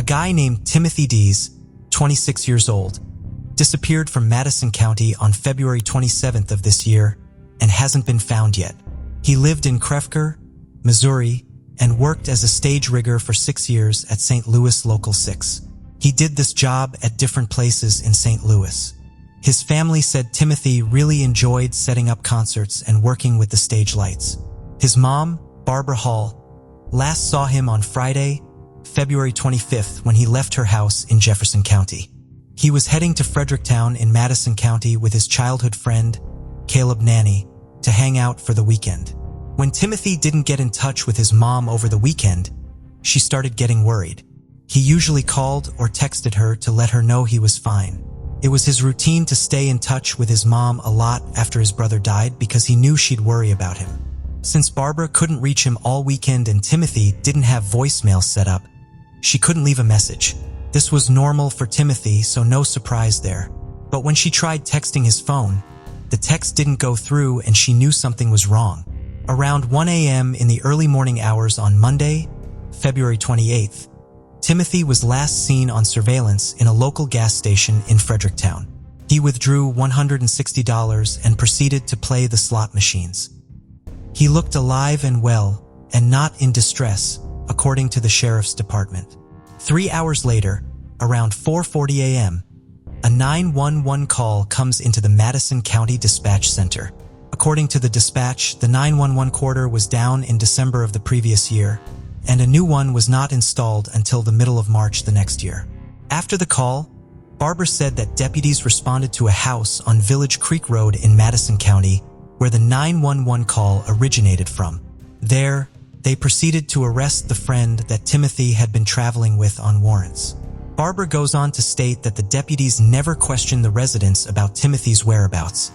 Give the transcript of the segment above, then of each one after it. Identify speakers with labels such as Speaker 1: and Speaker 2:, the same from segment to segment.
Speaker 1: guy named Timothy Dees, 26 years old, disappeared from Madison County on February 27th of this year and hasn't been found yet. He lived in Crevker, Missouri, and worked as a stage rigger for 6 years at St. Louis Local 6. He did this job at different places in St. Louis. His family said Timothy really enjoyed setting up concerts and working with the stage lights. His mom, Barbara Hall, last saw him on Friday, February 25th when he left her house in Jefferson County. He was heading to Fredericktown in Madison County with his childhood friend, Caleb Nanny, to hang out for the weekend. When Timothy didn't get in touch with his mom over the weekend, she started getting worried. He usually called or texted her to let her know he was fine. It was his routine to stay in touch with his mom a lot after his brother died because he knew she'd worry about him. Since Barbara couldn't reach him all weekend and Timothy didn't have voicemail set up, she couldn't leave a message. This was normal for Timothy, so no surprise there. But when she tried texting his phone, the text didn't go through and she knew something was wrong. Around 1 a.m. in the early morning hours on Monday, February 28th, Timothy was last seen on surveillance in a local gas station in Fredericktown. He withdrew $160 and proceeded to play the slot machines. He looked alive and well and not in distress, according to the sheriff's department. 3 hours later, around 4:40 a.m., a 911 call comes into the Madison County Dispatch Center. According to the dispatch, the 911 quarter was down in December of the previous year, and a new one was not installed until the middle of March the next year. After the call, Barbara said that deputies responded to a house on Village Creek Road in Madison County where the 911 call originated from. There, they proceeded to arrest the friend that Timothy had been traveling with on warrants. Barbara goes on to state that the deputies never questioned the residents about Timothy's whereabouts,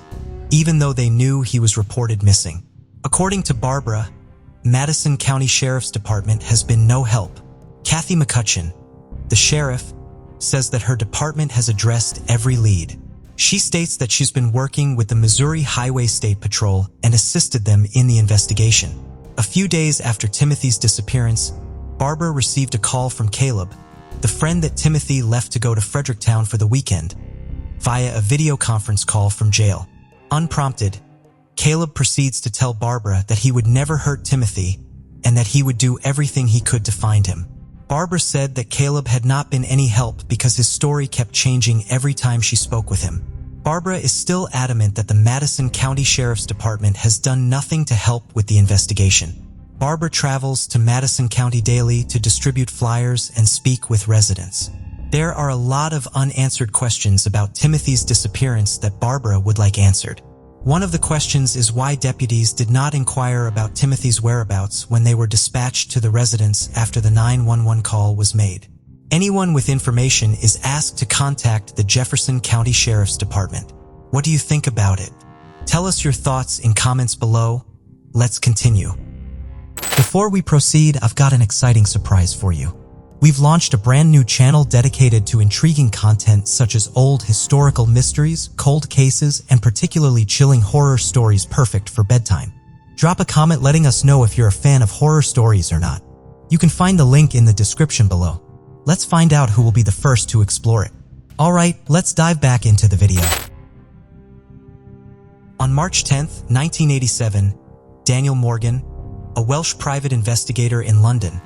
Speaker 1: even though they knew he was reported missing. According to Barbara, Madison County Sheriff's Department has been no help. Kathy McCutcheon, the sheriff, says that her department has addressed every lead. She states that she's been working with the Missouri Highway State Patrol and assisted them in the investigation. A few days after Timothy's disappearance, Barbara received a call from Caleb, the friend that Timothy left to go to Fredericktown for the weekend, via a video conference call from jail. Unprompted, Caleb proceeds to tell Barbara that he would never hurt Timothy and that he would do everything he could to find him. Barbara said that Caleb had not been any help because his story kept changing every time she spoke with him. Barbara is still adamant that the Madison County Sheriff's Department has done nothing to help with the investigation. Barbara travels to Madison County daily to distribute flyers and speak with residents. There are a lot of unanswered questions about Timothy's disappearance that Barbara would like answered. One of the questions is why deputies did not inquire about Timothy's whereabouts when they were dispatched to the residence after the 911 call was made. Anyone with information is asked to contact the Jefferson County Sheriff's Department. What do you think about it? Tell us your thoughts in comments below. Let's continue. Before we proceed, I've got an exciting surprise for you. We've launched a brand new channel dedicated to intriguing content such as old historical mysteries, cold cases, and particularly chilling horror stories perfect for bedtime. Drop a comment letting us know if you're a fan of horror stories or not. You can find the link in the description below. Let's find out who will be the first to explore it. Alright, let's dive back into the video. On March 10th, 1987, Daniel Morgan, a Welsh private investigator in London,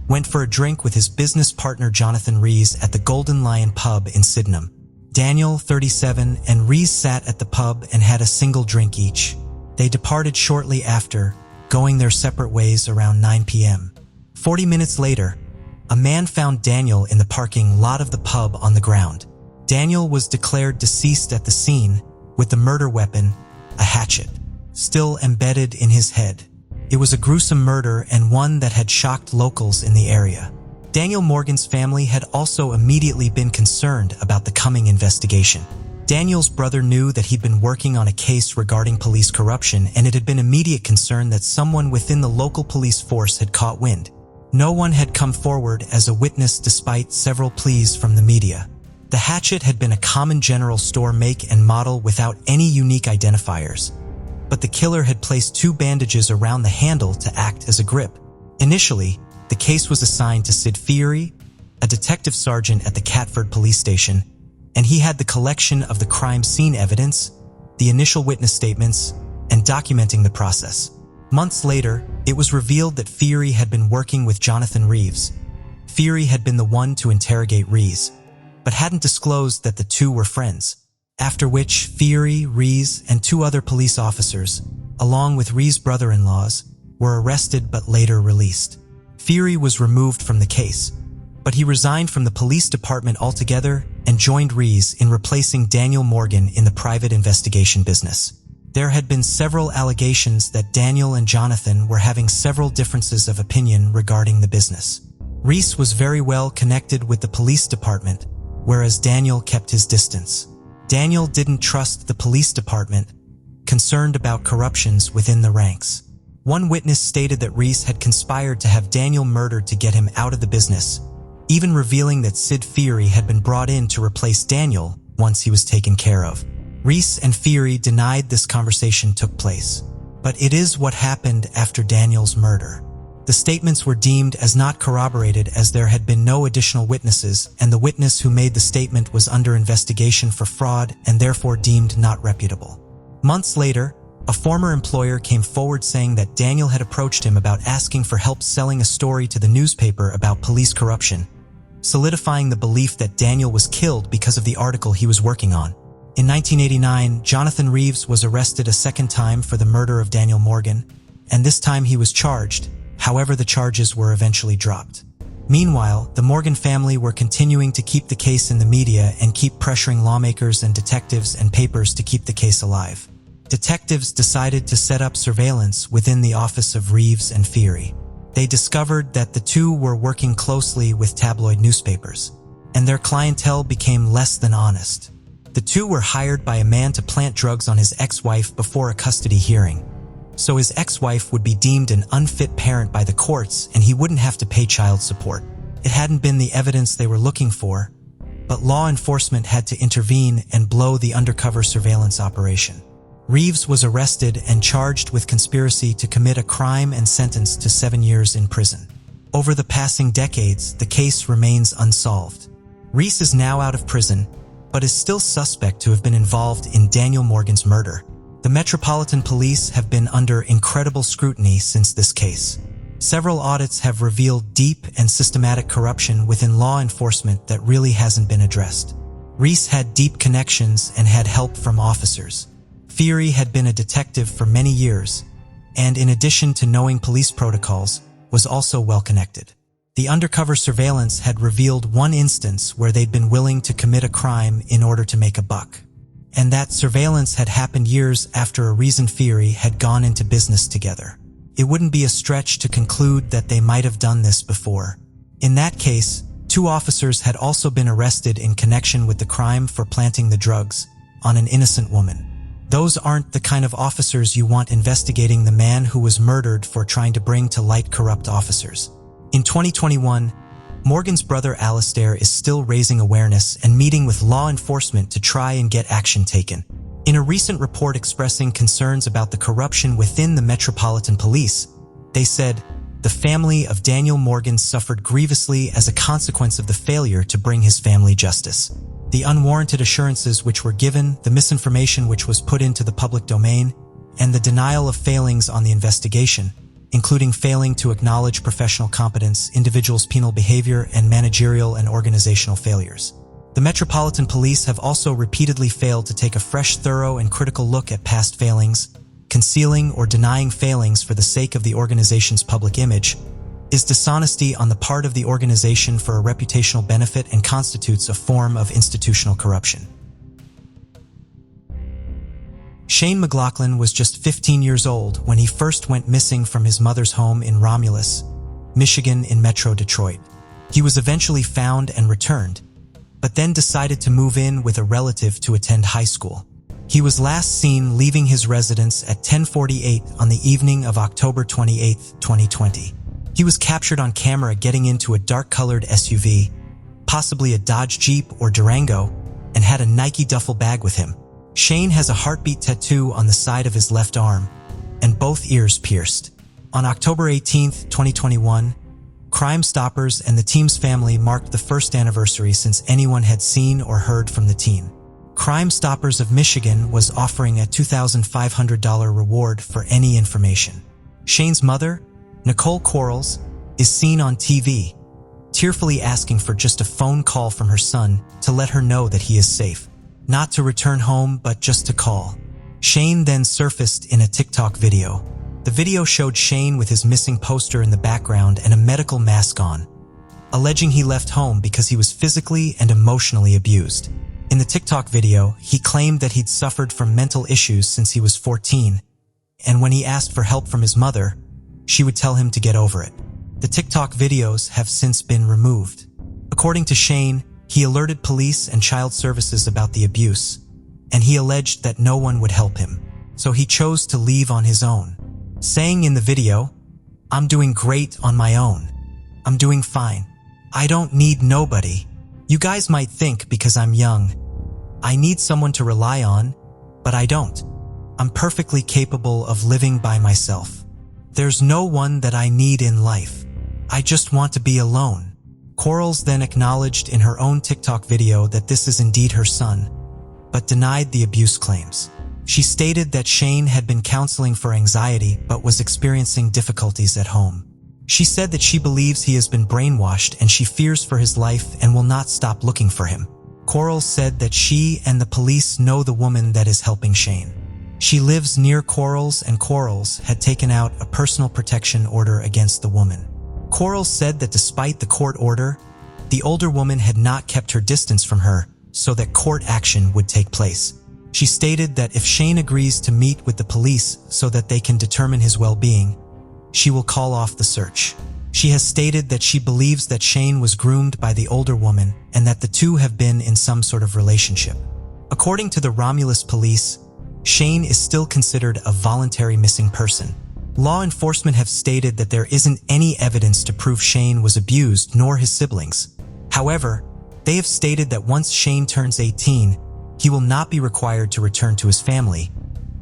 Speaker 1: went for a drink with his business partner Jonathan Rees at the Golden Lion pub in Sydenham. Daniel, 37, and Rees sat at the pub and had a single drink each. They departed shortly after, going their separate ways around 9 p.m. 40 minutes later, a man found Daniel in the parking lot of the pub on the ground. Daniel was declared deceased at the scene, with the murder weapon, a hatchet, still embedded in his head. It was a gruesome murder and one that had shocked locals in the area. Daniel Morgan's family had also immediately been concerned about the coming investigation. Daniel's brother knew that he'd been working on a case regarding police corruption, and it had been immediate concern that someone within the local police force had caught wind. No one had come forward as a witness despite several pleas from the media. The hatchet had been a common general store make and model without any unique identifiers, but the killer had placed 2 bandages around the handle to act as a grip. Initially, the case was assigned to Sid Fiery, a detective sergeant at the Catford police station, and he had the collection of the crime scene evidence, the initial witness statements, and documenting the process. Months later, it was revealed that Feary had been working with Jonathan Reeves. Feary had been the one to interrogate Reeves, but hadn't disclosed that the two were friends, after which Feary, Reeves, and two other police officers, along with Reeves' brother-in-laws, were arrested but later released. Feary was removed from the case, but he resigned from the police department altogether and joined Reeves in replacing Daniel Morgan in the private investigation business. There had been several allegations that Daniel and Jonathan were having several differences of opinion regarding the business. Reeves was very well connected with the police department, whereas Daniel kept his distance. Daniel didn't trust the police department, concerned about corruptions within the ranks. One witness stated that Reeves had conspired to have Daniel murdered to get him out of the business, even revealing that Sid Feary had been brought in to replace Daniel once he was taken care of. Reeves and Feary denied this conversation took place, but it is what happened after Daniel's murder. The statements were deemed as not corroborated as there had been no additional witnesses, and the witness who made the statement was under investigation for fraud and therefore deemed not reputable. Months later, a former employer came forward saying that Daniel had approached him about asking for help selling a story to the newspaper about police corruption, solidifying the belief that Daniel was killed because of the article he was working on. In 1989, Jonathan Reeves was arrested a second time for the murder of Daniel Morgan, and this time he was charged. However, the charges were eventually dropped. Meanwhile, the Morgan family were continuing to keep the case in the media and keep pressuring lawmakers and detectives and papers to keep the case alive. Detectives decided to set up surveillance within the office of Reeves and Feary. They discovered that the two were working closely with tabloid newspapers, and their clientele became less than honest. The two were hired by a man to plant drugs on his ex-wife before a custody hearing, so his ex-wife would be deemed an unfit parent by the courts and he wouldn't have to pay child support. It hadn't been the evidence they were looking for, but law enforcement had to intervene and blow the undercover surveillance operation. Reeves was arrested and charged with conspiracy to commit a crime and sentenced to 7 years in prison. Over the passing decades, the case remains unsolved. Reeves is now out of prison, but is still suspect to have been involved in Daniel Morgan's murder. The Metropolitan Police have been under incredible scrutiny since this case. Several audits have revealed deep and systematic corruption within law enforcement that really hasn't been addressed. Reeves had deep connections and had help from officers. Feary had been a detective for many years, and in addition to knowing police protocols, was also well connected. The undercover surveillance had revealed one instance where they'd been willing to commit a crime in order to make a buck. And that surveillance had happened years after a reason Feary had gone into business together. It wouldn't be a stretch to conclude that they might have done this before. In that case, 2 officers had also been arrested in connection with the crime for planting the drugs on an innocent woman. Those aren't the kind of officers you want investigating the man who was murdered for trying to bring to light corrupt officers. In 2021, Morgan's brother Alistair is still raising awareness and meeting with law enforcement to try and get action taken. In a recent report expressing concerns about the corruption within the Metropolitan Police, they said, "The family of Daniel Morgan suffered grievously as a consequence of the failure to bring his family justice. The unwarranted assurances which were given, the misinformation which was put into the public domain, and the denial of failings on the investigation, including failing to acknowledge professional competence, individuals' penal behavior, and managerial and organizational failures. The Metropolitan Police have also repeatedly failed to take a fresh, thorough, and critical look at past failings. Concealing or denying failings for the sake of the organization's public image is dishonesty on the part of the organization for a reputational benefit and constitutes a form of institutional corruption." Shane McGlaughlin was just 15 years old when he first went missing from his mother's home in Romulus, Michigan in Metro Detroit. He was eventually found and returned, but then decided to move in with a relative to attend high school. He was last seen leaving his residence at 10:48 on the evening of October 28, 2020. He was captured on camera getting into a dark-colored SUV, possibly a Dodge Jeep or Durango, and had a Nike duffel bag with him. Shane has a heartbeat tattoo on the side of his left arm, and both ears pierced. On October 18, 2021, Crime Stoppers and the team's family marked the first anniversary since anyone had seen or heard from the teen. Crime Stoppers of Michigan was offering a $2,500 reward for any information. Shane's mother, Nicole Quarles, is seen on TV, tearfully asking for just a phone call from her son to let her know that he is safe. Not to return home, but just to call. Shane then surfaced in a TikTok video. The video showed Shane with his missing poster in the background and a medical mask on, alleging he left home because he was physically and emotionally abused. In the TikTok video, he claimed that he'd suffered from mental issues since he was 14, and when he asked for help from his mother, she would tell him to get over it. The TikTok videos have since been removed. According to Shane, he alerted police and child services about the abuse, and he alleged that no one would help him, so he chose to leave on his own, saying in the video, "I'm doing great on my own. I'm doing fine. I don't need nobody. You guys might think because I'm young, I need someone to rely on, but I don't. I'm perfectly capable of living by myself. There's no one that I need in life. I just want to be alone." Quarles then acknowledged in her own TikTok video that this is indeed her son, but denied the abuse claims. She stated that Shane had been counseling for anxiety but was experiencing difficulties at home. She said that she believes he has been brainwashed and she fears for his life and will not stop looking for him. Quarles said that she and the police know the woman that is helping Shane. She lives near Quarles, and Quarles had taken out a personal protection order against the woman. Quarles said that despite the court order, the older woman had not kept her distance from her so that court action would take place. She stated that if Shane agrees to meet with the police so that they can determine his well-being, she will call off the search. She has stated that she believes that Shane was groomed by the older woman and that the two have been in some sort of relationship. According to the Romulus police, Shane is still considered a voluntary missing person. Law enforcement have stated that there isn't any evidence to prove Shane was abused nor his siblings. However, they have stated that once Shane turns 18, he will not be required to return to his family,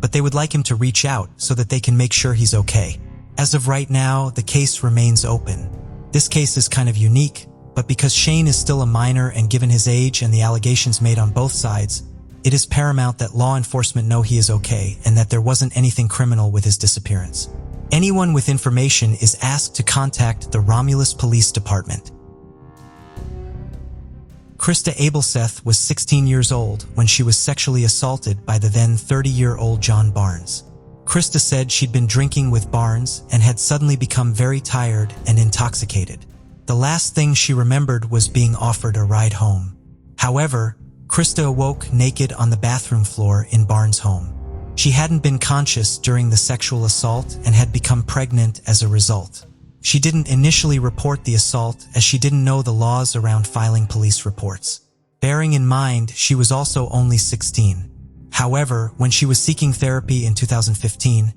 Speaker 1: but they would like him to reach out so that they can make sure he's okay. As of right now, the case remains open. This case is kind of unique, but because Shane is still a minor and given his age and the allegations made on both sides, it is paramount that law enforcement know he is okay and that there wasn't anything criminal with his disappearance. Anyone with information is asked to contact the Romulus Police Department. Christa Abelseth was 16 years old when she was sexually assaulted by the then 30-year-old John Barnes. Christa said she'd been drinking with Barnes and had suddenly become very tired and intoxicated. The last thing she remembered was being offered a ride home. However, Christa awoke naked on the bathroom floor in Barnes' home. She hadn't been conscious during the sexual assault and had become pregnant as a result. She didn't initially report the assault as she didn't know the laws around filing police reports. Bearing in mind, she was also only 16. However, when she was seeking therapy in 2015,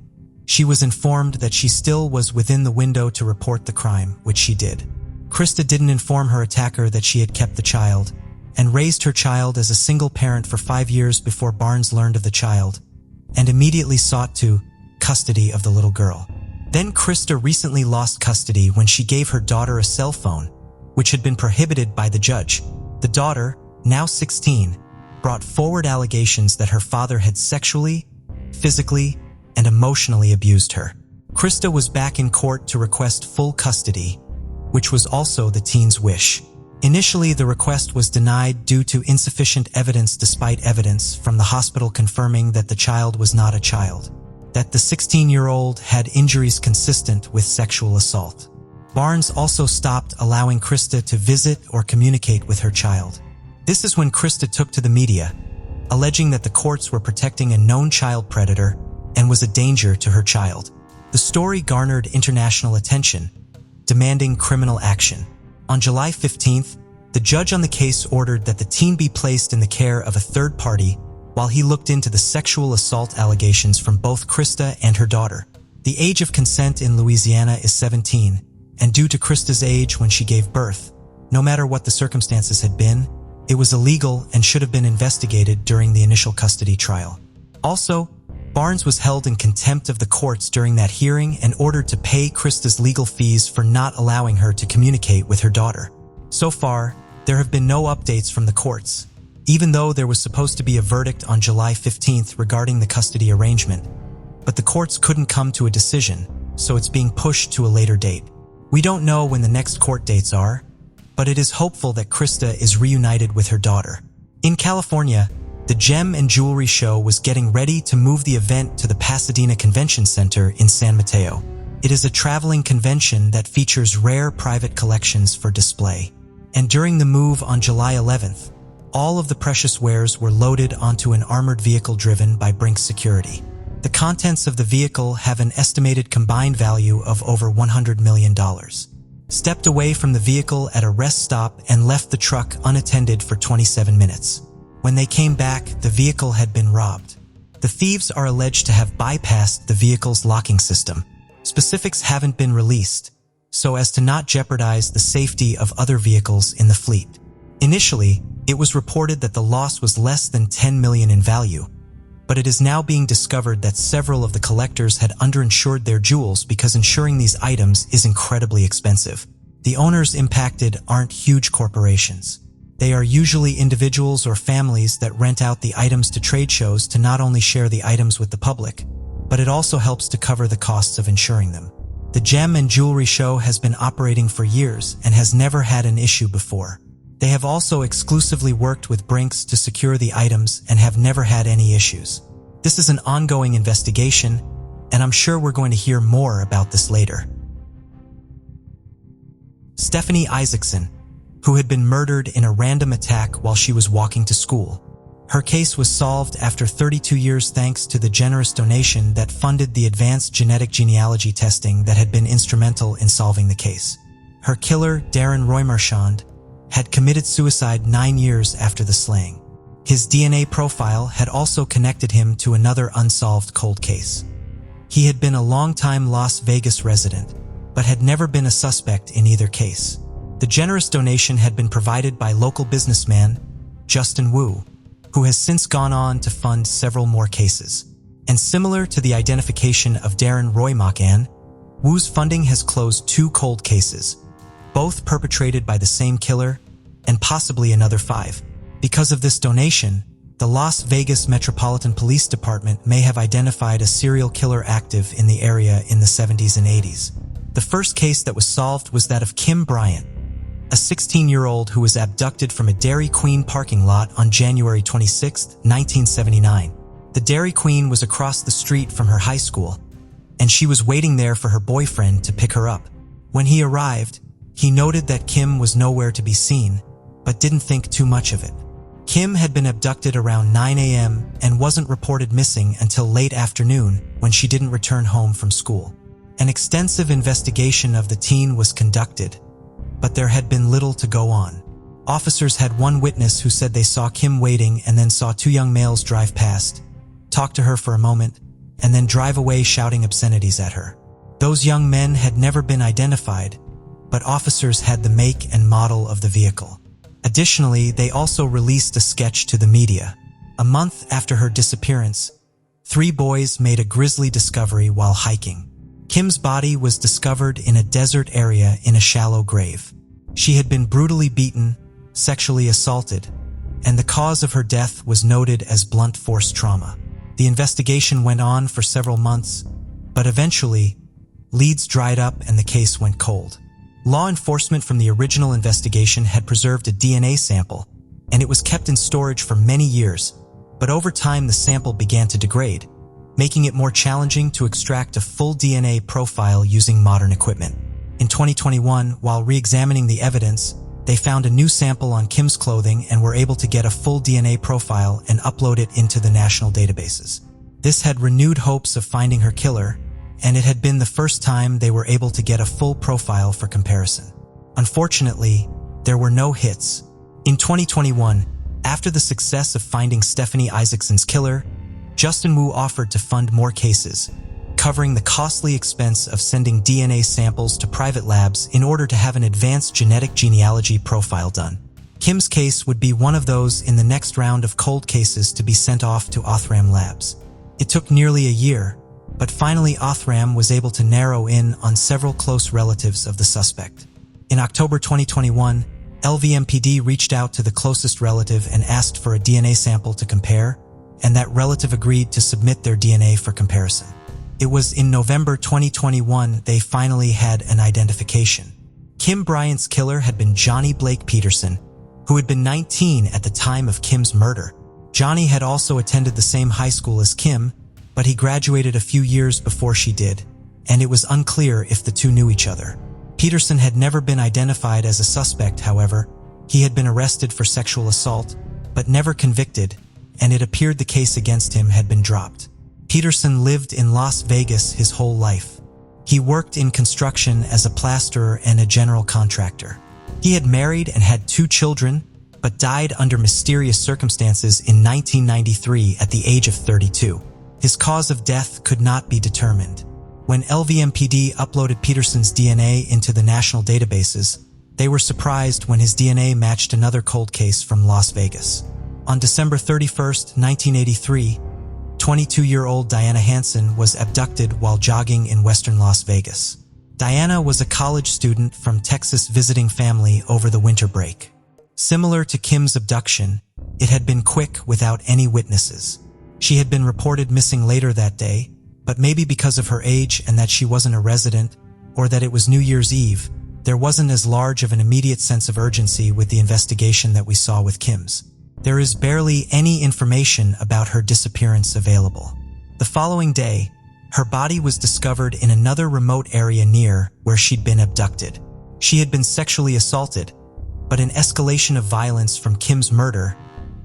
Speaker 1: she was informed that she still was within the window to report the crime, which she did. Christa didn't inform her attacker that she had kept the child and raised her child as a single parent for 5 years before Barnes learned of the child and immediately sought to custody of the little girl. Then Christa recently lost custody when she gave her daughter a cell phone, which had been prohibited by the judge. The daughter, now 16, brought forward allegations that her father had sexually, physically, and emotionally abused her. Christa was back in court to request full custody, which was also the teen's wish. Initially, the request was denied due to insufficient evidence despite evidence from the hospital confirming that the child was not a child, that the 16-year-old had injuries consistent with sexual assault. Barnes also stopped allowing Christa to visit or communicate with her child. This is when Christa took to the media, alleging that the courts were protecting a known child predator and was a danger to her child. The story garnered international attention, demanding criminal action. On July 15th, the judge on the case ordered that the teen be placed in the care of a third party while he looked into the sexual assault allegations from both Christa and her daughter. The age of consent in Louisiana is 17, and due to Christa's age when she gave birth, no matter what the circumstances had been, it was illegal and should have been investigated during the initial custody trial. Also, Barnes was held in contempt of the courts during that hearing and ordered to pay Christa's legal fees for not allowing her to communicate with her daughter. So far, there have been no updates from the courts, even though there was supposed to be a verdict on July 15th regarding the custody arrangement. But the courts couldn't come to a decision, so it's being pushed to a later date. We don't know when the next court dates are, but it is hopeful that Christa is reunited with her daughter. In California, the Gem and Jewelry Show was getting ready to move the event to the Pasadena Convention Center in San Mateo. It is a traveling convention that features rare private collections for display. And during the move on July 11th, all of the precious wares were loaded onto an armored vehicle driven by Brinks Security. The contents of the vehicle have an estimated combined value of over $100 million. Stepped away from the vehicle at a rest stop and left the truck unattended for 27 minutes. When they came back, the vehicle had been robbed. The thieves are alleged to have bypassed the vehicle's locking system. Specifics haven't been released, so as to not jeopardize the safety of other vehicles in the fleet. Initially, it was reported that the loss was less than $10 million in value, but it is now being discovered that several of the collectors had underinsured their jewels because insuring these items is incredibly expensive. The owners impacted aren't huge corporations. They are usually individuals or families that rent out the items to trade shows to not only share the items with the public, but it also helps to cover the costs of insuring them. The Gem and Jewelry Show has been operating for years and has never had an issue before. They have also exclusively worked with Brinks to secure the items and have never had any issues. This is an ongoing investigation, and I'm sure we're going to hear more about this later. Stephanie Isaacson, who had been murdered in a random attack while she was walking to school. Her case was solved after 32 years thanks to the generous donation that funded the advanced genetic genealogy testing that had been instrumental in solving the case. Her killer, Darren Roymarchand, had committed suicide 9 years after the slaying. His DNA profile had also connected him to another unsolved cold case. He had been a long-time Las Vegas resident, but had never been a suspect in either case. The generous donation had been provided by local businessman Justin Wu, who has since gone on to fund several more cases. And similar to the identification of Darren Roymarchand, Wu's funding has closed 2 cold cases, both perpetrated by the same killer, and possibly another 5. Because of this donation, the Las Vegas Metropolitan Police Department may have identified a serial killer active in the area in the 70s and 80s. The first case that was solved was that of Kim Bryant, a 16-year-old who was abducted from a Dairy Queen parking lot on January 26, 1979. The Dairy Queen was across the street from her high school, and she was waiting there for her boyfriend to pick her up. When he arrived, he noted that Kim was nowhere to be seen, but didn't think too much of it. Kim had been abducted around 9 a.m. and wasn't reported missing until late afternoon when she didn't return home from school. An extensive investigation of the teen was conducted, but there had been little to go on. Officers had one witness who said they saw Kim waiting and then saw 2 young males drive past, talk to her for a moment, and then drive away shouting obscenities at her. Those young men had never been identified, but officers had the make and model of the vehicle. Additionally, they also released a sketch to the media. A month after her disappearance, 3 boys made a grisly discovery while hiking. Kim's body was discovered in a desert area in a shallow grave. She had been brutally beaten, sexually assaulted, and the cause of her death was noted as blunt force trauma. The investigation went on for several months, but eventually, leads dried up and the case went cold. Law enforcement from the original investigation had preserved a DNA sample, and it was kept in storage for many years, but over time the sample began to degrade, making it more challenging to extract a full DNA profile using modern equipment. In 2021, while re-examining the evidence, they found a new sample on Kim's clothing and were able to get a full DNA profile and upload it into the national databases. This had renewed hopes of finding her killer, and it had been the first time they were able to get a full profile for comparison. Unfortunately, there were no hits. In 2021, after the success of finding Stephanie Isaacson's killer, Justin Wu offered to fund more cases, covering the costly expense of sending DNA samples to private labs in order to have an advanced genetic genealogy profile done. Kim's case would be one of those in the next round of cold cases to be sent off to Othram Labs. It took nearly a year, but finally Othram was able to narrow in on several close relatives of the suspect. In October 2021, LVMPD reached out to the closest relative and asked for a DNA sample to compare, and that relative agreed to submit their DNA for comparison. It was in November 2021 they finally had an identification. Kim Bryant's killer had been Johnny Blake Peterson, who had been 19 at the time of Kim's murder. Johnny had also attended the same high school as Kim, but he graduated a few years before she did, and it was unclear if the two knew each other. Peterson had never been identified as a suspect, however. He had been arrested for sexual assault, but never convicted, and it appeared the case against him had been dropped. Peterson lived in Las Vegas his whole life. He worked in construction as a plasterer and a general contractor. He had married and had 2 children, but died under mysterious circumstances in 1993 at the age of 32. His cause of death could not be determined. When LVMPD uploaded Peterson's DNA into the national databases, they were surprised when his DNA matched another cold case from Las Vegas. On December 31, 1983, 22-year-old Diana Hansen was abducted while jogging in western Las Vegas. Diana was a college student from Texas visiting family over the winter break. Similar to Kim's abduction, it had been quick without any witnesses. She had been reported missing later that day, but maybe because of her age and that she wasn't a resident, or that it was New Year's Eve, there wasn't as large of an immediate sense of urgency with the investigation that we saw with Kim's. There is barely any information about her disappearance available. The following day, her body was discovered in another remote area near where she'd been abducted. She had been sexually assaulted, but in escalation of violence from Kim's murder,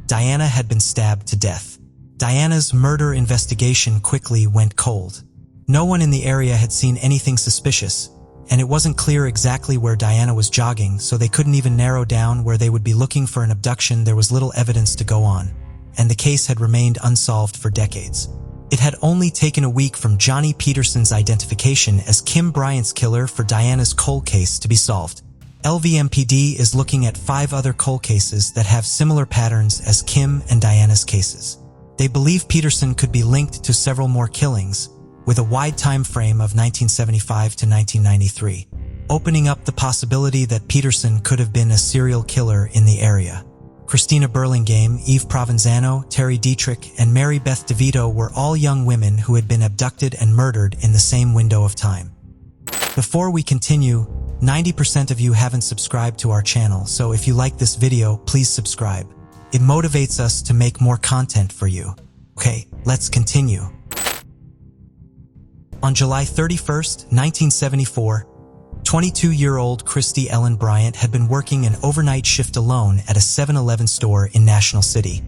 Speaker 1: Diana had been stabbed to death. Diana's murder investigation quickly went cold. No one in the area had seen anything suspicious, and it wasn't clear exactly where Diana was jogging, so they couldn't even narrow down where they would be looking for an abduction. There was little evidence to go on, and the case had remained unsolved for decades. It had only taken a week from Johnny Peterson's identification as Kim Bryant's killer for Diana's cold case to be solved. LVMPD is looking at 5 other cold cases that have similar patterns as Kim and Diana's cases. They believe Peterson could be linked to several more killings, with a wide time frame of 1975 to 1993, opening up the possibility that Peterson could have been a serial killer in the area. Christina Burlingame, Eve Provenzano, Terry Dietrich, and Mary Beth DeVito were all young women who had been abducted and murdered in the same window of time. Before we continue, 90% of you haven't subscribed to our channel, so if you like this video, please subscribe. It motivates us to make more content for you. Okay, let's continue. On July 31, 1974, 22-year-old Christy Ellen Bryant had been working an overnight shift alone at a 7-Eleven store in National City,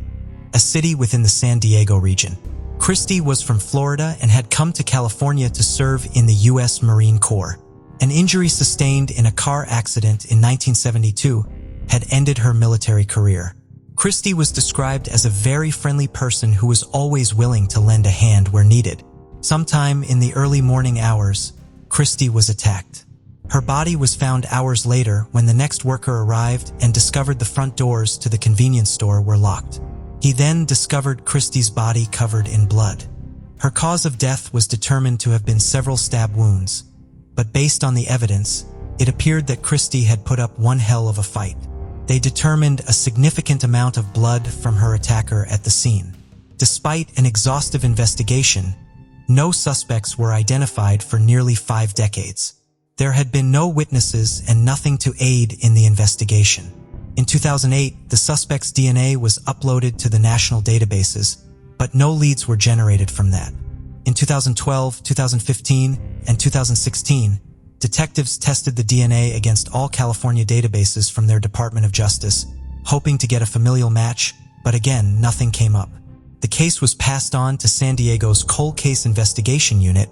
Speaker 1: a city within the San Diego region. Christy was from Florida and had come to California to serve in the U.S. Marine Corps. An injury sustained in a car accident in 1972 had ended her military career. Christy was described as a very friendly person who was always willing to lend a hand where needed. Sometime in the early morning hours, Christy was attacked. Her body was found hours later when the next worker arrived and discovered the front doors to the convenience store were locked. He then discovered Christy's body covered in blood. Her cause of death was determined to have been several stab wounds, but based on the evidence, it appeared that Christy had put up one hell of a fight. They determined a significant amount of blood from her attacker at the scene. Despite an exhaustive investigation, no suspects were identified for nearly 5 decades. There had been no witnesses and nothing to aid in the investigation. In 2008, the suspect's DNA was uploaded to the national databases, but no leads were generated from that. In 2012, 2015, and 2016, detectives tested the DNA against all California databases from their Department of Justice, hoping to get a familial match, but again, nothing came up. The case was passed on to San Diego's Cold Case Investigation Unit,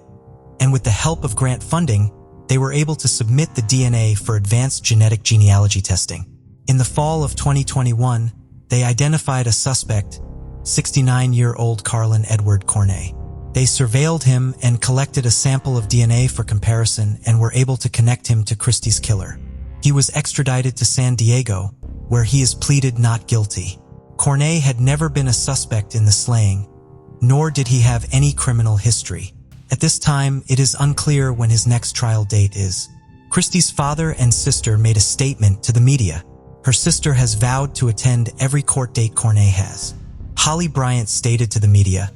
Speaker 1: and with the help of grant funding, they were able to submit the DNA for advanced genetic genealogy testing. In the fall of 2021, they identified a suspect, 69-year-old Carlin Edward Cornet. They surveilled him and collected a sample of DNA for comparison and were able to connect him to Christy's killer. He was extradited to San Diego, where he is pleaded not guilty. Cornet had never been a suspect in the slaying, nor did he have any criminal history. At this time, it is unclear when his next trial date is. Christy's father and sister made a statement to the media. Her sister has vowed to attend every court date Cornet has. Holly Bryant stated to the media,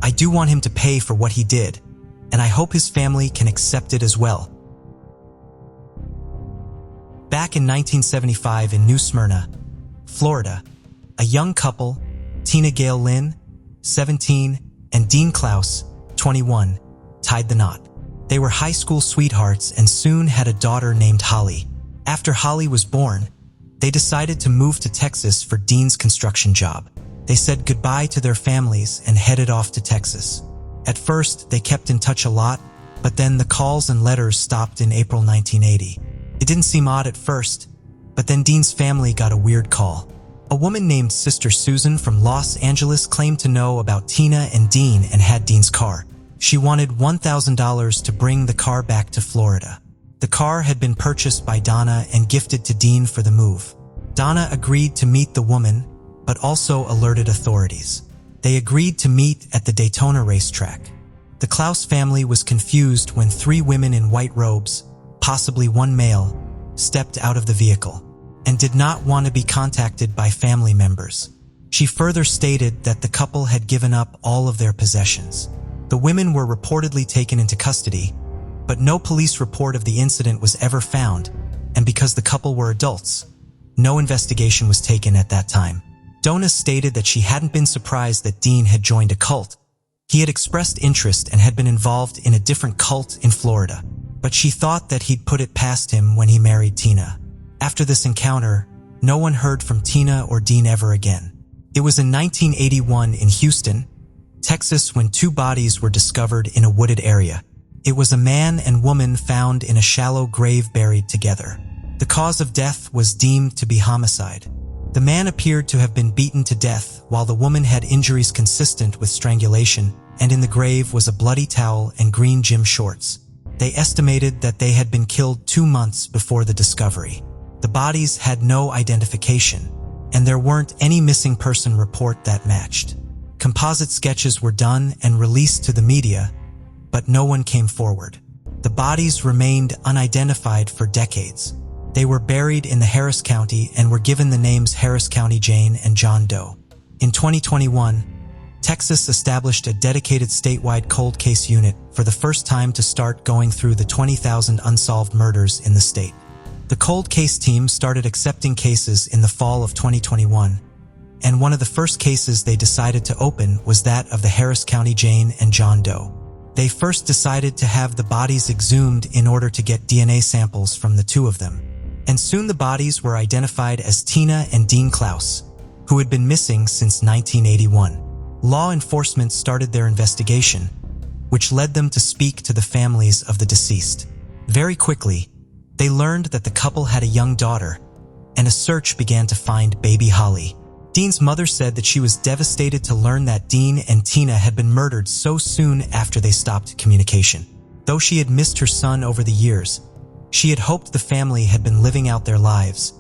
Speaker 1: "I do want him to pay for what he did, and I hope his family can accept it as well." Back in 1975 in New Smyrna, Florida, a young couple, Tina Gale Lynn, 17, and Dean Clouse, 21, tied the knot. They were high school sweethearts and soon had a daughter named Holly. After Holly was born, they decided to move to Texas for Dean's construction job. They said goodbye to their families and headed off to Texas. At first, they kept in touch a lot, but then the calls and letters stopped in April 1980. It didn't seem odd at first, but then Dean's family got a weird call. A woman named Sister Susan from Los Angeles claimed to know about Tina and Dean and had Dean's car. She wanted $1,000 to bring the car back to Florida. The car had been purchased by Donna and gifted to Dean for the move. Donna agreed to meet the woman, but also alerted authorities. They agreed to meet at the Daytona racetrack. The Clouse family was confused when 3 women in white robes, possibly one male, stepped out of the vehicle and did not want to be contacted by family members. She further stated that the couple had given up all of their possessions. The women were reportedly taken into custody, but no police report of the incident was ever found, and because the couple were adults, no investigation was taken at that time. Donna stated that she hadn't been surprised that Dean had joined a cult. He had expressed interest and had been involved in a different cult in Florida, but she thought that he'd put it past him when he married Tina. After this encounter, no one heard from Tina or Dean ever again. It was in 1981 in Houston, Texas, when 2 bodies were discovered in a wooded area. It was a man and woman found in a shallow grave buried together. The cause of death was deemed to be homicide. The man appeared to have been beaten to death, while the woman had injuries consistent with strangulation, and in the grave was a bloody towel and green gym shorts. They estimated that they had been killed 2 months before the discovery. The bodies had no identification, and there weren't any missing person report that matched. Composite sketches were done and released to the media, but no one came forward. The bodies remained unidentified for decades. They were buried in the Harris County and were given the names Harris County Jane and John Doe. In 2021, Texas established a dedicated statewide cold case unit for the first time to start going through the 20,000 unsolved murders in the state. The cold case team started accepting cases in the fall of 2021, and one of the first cases they decided to open was that of the Harris County Jane and John Doe. They first decided to have the bodies exhumed in order to get DNA samples from the 2 of them, and soon the bodies were identified as Tina and Dean Clouse, who had been missing since 1981. Law enforcement started their investigation, which led them to speak to the families of the deceased. Very quickly, they learned that the couple had a young daughter, and a search began to find baby Holly. Dean's mother said that she was devastated to learn that Dean and Tina had been murdered so soon after they stopped communication. Though she had missed her son over the years, she had hoped the family had been living out their lives,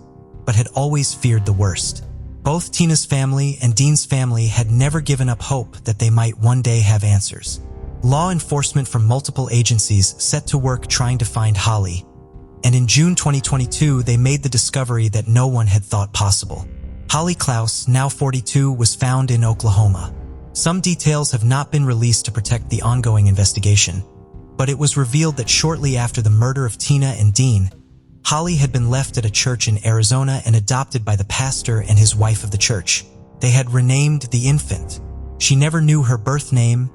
Speaker 1: but had always feared the worst. Both Tina's family and Dean's family had never given up hope that they might one day have answers. Law enforcement from multiple agencies set to work trying to find Holly, and in June 2022 they made the discovery that no one had thought possible. Holly Clouse, now 42, was found in Oklahoma. Some details have not been released to protect the ongoing investigation, but it was revealed that shortly after the murder of Tina and Dean, Holly had been left at a church in Arizona and adopted by the pastor and his wife of the church. They had renamed the infant. She never knew her birth name,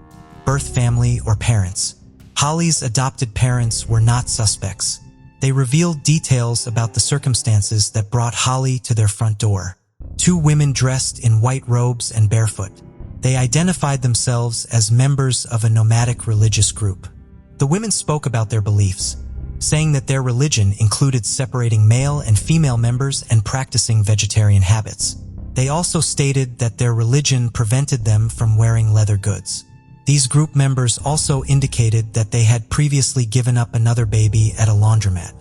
Speaker 1: birth family, or parents. Holly's adopted parents were not suspects. They revealed details about the circumstances that brought Holly to their front door. 2 women dressed in white robes and barefoot. They identified themselves as members of a nomadic religious group. The women spoke about their beliefs, saying that their religion included separating male and female members and practicing vegetarian habits. They also stated that their religion prevented them from wearing leather goods. These group members also indicated that they had previously given up another baby at a laundromat.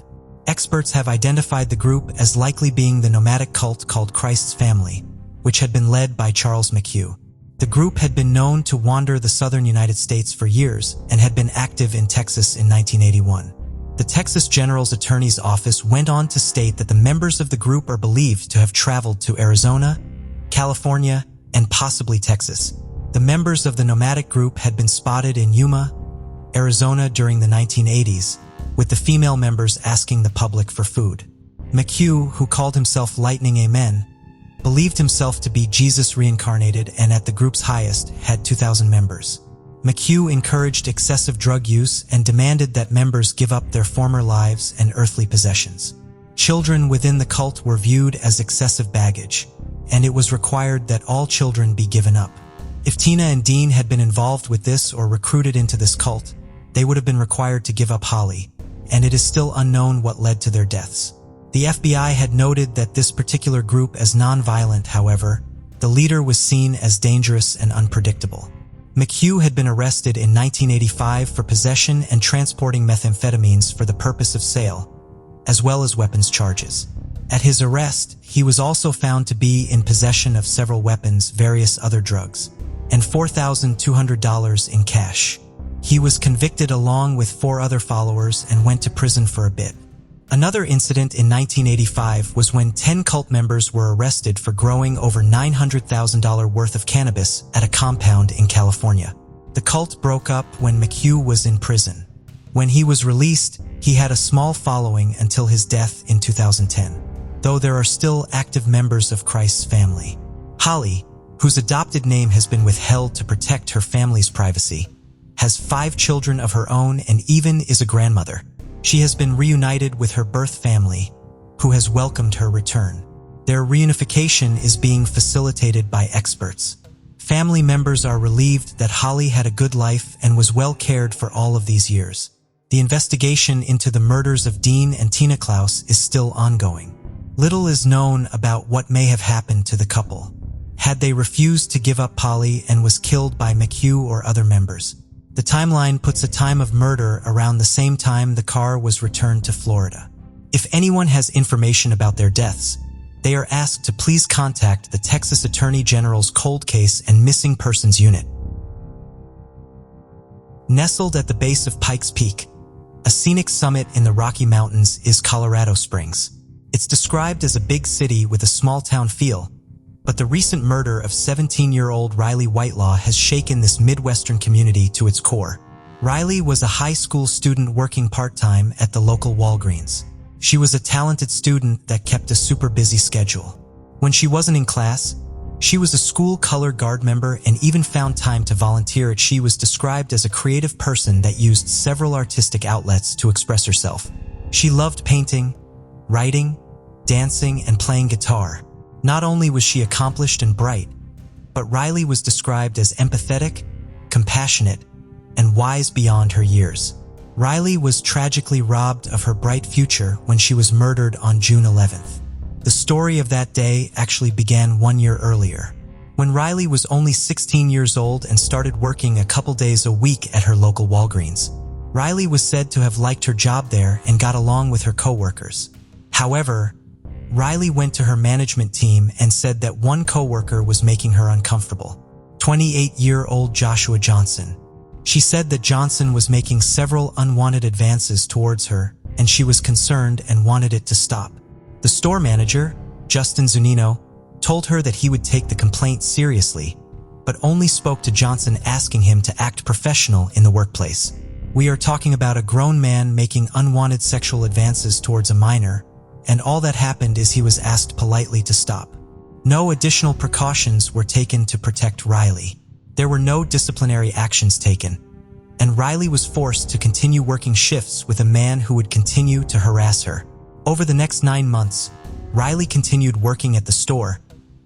Speaker 1: Experts have identified the group as likely being the nomadic cult called Christ's Family, which had been led by Charles McHugh. The group had been known to wander the southern United States for years and had been active in Texas in 1981. The Texas General's Attorney's Office went on to state that the members of the group are believed to have traveled to Arizona, California, and possibly Texas. The members of the nomadic group had been spotted in Yuma, Arizona during the 1980s, with the female members asking the public for food. McHugh, who called himself Lightning Amen, believed himself to be Jesus reincarnated and at the group's highest had 2,000 members. McHugh encouraged excessive drug use and demanded that members give up their former lives and earthly possessions. Children within the cult were viewed as excessive baggage, and it was required that all children be given up. If Tina and Dean had been involved with this or recruited into this cult, they would have been required to give up Holly, and it is still unknown what led to their deaths. The FBI had noted that this particular group as non-violent, however, the leader was seen as dangerous and unpredictable. McHugh had been arrested in 1985 for possession and transporting methamphetamines for the purpose of sale, as well as weapons charges. At his arrest, he was also found to be in possession of several weapons, various other drugs, and $4,200 in cash. He was convicted along with 4 other followers and went to prison for a bit. Another incident in 1985 was when 10 cult members were arrested for growing over $900,000 worth of cannabis at a compound in California. The cult broke up when McHugh was in prison. When he was released, he had a small following until his death in 2010, though there are still active members of Christ's family. Holly, whose adopted name has been withheld to protect her family's privacy, has 5 children of her own and even is a grandmother. She has been reunited with her birth family, who has welcomed her return. Their reunification is being facilitated by experts. Family members are relieved that Holly had a good life and was well cared for all of these years. The investigation into the murders of Dean and Tina Clouse is still ongoing. Little is known about what may have happened to the couple. Had they refused to give up Polly and was killed by McHugh or other members? The timeline puts a time of murder around the same time the car was returned to Florida. If anyone has information about their deaths, they are asked to please contact the Texas Attorney General's Cold Case and Missing Persons Unit. Nestled at the base of Pikes Peak, a scenic summit in the Rocky Mountains, is Colorado Springs. It's described as a big city with a small-town feel, but the recent murder of 17-year-old Riley Whitelaw has shaken this Midwestern community to its core. Riley was a high school student working part-time at the local Walgreens. She was a talented student that kept a super busy schedule. When she wasn't in class, she was a school color guard member and even found time to volunteer. She was described as a creative person that used several artistic outlets to express herself. She loved painting, writing, dancing, and playing guitar. Not only was she accomplished and bright, but Riley was described as empathetic, compassionate, and wise beyond her years. Riley was tragically robbed of her bright future when she was murdered on June 11th. The story of that day actually began 1 year earlier, when Riley was only 16 years old and started working a couple days a week at her local Walgreens. Riley was said to have liked her job there and got along with her coworkers. However, Riley went to her management team and said that one coworker was making her uncomfortable. 28-year-old Joshua Johnson. She said that Johnson was making several unwanted advances towards her, and she was concerned and wanted it to stop. The store manager, Justin Zunino, told her that he would take the complaint seriously, but only spoke to Johnson asking him to act professional in the workplace. We are talking about a grown man making unwanted sexual advances towards a minor, and all that happened is he was asked politely to stop. No additional precautions were taken to protect Riley. There were no disciplinary actions taken, and Riley was forced to continue working shifts with a man who would continue to harass her. Over the next 9 months, Riley continued working at the store,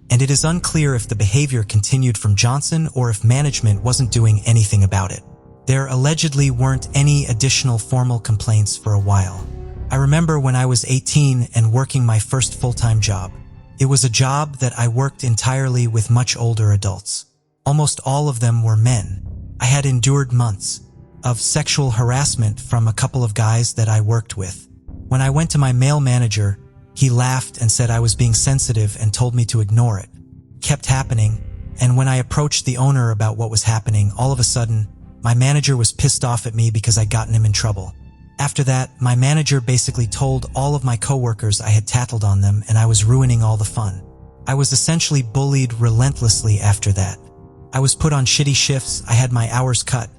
Speaker 1: and it is unclear if the behavior continued from Johnson or if management wasn't doing anything about it. There allegedly weren't any additional formal complaints for a while. I remember when I was 18 and working my first full-time job. It was a job that I worked entirely with much older adults. Almost all of them were men. I had endured months of sexual harassment from a couple of guys that I worked with. When I went to my male manager, he laughed and said I was being sensitive and told me to ignore it. Kept happening, and when I approached the owner about what was happening, all of a sudden, my manager was pissed off at me because I'd gotten him in trouble. After that, my manager basically told all of my coworkers I had tattled on them and I was ruining all the fun. I was essentially bullied relentlessly after that. I was put on shitty shifts, I had my hours cut,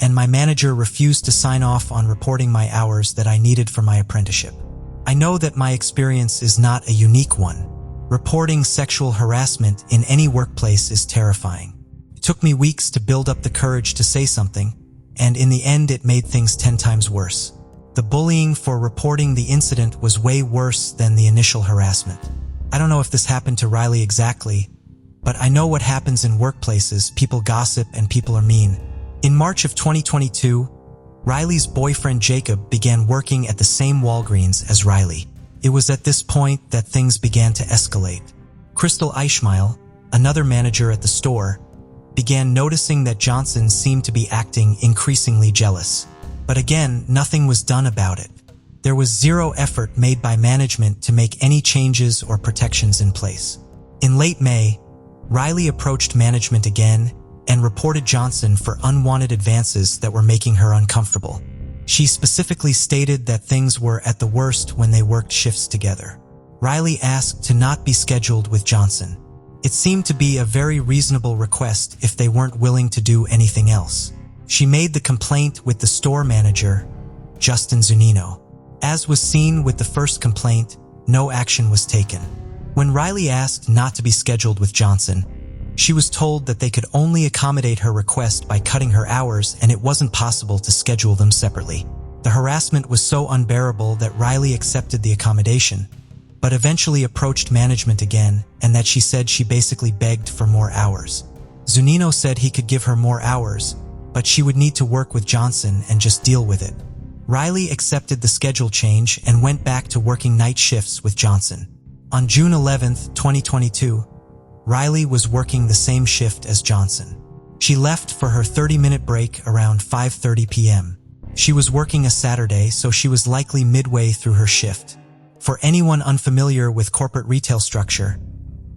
Speaker 1: and my manager refused to sign off on reporting my hours that I needed for my apprenticeship. I know that my experience is not a unique one. Reporting sexual harassment in any workplace is terrifying. It took me weeks to build up the courage to say something, and in the end it made things 10 times worse. The bullying for reporting the incident was way worse than the initial harassment. I don't know if this happened to Riley exactly, but I know what happens in workplaces. People gossip and people are mean. In March of 2022, Riley's boyfriend Jacob began working at the same Walgreens as Riley. It was at this point that things began to escalate. Crystal Eichmeil, another manager at the store, began noticing that Johnson seemed to be acting increasingly jealous. But again, nothing was done about it. There was zero effort made by management to make any changes or protections in place. In late May, Riley approached management again and reported Johnson for unwanted advances that were making her uncomfortable. She specifically stated that things were at the worst when they worked shifts together. Riley asked to not be scheduled with Johnson. It seemed to be a very reasonable request if they weren't willing to do anything else. She made the complaint with the store manager, Justin Zunino. As was seen with the first complaint, no action was taken. When Riley asked not to be scheduled with Johnson, she was told that they could only accommodate her request by cutting her hours and it wasn't possible to schedule them separately. The harassment was so unbearable that Riley accepted the accommodation, but eventually approached management again and that she said she basically begged for more hours. Zunino said he could give her more hours, but she would need to work with Johnson and just deal with it. Riley accepted the schedule change and went back to working night shifts with Johnson. On June 11, 2022, Riley was working the same shift as Johnson. She left for her 30-minute break around 5:30 p.m. She was working a Saturday, so she was likely midway through her shift. For anyone unfamiliar with corporate retail structure,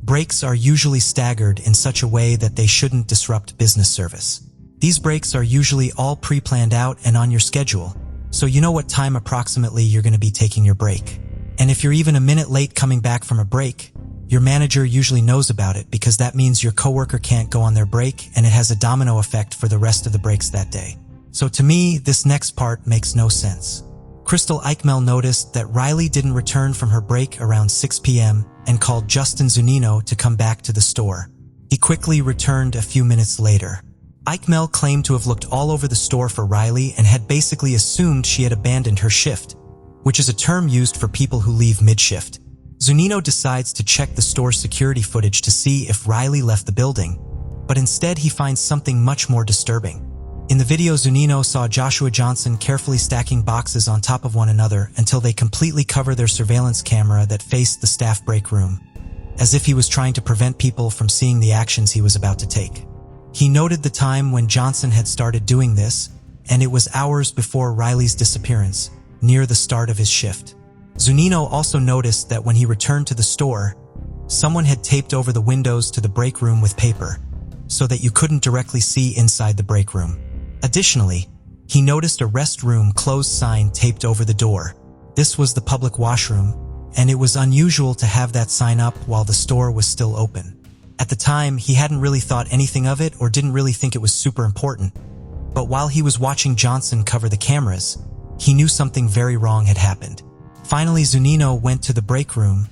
Speaker 1: breaks are usually staggered in such a way that they shouldn't disrupt business service. These breaks are usually all pre-planned out and on your schedule, so you know what time approximately you're going to be taking your break. And if you're even a minute late coming back from a break, your manager usually knows about it because that means your coworker can't go on their break and it has a domino effect for the rest of the breaks that day. So to me, this next part makes no sense. Crystal Eichmeil noticed that Riley didn't return from her break around 6 p.m. and called Justin Zunino to come back to the store. He quickly returned a few minutes later. Eichmeil claimed to have looked all over the store for Riley and had basically assumed she had abandoned her shift, which is a term used for people who leave mid-shift. Zunino decides to check the store's security footage to see if Riley left the building, but instead he finds something much more disturbing. In the video, Zunino saw Joshua Johnson carefully stacking boxes on top of one another until they completely cover their surveillance camera that faced the staff break room, as if he was trying to prevent people from seeing the actions he was about to take. He noted the time when Johnson had started doing this, and it was hours before Riley's disappearance, near the start of his shift. Zunino also noticed that when he returned to the store, someone had taped over the windows to the break room with paper, so that you couldn't directly see inside the break room. Additionally, he noticed a restroom closed sign taped over the door. This was the public washroom, and it was unusual to have that sign up while the store was still open. At the time, he hadn't really thought anything of it or didn't really think it was super important, but while he was watching Johnson cover the cameras, he knew something very wrong had happened. Finally, Zunino went to the break room,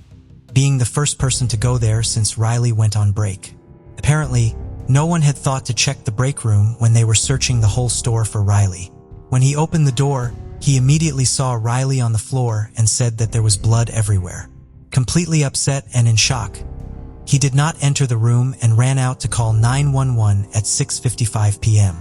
Speaker 1: being the first person to go there since Riley went on break. Apparently, no one had thought to check the break room when they were searching the whole store for Riley. When he opened the door, he immediately saw Riley on the floor and said that there was blood everywhere. Completely upset and in shock, he did not enter the room and ran out to call 911 at 6:55 p.m.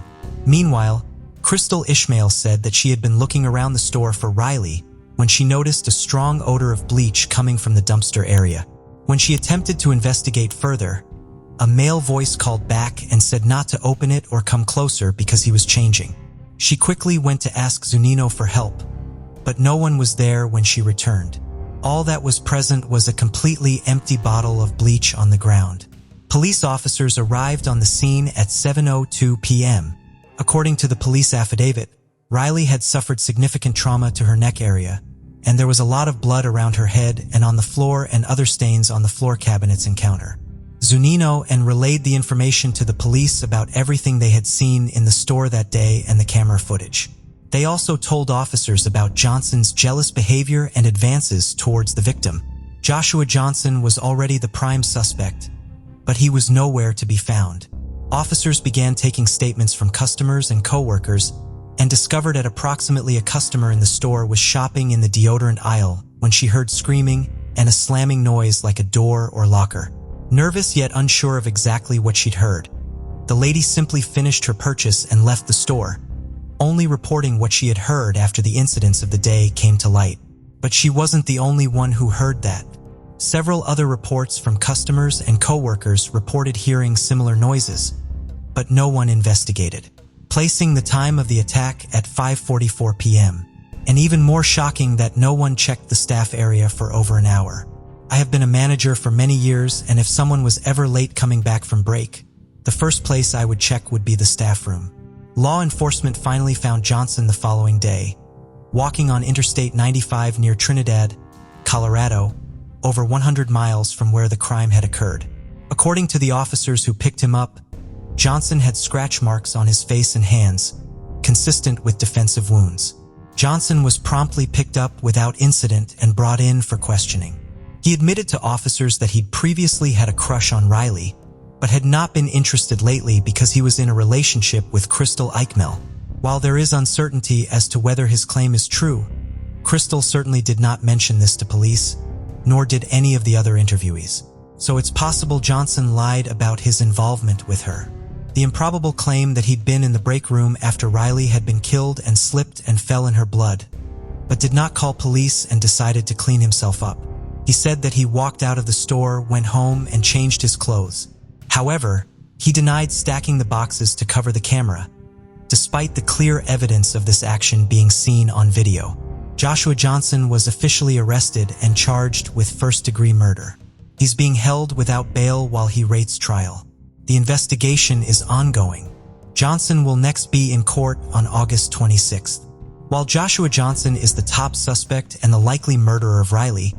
Speaker 1: Meanwhile, Crystal Eichmeil said that she had been looking around the store for Riley when she noticed a strong odor of bleach coming from the dumpster area. When she attempted to investigate further, a male voice called back and said not to open it or come closer because he was changing. She quickly went to ask Zunino for help, but no one was there when she returned. All that was present was a completely empty bottle of bleach on the ground. Police officers arrived on the scene at 7:02 p.m. According to the police affidavit, Riley had suffered significant trauma to her neck area, and there was a lot of blood around her head and on the floor and other stains on the floor cabinets and counter. Zunino and relayed the information to the police about everything they had seen in the store that day and the camera footage. They also told officers about Johnson's jealous behavior and advances towards the victim. Joshua Johnson was already the prime suspect, but he was nowhere to be found. Officers began taking statements from customers and co-workers and discovered that approximately a customer in the store was shopping in the deodorant aisle when she heard screaming and a slamming noise like a door or locker. Nervous yet unsure of exactly what she'd heard, the lady simply finished her purchase and left the store, only reporting what she had heard after the incidents of the day came to light. But she wasn't the only one who heard that. Several other reports from customers and co-workers reported hearing similar noises, but no one investigated, placing the time of the attack at 5:44 p.m. And even more shocking that no one checked the staff area for over an hour. I have been a manager for many years, and if someone was ever late coming back from break, the first place I would check would be the staff room. Law enforcement finally found Johnson the following day, walking on Interstate 95 near Trinidad, Colorado, over 100 miles from where the crime had occurred. According to the officers who picked him up, Johnson had scratch marks on his face and hands, consistent with defensive wounds. Johnson was promptly picked up without incident and brought in for questioning. He admitted to officers that he'd previously had a crush on Riley, but had not been interested lately because he was in a relationship with Crystal Eichmel. While there is uncertainty as to whether his claim is true, Crystal certainly did not mention this to police, nor did any of the other interviewees. So it's possible Johnson lied about his involvement with her. The improbable claim that he'd been in the break room after Riley had been killed and slipped and fell in her blood, but did not call police and decided to clean himself up. He said that he walked out of the store, went home, and changed his clothes. However, he denied stacking the boxes to cover the camera, despite the clear evidence of this action being seen on video. Joshua Johnson was officially arrested and charged with first-degree murder. He's being held without bail while he waits trial. The investigation is ongoing. Johnson will next be in court on August 26th. While Joshua Johnson is the top suspect and the likely murderer of Riley,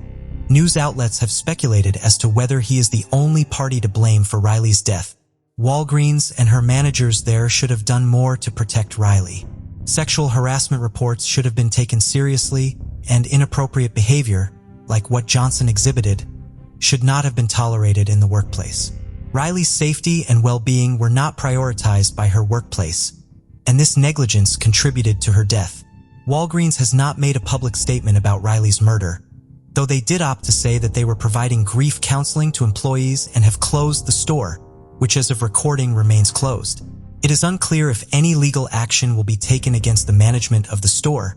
Speaker 1: news outlets have speculated as to whether he is the only party to blame for Riley's death. Walgreens and her managers there should have done more to protect Riley. Sexual harassment reports should have been taken seriously, and inappropriate behavior, like what Johnson exhibited, should not have been tolerated in the workplace. Riley's safety and well-being were not prioritized by her workplace, and this negligence contributed to her death. Walgreens has not made a public statement about Riley's murder, though they did opt to say that they were providing grief counseling to employees and have closed the store, which as of recording remains closed. It is unclear if any legal action will be taken against the management of the store,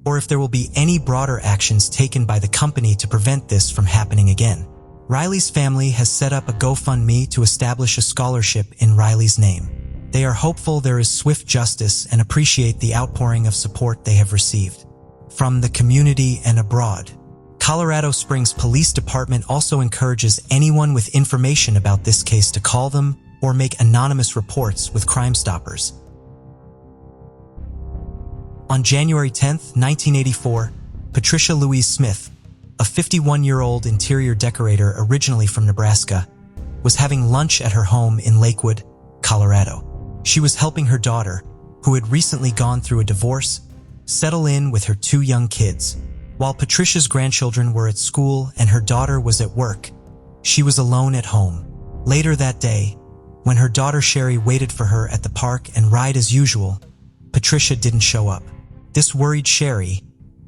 Speaker 1: or if there will be any broader actions taken by the company to prevent this from happening again. Riley's family has set up a GoFundMe to establish a scholarship in Riley's name. They are hopeful there is swift justice and appreciate the outpouring of support they have received from the community and abroad. Colorado Springs Police Department also encourages anyone with information about this case to call them or make anonymous reports with Crime Stoppers. On January 10, 1984, Patricia Louise Smith, a 51-year-old interior decorator originally from Nebraska, was having lunch at her home in Lakewood, Colorado. She was helping her daughter, who had recently gone through a divorce, settle in with her 2 young kids. While Patricia's grandchildren were at school and her daughter was at work, she was alone at home. Later that day, when her daughter Sherry waited for her at the park and ride as usual, Patricia didn't show up. This worried Sherry,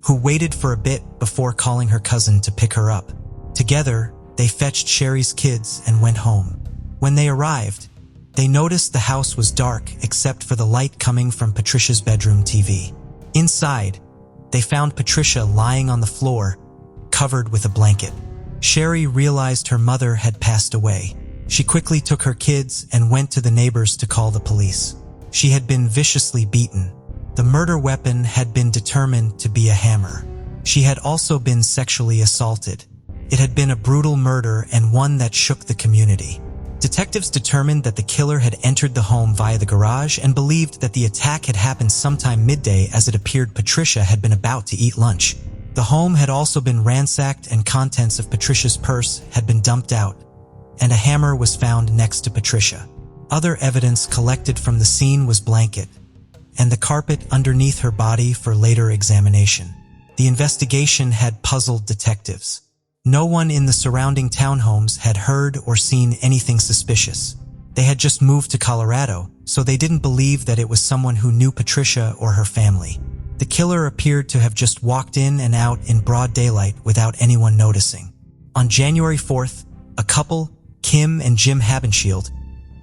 Speaker 1: who waited for a bit before calling her cousin to pick her up. Together, they fetched Sherry's kids and went home. When they arrived, they noticed the house was dark except for the light coming from Patricia's bedroom TV. Inside, they found Patricia lying on the floor, covered with a blanket. Sherry realized her mother had passed away. She quickly took her kids and went to the neighbors to call the police. She had been viciously beaten. The murder weapon had been determined to be a hammer. She had also been sexually assaulted. It had been a brutal murder and one that shook the community. Detectives determined that the killer had entered the home via the garage and believed that the attack had happened sometime midday, as it appeared Patricia had been about to eat lunch. The home had also been ransacked and contents of Patricia's purse had been dumped out, and a hammer was found next to Patricia. Other evidence collected from the scene was blanket and the carpet underneath her body for later examination. The investigation had puzzled detectives. No one in the surrounding townhomes had heard or seen anything suspicious. They had just moved to Colorado, so they didn't believe that it was someone who knew Patricia or her family. The killer appeared to have just walked in and out in broad daylight without anyone noticing. On January 4th, a couple, Kim and Jim Habenshield,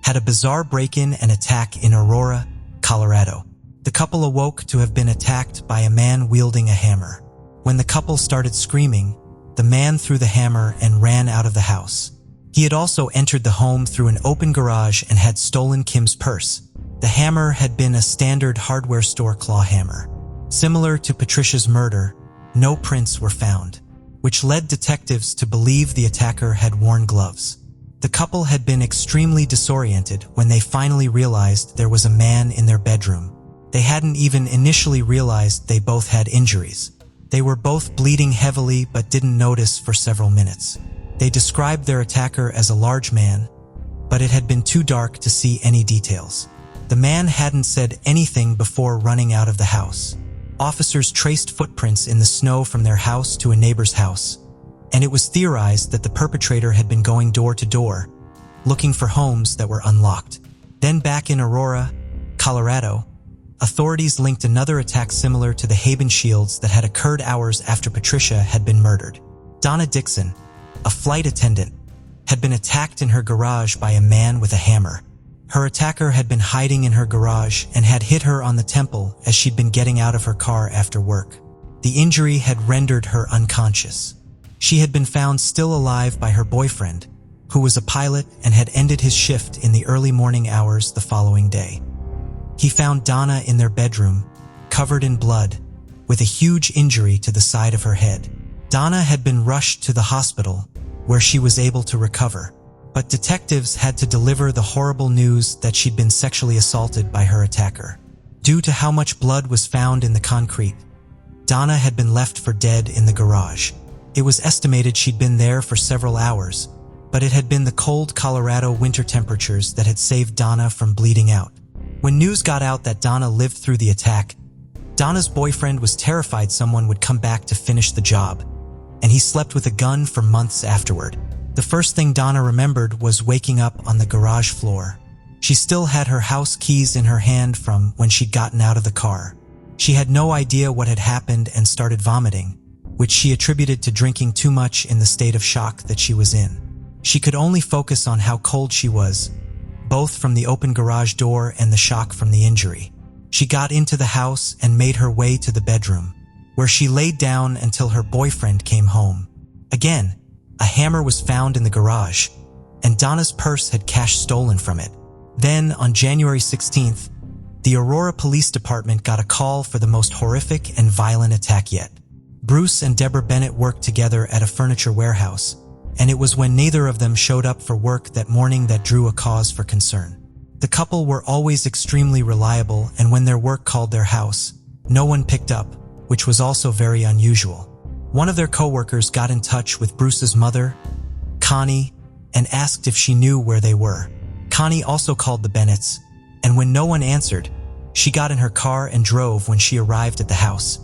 Speaker 1: had a bizarre break-in and attack in Aurora, Colorado. The couple awoke to have been attacked by a man wielding a hammer. When the couple started screaming, the man threw the hammer and ran out of the house. He had also entered the home through an open garage and had stolen Kim's purse. The hammer had been a standard hardware store claw hammer. Similar to Patricia's murder, no prints were found, which led detectives to believe the attacker had worn gloves. The couple had been extremely disoriented when they finally realized there was a man in their bedroom. They hadn't even initially realized they both had injuries. They were both bleeding heavily but didn't notice for several minutes. They described their attacker as a large man, but it had been too dark to see any details. The man hadn't said anything before running out of the house. Officers traced footprints in the snow from their house to a neighbor's house, and it was theorized that the perpetrator had been going door to door, looking for homes that were unlocked. Then back in Aurora, Colorado, authorities linked another attack similar to the Habenshields that had occurred hours after Patricia had been murdered. Donna Dixon, a flight attendant, had been attacked in her garage by a man with a hammer. Her attacker had been hiding in her garage and had hit her on the temple as she'd been getting out of her car after work. The injury had rendered her unconscious. She had been found still alive by her boyfriend, who was a pilot and had ended his shift in the early morning hours the following day. He found Donna in their bedroom, covered in blood, with a huge injury to the side of her head. Donna had been rushed to the hospital, where she was able to recover, but detectives had to deliver the horrible news that she'd been sexually assaulted by her attacker. Due to how much blood was found in the concrete, Donna had been left for dead in the garage. It was estimated she'd been there for several hours, but it had been the cold Colorado winter temperatures that had saved Donna from bleeding out. When news got out that Donna lived through the attack, Donna's boyfriend was terrified someone would come back to finish the job, and he slept with a gun for months afterward. The first thing Donna remembered was waking up on the garage floor. She still had her house keys in her hand from when she'd gotten out of the car. She had no idea what had happened and started vomiting, which she attributed to drinking too much in the state of shock that she was in. She could only focus on how cold she was, both from the open garage door and the shock from the injury. She got into the house and made her way to the bedroom, where she laid down until her boyfriend came home. Again, a hammer was found in the garage, and Donna's purse had cash stolen from it. Then, on January 16th, the Aurora Police Department got a call for the most horrific and violent attack yet. Bruce and Deborah Bennett worked together at a furniture warehouse, and it was when neither of them showed up for work that morning that drew a cause for concern. The couple were always extremely reliable, and when their work called their house, no one picked up, which was also very unusual. One of their coworkers got in touch with Bruce's mother, Connie, and asked if she knew where they were. Connie also called the Bennetts, and when no one answered, she got in her car and drove. When she arrived at the house,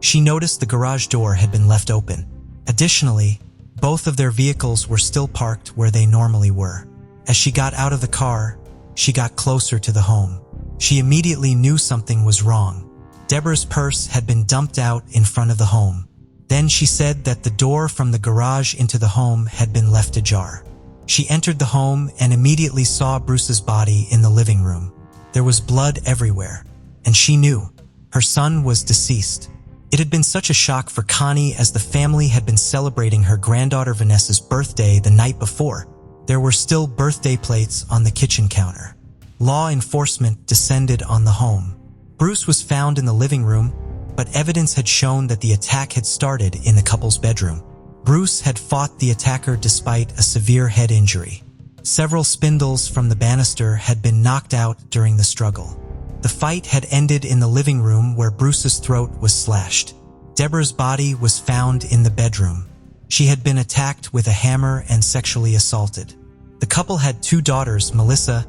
Speaker 1: she noticed the garage door had been left open. Additionally, both of their vehicles were still parked where they normally were. As she got out of the car, she got closer to the home. She immediately knew something was wrong. Deborah's purse had been dumped out in front of the home. Then she said that the door from the garage into the home had been left ajar. She entered the home and immediately saw Bruce's body in the living room. There was blood everywhere, and she knew her son was deceased. It had been such a shock for Connie, as the family had been celebrating her granddaughter Vanessa's birthday the night before. There were still birthday plates on the kitchen counter. Law enforcement descended on the home. Bruce was found in the living room, but evidence had shown that the attack had started in the couple's bedroom. Bruce had fought the attacker despite a severe head injury. Several spindles from the banister had been knocked out during the struggle. The fight had ended in the living room where Bruce's throat was slashed. Deborah's body was found in the bedroom. She had been attacked with a hammer and sexually assaulted. The couple had 2 daughters. Melissa,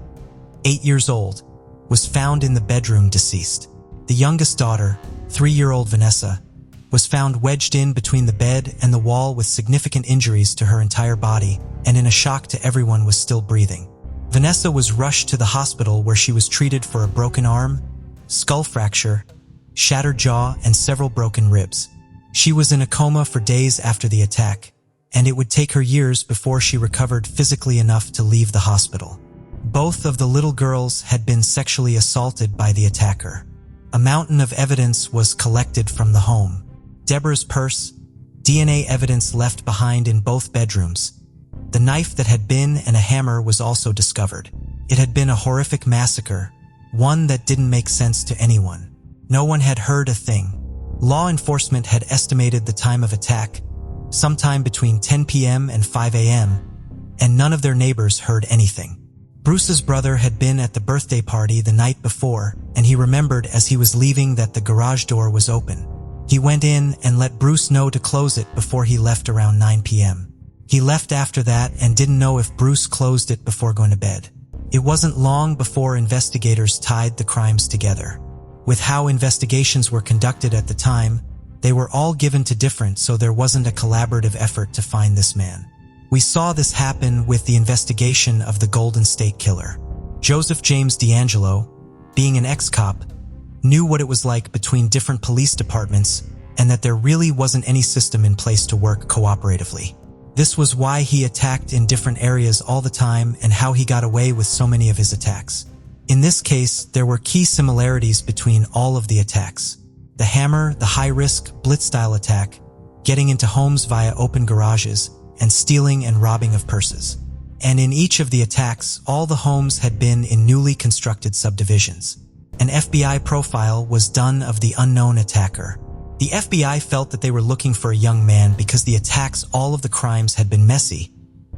Speaker 1: 8 years old, was found in the bedroom deceased. The youngest daughter, 3-year-old Vanessa, was found wedged in between the bed and the wall with significant injuries to her entire body, and in a shock to everyone was still breathing. Vanessa was rushed to the hospital where she was treated for a broken arm, skull fracture, shattered jaw, and several broken ribs. She was in a coma for days after the attack, and it would take her years before she recovered physically enough to leave the hospital. Both of the little girls had been sexually assaulted by the attacker. A mountain of evidence was collected from the home. Deborah's purse, DNA evidence left behind in both bedrooms. The knife that had been and a hammer was also discovered. It had been a horrific massacre, one that didn't make sense to anyone. No one had heard a thing. Law enforcement had estimated the time of attack, sometime between 10 p.m. and 5 a.m., and none of their neighbors heard anything. Bruce's brother had been at the birthday party the night before, and he remembered as he was leaving that the garage door was open. He went in and let Bruce know to close it before he left around 9 p.m. He left after that and didn't know if Bruce closed it before going to bed. It wasn't long before investigators tied the crimes together. With how investigations were conducted at the time, they were all given to different, so there wasn't a collaborative effort to find this man. We saw this happen with the investigation of the Golden State Killer. Joseph James D'Angelo, being an ex-cop, knew what it was like between different police departments and that there really wasn't any system in place to work cooperatively. This was why he attacked in different areas all the time and how he got away with so many of his attacks. In this case, there were key similarities between all of the attacks. The hammer, the high-risk, blitz-style attack, getting into homes via open garages, and stealing and robbing of purses. And in each of the attacks, all the homes had been in newly constructed subdivisions. An FBI profile was done of the unknown attacker. The FBI felt that they were looking for a young man because the attacks, all of the crimes had been messy.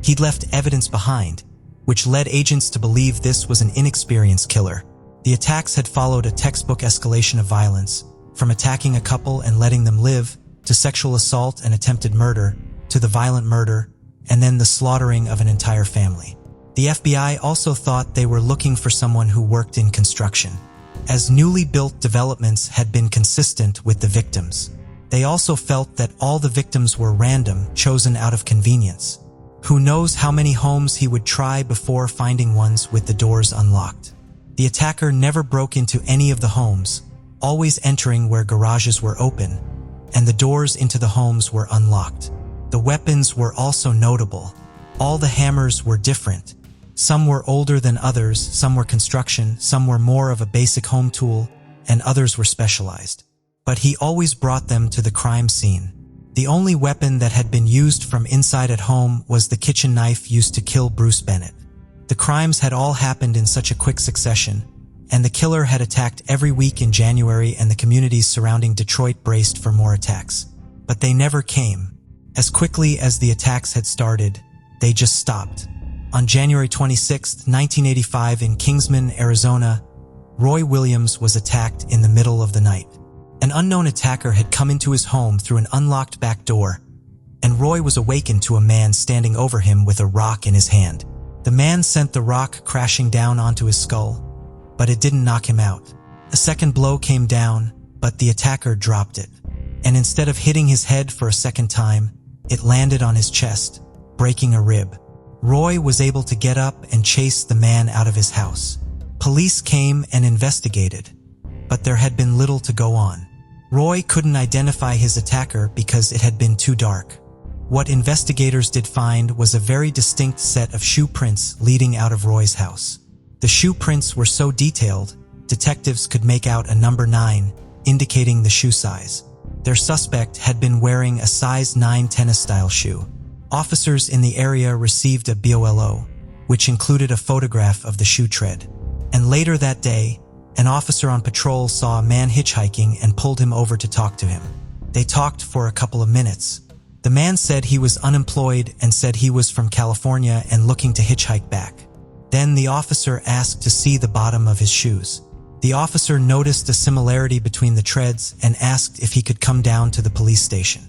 Speaker 1: He'd left evidence behind, which led agents to believe this was an inexperienced killer. The attacks had followed a textbook escalation of violence, from attacking a couple and letting them live, to sexual assault and attempted murder, to the violent murder, and then the slaughtering of an entire family. The FBI also thought they were looking for someone who worked in construction, as newly built developments had been consistent with the victims. They also felt that all the victims were random, chosen out of convenience. Who knows how many homes he would try before finding ones with the doors unlocked. The attacker never broke into any of the homes, always entering where garages were open, and the doors into the homes were unlocked. The weapons were also notable. All the hammers were different. Some were older than others, some were construction, some were more of a basic home tool, and others were specialized. But he always brought them to the crime scene. The only weapon that had been used from inside at home was the kitchen knife used to kill Bruce Bennett. The crimes had all happened in such a quick succession, and the killer had attacked every week in January, and the communities surrounding Detroit braced for more attacks. But they never came. As quickly as the attacks had started, they just stopped. On January 26, 1985 in Kingsman, Arizona, Roy Williams was attacked in the middle of the night. An unknown attacker had come into his home through an unlocked back door, and Roy was awakened to a man standing over him with a rock in his hand. The man sent the rock crashing down onto his skull, but it didn't knock him out. A second blow came down, but the attacker dropped it, and instead of hitting his head for a second time, it landed on his chest, breaking a rib. Roy was able to get up and chase the man out of his house. Police came and investigated, but there had been little to go on. Roy couldn't identify his attacker because it had been too dark. What investigators did find was a very distinct set of shoe prints leading out of Roy's house. The shoe prints were so detailed, detectives could make out a number 9, indicating the shoe size. Their suspect had been wearing a size 9 tennis-style shoe. Officers in the area received a BOLO, which included a photograph of the shoe tread. And later that day, an officer on patrol saw a man hitchhiking and pulled him over to talk to him. They talked for a couple of minutes. The man said he was unemployed and said he was from California and looking to hitchhike back. Then the officer asked to see the bottom of his shoes. The officer noticed a similarity between the treads and asked if he could come down to the police station.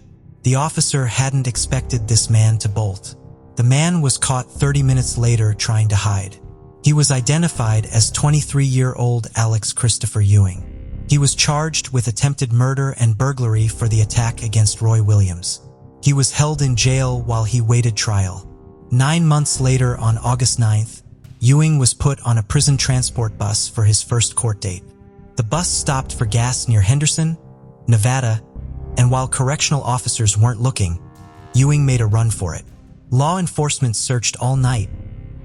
Speaker 1: The officer hadn't expected this man to bolt. The man was caught 30 minutes later trying to hide. He was identified as 23-year-old Alex Christopher Ewing. He was charged with attempted murder and burglary for the attack against Roy Williams. He was held in jail while he waited trial. 9 months later, on August 9th, Ewing was put on a prison transport bus for his first court date. The bus stopped for gas near Henderson, Nevada, and while correctional officers weren't looking, Ewing made a run for it. Law enforcement searched all night,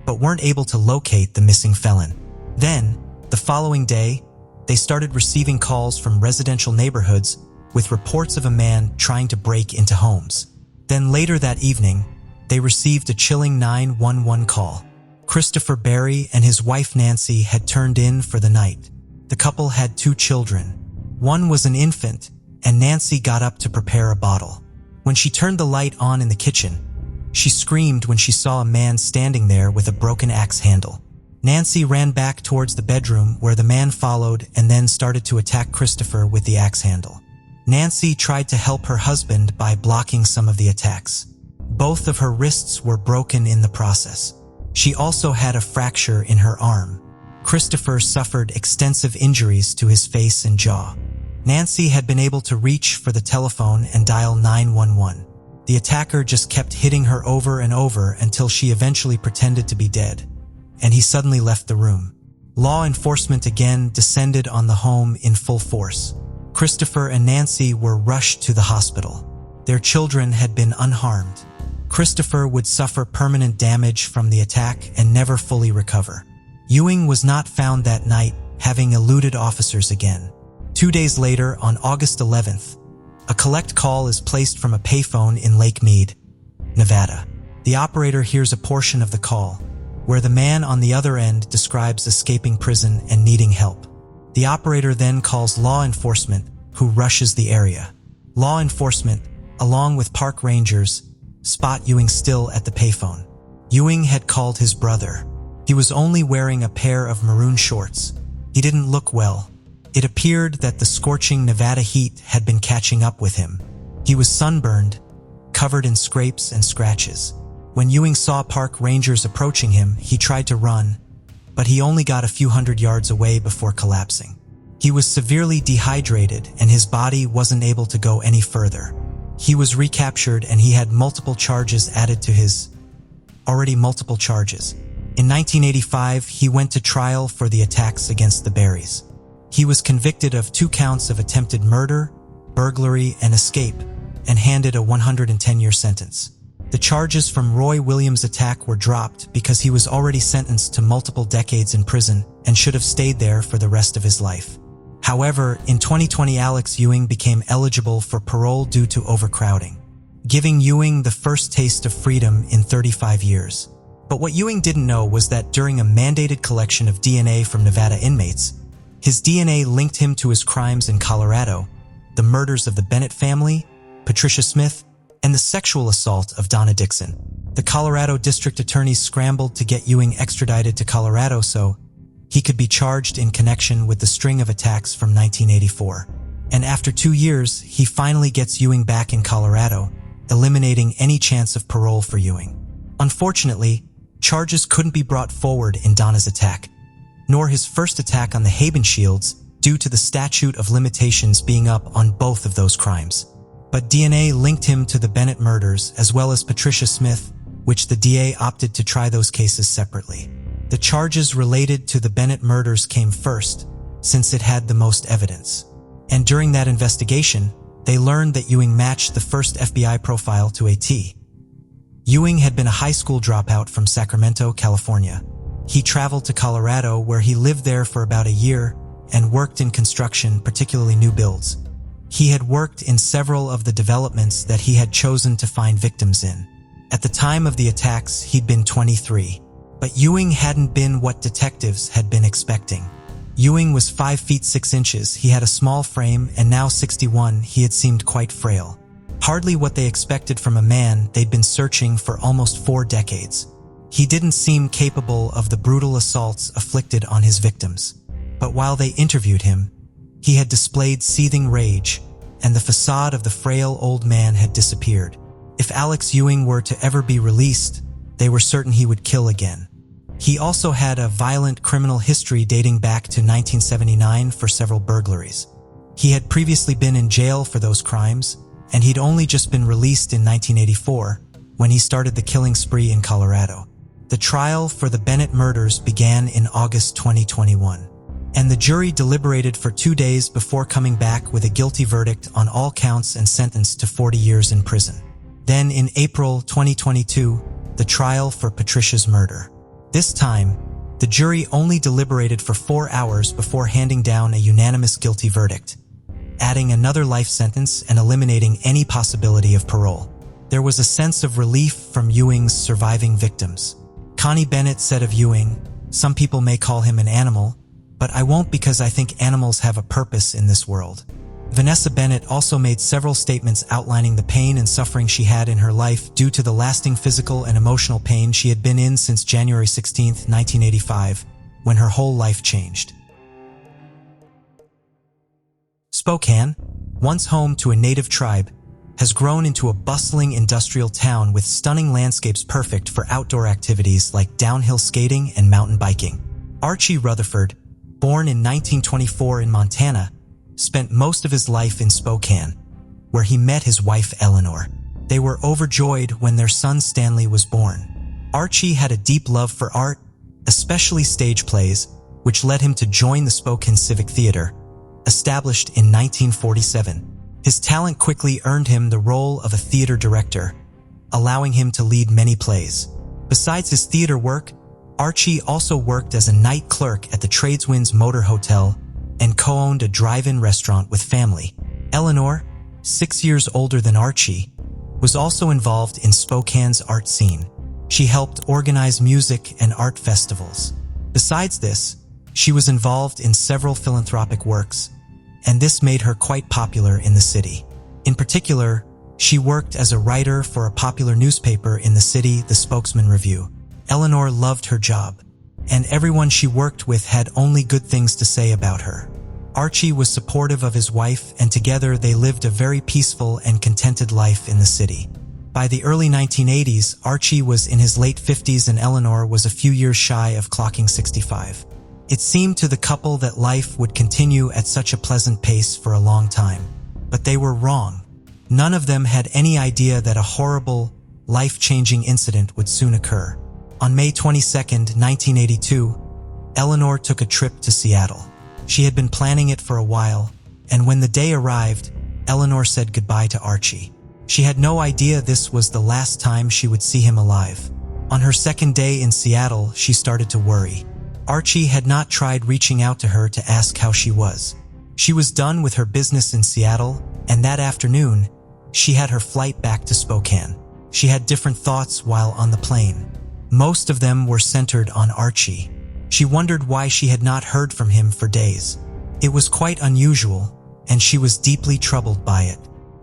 Speaker 1: but weren't able to locate the missing felon. Then, the following day, they started receiving calls from residential neighborhoods with reports of a man trying to break into homes. Then later that evening, they received a chilling 911 call. Christopher Barry and his wife Nancy had turned in for the night. The couple had 2 children. One was an infant, and Nancy got up to prepare a bottle. When she turned the light on in the kitchen, she screamed when she saw a man standing there with a broken axe handle. Nancy ran back towards the bedroom where the man followed and then started to attack Christopher with the axe handle. Nancy tried to help her husband by blocking some of the attacks. Both of her wrists were broken in the process. She also had a fracture in her arm. Christopher suffered extensive injuries to his face and jaw. Nancy had been able to reach for the telephone and dial 911. The attacker just kept hitting her over and over until she eventually pretended to be dead, and he suddenly left the room. Law enforcement again descended on the home in full force. Christopher and Nancy were rushed to the hospital. Their children had been unharmed. Christopher would suffer permanent damage from the attack and never fully recover. Ewing was not found that night, having eluded officers again. 2 days later, on August 11th, a collect call is placed from a payphone in Lake Mead, Nevada. The operator hears a portion of the call, where the man on the other end describes escaping prison and needing help. The operator then calls law enforcement, who rushes the area. Law enforcement, along with park rangers, spot Ewing still at the payphone. Ewing had called his brother. He was only wearing a pair of maroon shorts. He didn't look well. It appeared that the scorching Nevada heat had been catching up with him. He was sunburned, covered in scrapes and scratches. When Ewing saw park rangers approaching him, he tried to run, but he only got a few hundred yards away before collapsing. He was severely dehydrated and his body wasn't able to go any further. He was recaptured and he had multiple charges added to his already multiple charges. In 1985, he went to trial for the attacks against the Barrys. He was convicted of 2 counts of attempted murder, burglary, and escape, and handed a 110-year sentence. The charges from Roy Williams' attack were dropped because he was already sentenced to multiple decades in prison and should have stayed there for the rest of his life. However, in 2020, Alex Ewing became eligible for parole due to overcrowding, giving Ewing the first taste of freedom in 35 years. But what Ewing didn't know was that during a mandated collection of DNA from Nevada inmates, his DNA linked him to his crimes in Colorado, the murders of the Bennett family, Patricia Smith, and the sexual assault of Donna Dixon. The Colorado district attorneys scrambled to get Ewing extradited to Colorado so he could be charged in connection with the string of attacks from 1984. And after 2 years, he finally gets Ewing back in Colorado, eliminating any chance of parole for Ewing. Unfortunately, charges couldn't be brought forward in Donna's attack, nor his first attack on the Haben Shields due to the statute of limitations being up on both of those crimes. But DNA linked him to the Bennett murders as well as Patricia Smith, which the DA opted to try those cases separately. The charges related to the Bennett murders came first, since it had the most evidence. And during that investigation, they learned that Ewing matched the first FBI profile to a T. Ewing had been a high school dropout from Sacramento, California. He traveled to Colorado, where he lived there for about a year and worked in construction, particularly new builds. He had worked in several of the developments that he had chosen to find victims in. At the time of the attacks, he'd been 23. But Ewing hadn't been what detectives had been expecting. Ewing was 5 feet 6 inches, he had a small frame, and now 61, he had seemed quite frail. Hardly what they expected from a man they'd been searching for almost 4 decades. He didn't seem capable of the brutal assaults afflicted on his victims. But while they interviewed him, he had displayed seething rage, and the facade of the frail old man had disappeared. If Alex Ewing were to ever be released, they were certain he would kill again. He also had a violent criminal history dating back to 1979 for several burglaries. He had previously been in jail for those crimes, and he'd only just been released in 1984 when he started the killing spree in Colorado. The trial for the Bennett murders began in August 2021, and the jury deliberated for 2 days before coming back with a guilty verdict on all counts and sentenced to 40 years in prison. Then in April 2022, the trial for Patricia's murder. This time, the jury only deliberated for 4 hours before handing down a unanimous guilty verdict, adding another life sentence and eliminating any possibility of parole. There was a sense of relief from Ewing's surviving victims. Connie Bennett said of Ewing, "Some people may call him an animal, but I won't because I think animals have a purpose in this world." Vanessa Bennett also made several statements outlining the pain and suffering she had in her life due to the lasting physical and emotional pain she had been in since January 16, 1985, when her whole life changed. Spokane, once home to a native tribe, has grown into a bustling industrial town with stunning landscapes perfect for outdoor activities like downhill skating and mountain biking. Archie Rutherford, born in 1924 in Montana, spent most of his life in Spokane, where he met his wife Eleanor. They were overjoyed when their son Stanley was born. Archie had a deep love for art, especially stage plays, which led him to join the Spokane Civic Theater, established in 1947. His talent quickly earned him the role of a theater director, allowing him to lead many plays. Besides his theater work, Archie also worked as a night clerk at the Tradeswinds Motor Hotel and co-owned a drive-in restaurant with family. Eleanor, 6 years older than Archie, was also involved in Spokane's art scene. She helped organize music and art festivals. Besides this, she was involved in several philanthropic works, and this made her quite popular in the city. In particular, she worked as a writer for a popular newspaper in the city, the Spokesman Review. Eleanor loved her job, and everyone she worked with had only good things to say about her. Archie was supportive of his wife, and together they lived a very peaceful and contented life in the city. By the early 1980s, Archie was in his late 50s and Eleanor was a few years shy of clocking 65. It seemed to the couple that life would continue at such a pleasant pace for a long time. But they were wrong. None of them had any idea that a horrible, life-changing incident would soon occur. On May 22, 1982, Eleanor took a trip to Seattle. She had been planning it for a while, and when the day arrived, Eleanor said goodbye to Archie. She had no idea this was the last time she would see him alive. On her second day in Seattle, she started to worry. Archie had not tried reaching out to her to ask how she was. She was done with her business in Seattle, and that afternoon, she had her flight back to Spokane. She had different thoughts while on the plane. Most of them were centered on Archie. She wondered why she had not heard from him for days. It was quite unusual, and she was deeply troubled by it.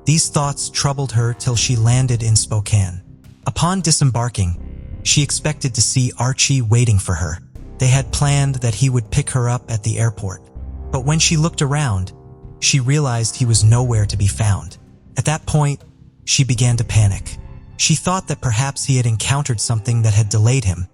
Speaker 1: These thoughts troubled her till she landed in Spokane. Upon disembarking, she expected to see Archie waiting for her. They had planned that he would pick her up at the airport. But when she looked around, she realized he was nowhere to be found. At that point, she began to panic. She thought that perhaps he had encountered something that had delayed him,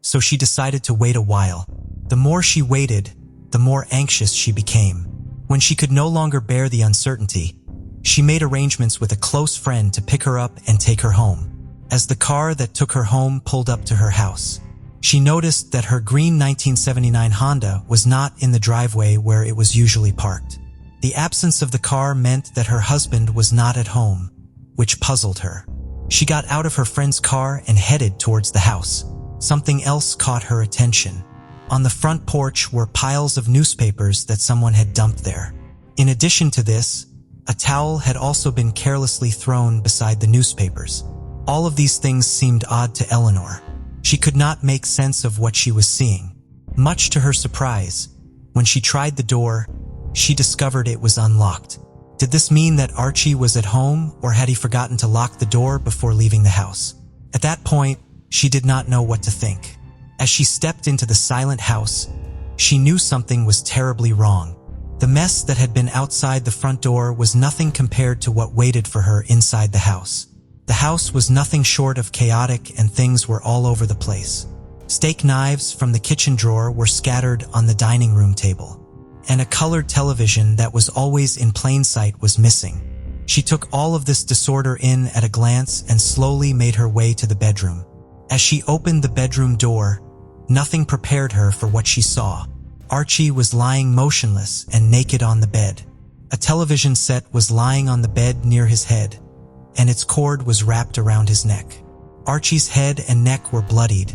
Speaker 1: so she decided to wait a while. The more she waited, the more anxious she became. When she could no longer bear the uncertainty, she made arrangements with a close friend to pick her up and take her home. As the car that took her home pulled up to her house, she noticed that her green 1979 Honda was not in the driveway where it was usually parked. The absence of the car meant that her husband was not at home, which puzzled her. She got out of her friend's car and headed towards the house. Something else caught her attention. On the front porch were piles of newspapers that someone had dumped there. In addition to this, a towel had also been carelessly thrown beside the newspapers. All of these things seemed odd to Eleanor. She could not make sense of what she was seeing. Much to her surprise, when she tried the door, she discovered it was unlocked. Did this mean that Archie was at home, or had he forgotten to lock the door before leaving the house? At that point, she did not know what to think. As she stepped into the silent house, she knew something was terribly wrong. The mess that had been outside the front door was nothing compared to what waited for her inside the house. The house was nothing short of chaotic, and things were all over the place. Steak knives from the kitchen drawer were scattered on the dining room table, and a colored television that was always in plain sight was missing. She took all of this disorder in at a glance and slowly made her way to the bedroom. As she opened the bedroom door, nothing prepared her for what she saw. Archie was lying motionless and naked on the bed. A television set was lying on the bed near his head, and its cord was wrapped around his neck. Archie's head and neck were bloodied,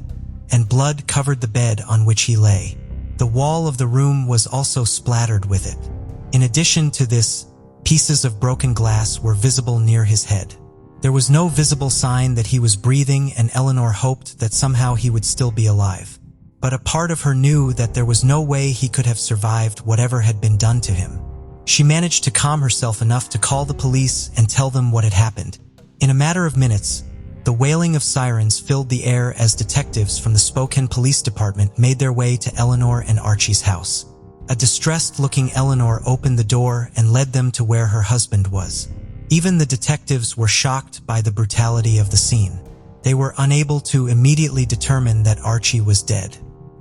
Speaker 1: and blood covered the bed on which he lay. The wall of the room was also splattered with it. In addition to this, pieces of broken glass were visible near his head. There was no visible sign that he was breathing, and Eleanor hoped that somehow he would still be alive. But a part of her knew that there was no way he could have survived whatever had been done to him. She managed to calm herself enough to call the police and tell them what had happened. In a matter of minutes, the wailing of sirens filled the air as detectives from the Spokane Police Department made their way to Eleanor and Archie's house. A distressed-looking Eleanor opened the door and led them to where her husband was. Even the detectives were shocked by the brutality of the scene. They were unable to immediately determine that Archie was dead.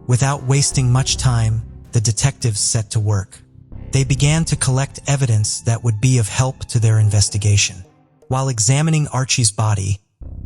Speaker 1: Without wasting much time, the detectives set to work. They began to collect evidence that would be of help to their investigation. While examining Archie's body,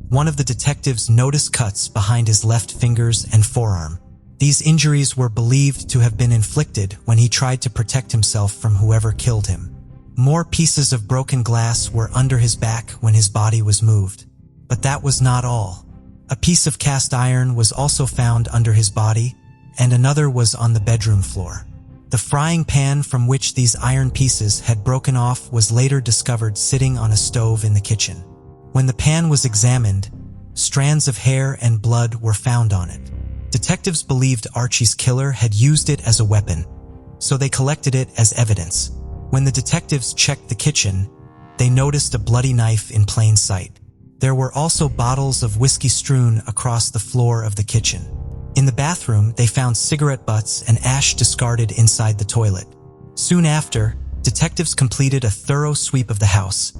Speaker 1: one of the detectives noticed cuts behind his left fingers and forearm. These injuries were believed to have been inflicted when he tried to protect himself from whoever killed him. More pieces of broken glass were under his back when his body was moved. But that was not all. A piece of cast iron was also found under his body, and another was on the bedroom floor. The frying pan from which these iron pieces had broken off was later discovered sitting on a stove in the kitchen. When the pan was examined, strands of hair and blood were found on it. Detectives believed Archie's killer had used it as a weapon, so they collected it as evidence. When the detectives checked the kitchen, they noticed a bloody knife in plain sight. There were also bottles of whiskey strewn across the floor of the kitchen. In the bathroom, they found cigarette butts and ash discarded inside the toilet. Soon after, detectives completed a thorough sweep of the house,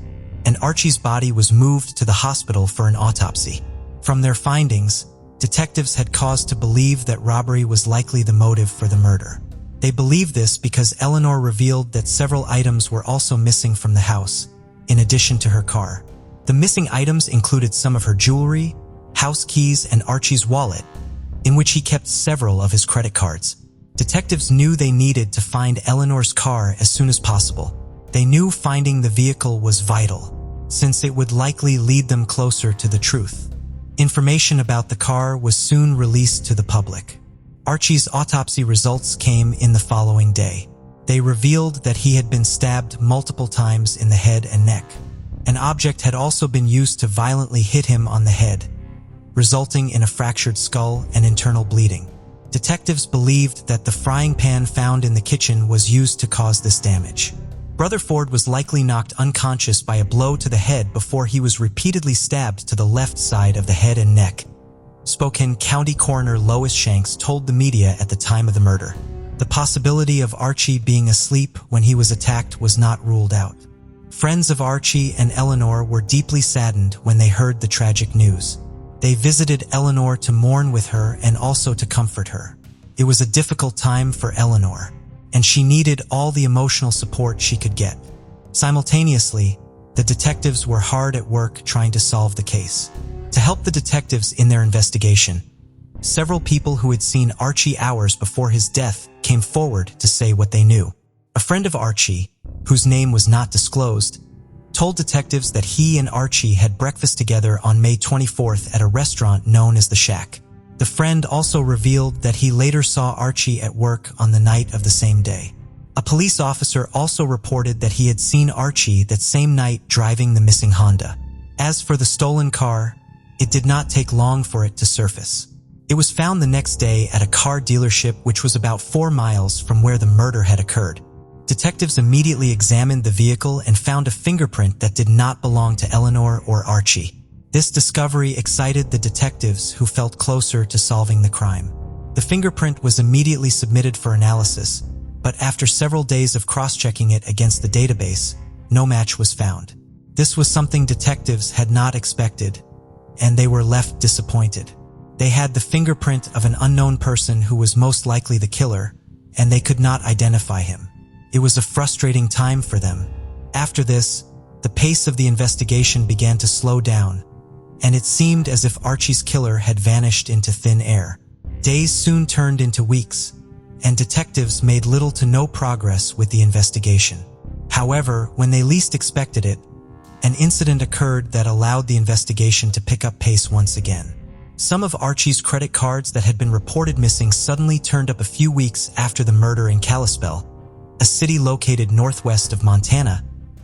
Speaker 1: and Archie's body was moved to the hospital for an autopsy. From their findings, detectives had cause to believe that robbery was likely the motive for the murder. They believed this because Eleanor revealed that several items were also missing from the house, in addition to her car. The missing items included some of her jewelry, house keys, and Archie's wallet, in which he kept several of his credit cards. Detectives knew they needed to find Eleanor's car as soon as possible. They knew finding the vehicle was vital, since it would likely lead them closer to the truth. Information about the car was soon released to the public. Archie's autopsy results came in the following day. They revealed that he had been stabbed multiple times in the head and neck. An object had also been used to violently hit him on the head, resulting in a fractured skull and internal bleeding. Detectives believed that the frying pan found in the kitchen was used to cause this damage. Rutherford was likely knocked unconscious by a blow to the head before he was repeatedly stabbed to the left side of the head and neck. Spokane County Coroner Lois Shanks told the media at the time of the murder. The possibility of Archie being asleep when he was attacked was not ruled out. Friends of Archie and Eleanor were deeply saddened when they heard the tragic news. They visited Eleanor to mourn with her and also to comfort her. It was a difficult time for Eleanor, and she needed all the emotional support she could get. Simultaneously, the detectives were hard at work trying to solve the case. To help the detectives in their investigation, several people who had seen Archie hours before his death came forward to say what they knew. A friend of Archie, whose name was not disclosed, told detectives that he and Archie had breakfast together on May 24th at a restaurant known as The Shack. The friend also revealed that he later saw Archie at work on the night of the same day. A police officer also reported that he had seen Archie that same night driving the missing Honda. As for the stolen car, it did not take long for it to surface. It was found the next day at a car dealership which was about 4 miles from where the murder had occurred. Detectives immediately examined the vehicle and found a fingerprint that did not belong to Eleanor or Archie. This discovery excited the detectives, who felt closer to solving the crime. The fingerprint was immediately submitted for analysis, but after several days of cross-checking it against the database, no match was found. This was something detectives had not expected, and they were left disappointed. They had the fingerprint of an unknown person who was most likely the killer, and they could not identify him. It was a frustrating time for them. After this, the pace of the investigation began to slow down, and it seemed as if Archie's killer had vanished into thin air. Days soon turned into weeks, and detectives made little to no progress with the investigation. However, when they least expected it, an incident occurred that allowed the investigation to pick up pace once again. Some of Archie's credit cards that had been reported missing suddenly turned up a few weeks after the murder in Kalispell, a city located northwest of Montana,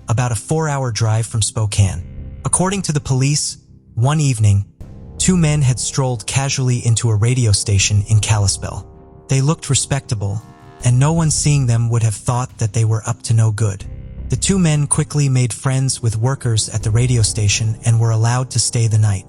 Speaker 1: about a 4-hour drive from Spokane. According to the police, one evening, 2 men had strolled casually into a radio station in Kalispell. They looked respectable, and no one seeing them would have thought that they were up to no good. The 2 men quickly made friends with workers at the radio station and were allowed to stay the night.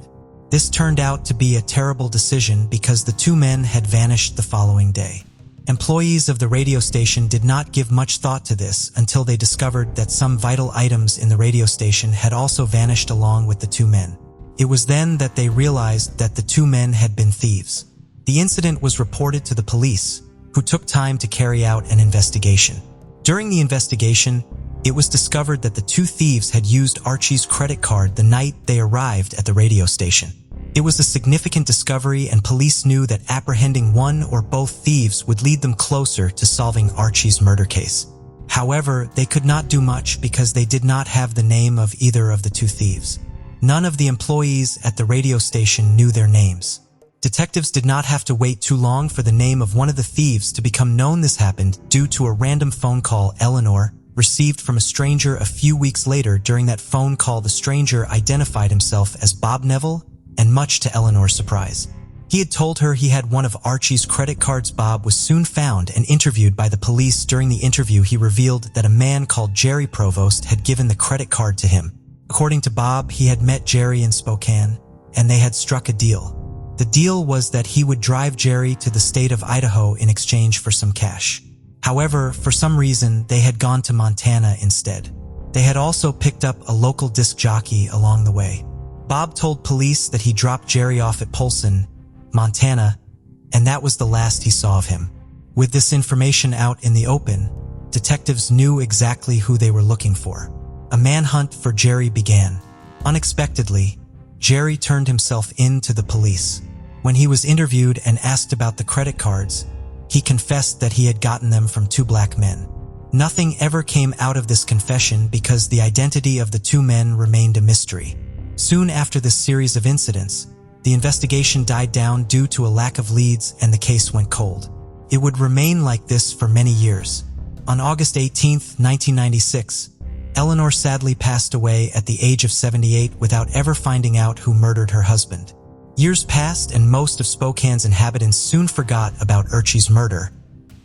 Speaker 1: This turned out to be a terrible decision because the 2 men had vanished the following day. Employees of the radio station did not give much thought to this until they discovered that some vital items in the radio station had also vanished along with the 2 men. It was then that they realized that the 2 men had been thieves. The incident was reported to the police, who took time to carry out an investigation. During the investigation, it was discovered that the 2 thieves had used Archie's credit card the night they arrived at the radio station. It was a significant discovery, and police knew that apprehending one or both thieves would lead them closer to solving Archie's murder case. However, they could not do much because they did not have the name of either of the 2 thieves. None of the employees at the radio station knew their names. Detectives did not have to wait too long for the name of one of the thieves to become known. This happened due to a random phone call Eleanor received from a stranger a few weeks later. During that phone call, the stranger identified himself as Bob Neville, and much to Eleanor's surprise, he had told her he had one of Archie's credit cards. Bob was soon found and interviewed by the police. During the interview, he revealed that a man called Jerry Provost had given the credit card to him. According to Bob, he had met Jerry in Spokane, and they had struck a deal. The deal was that he would drive Jerry to the state of Idaho in exchange for some cash. However, for some reason, they had gone to Montana instead. They had also picked up a local disc jockey along the way. Bob told police that he dropped Jerry off at Polson, Montana, and that was the last he saw of him. With this information out in the open, detectives knew exactly who they were looking for. A manhunt for Jerry began. Unexpectedly, Jerry turned himself in to the police. When he was interviewed and asked about the credit cards, he confessed that he had gotten them from 2 black men. Nothing ever came out of this confession because the identity of the 2 men remained a mystery. Soon after this series of incidents, the investigation died down due to a lack of leads and the case went cold. It would remain like this for many years. On August 18, 1996, Eleanor sadly passed away at the age of 78 without ever finding out who murdered her husband. Years passed and most of Spokane's inhabitants soon forgot about Archie's murder,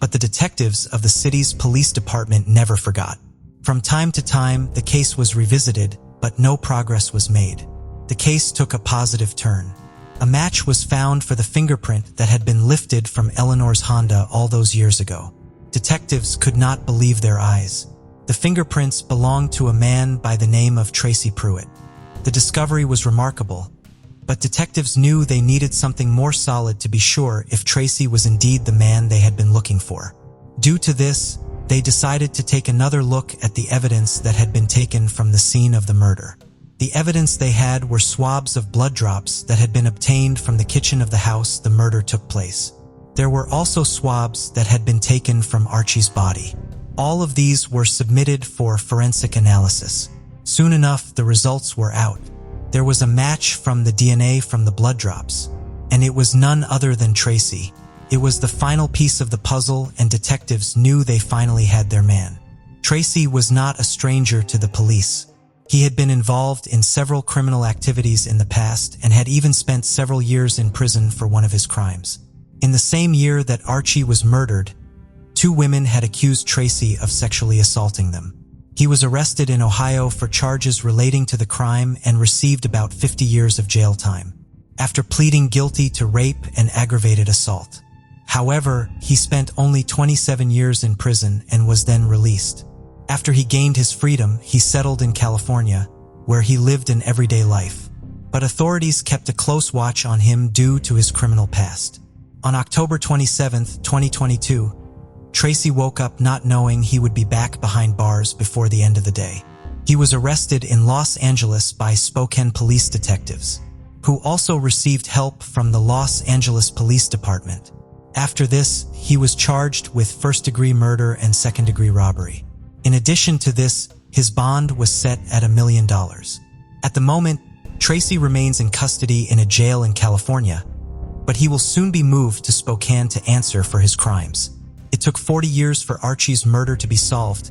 Speaker 1: but the detectives of the city's police department never forgot. From time to time, the case was revisited, but no progress was made. The case took a positive turn. A match was found for the fingerprint that had been lifted from Eleanor's Honda all those years ago. Detectives could not believe their eyes. The fingerprints belonged to a man by the name of Tracy Pruitt. The discovery was remarkable, but detectives knew they needed something more solid to be sure if Tracy was indeed the man they had been looking for. Due to this, they decided to take another look at the evidence that had been taken from the scene of the murder. The evidence they had were swabs of blood drops that had been obtained from the kitchen of the house the murder took place. There were also swabs that had been taken from Archie's body. All of these were submitted for forensic analysis. Soon enough, the results were out. There was a match from the DNA from the blood drops, and it was none other than Tracy. It was the final piece of the puzzle, and detectives knew they finally had their man. Tracy was not a stranger to the police. He had been involved in several criminal activities in the past and had even spent several years in prison for one of his crimes. In the same year that Archie was murdered, 2 women had accused Tracy of sexually assaulting them. He was arrested in Ohio for charges relating to the crime and received about 50 years of jail time, after pleading guilty to rape and aggravated assault. However, he spent only 27 years in prison and was then released. After he gained his freedom, he settled in California, where he lived an everyday life. But authorities kept a close watch on him due to his criminal past. On October 27, 2022, Tracy woke up not knowing he would be back behind bars before the end of the day. He was arrested in Los Angeles by Spokane police detectives, who also received help from the Los Angeles Police Department. After this, he was charged with first-degree murder and second-degree robbery. In addition to this, his bond was set at $1 million. At the moment, Tracy remains in custody in a jail in California, but he will soon be moved to Spokane to answer for his crimes. It took 40 years for Archie's murder to be solved,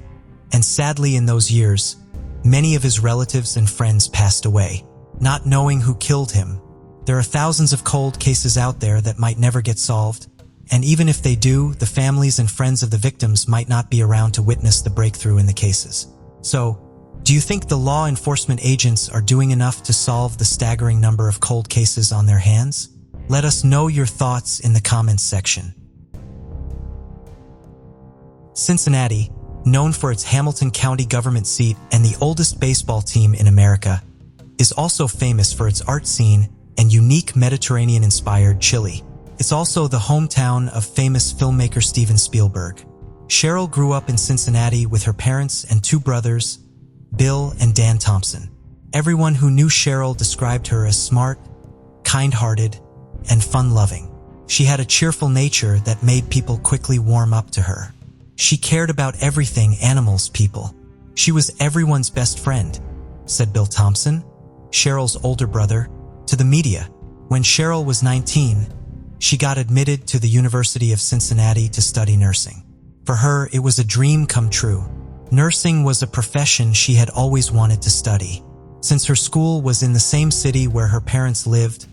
Speaker 1: and sadly in those years, many of his relatives and friends passed away, not knowing who killed him. There are thousands of cold cases out there that might never get solved, and even if they do, the families and friends of the victims might not be around to witness the breakthrough in the cases. So, do you think the law enforcement agents are doing enough to solve the staggering number of cold cases on their hands? Let us know your thoughts in the comments section. Cincinnati, known for its Hamilton County government seat and the oldest baseball team in America, is also famous for its art scene and unique Mediterranean-inspired chili. It's also the hometown of famous filmmaker Steven Spielberg. Cheryl grew up in Cincinnati with her parents and 2 brothers, Bill and Dan Thompson. Everyone who knew Cheryl described her as smart, kind-hearted, and fun-loving. She had a cheerful nature that made people quickly warm up to her. She cared about everything animals, people. She was everyone's best friend, said Bill Thompson, Cheryl's older brother, to the media. When Cheryl was 19, she got admitted to the University of Cincinnati to study nursing. For her, it was a dream come true. Nursing was a profession she had always wanted to study. Since her school was in the same city where her parents lived,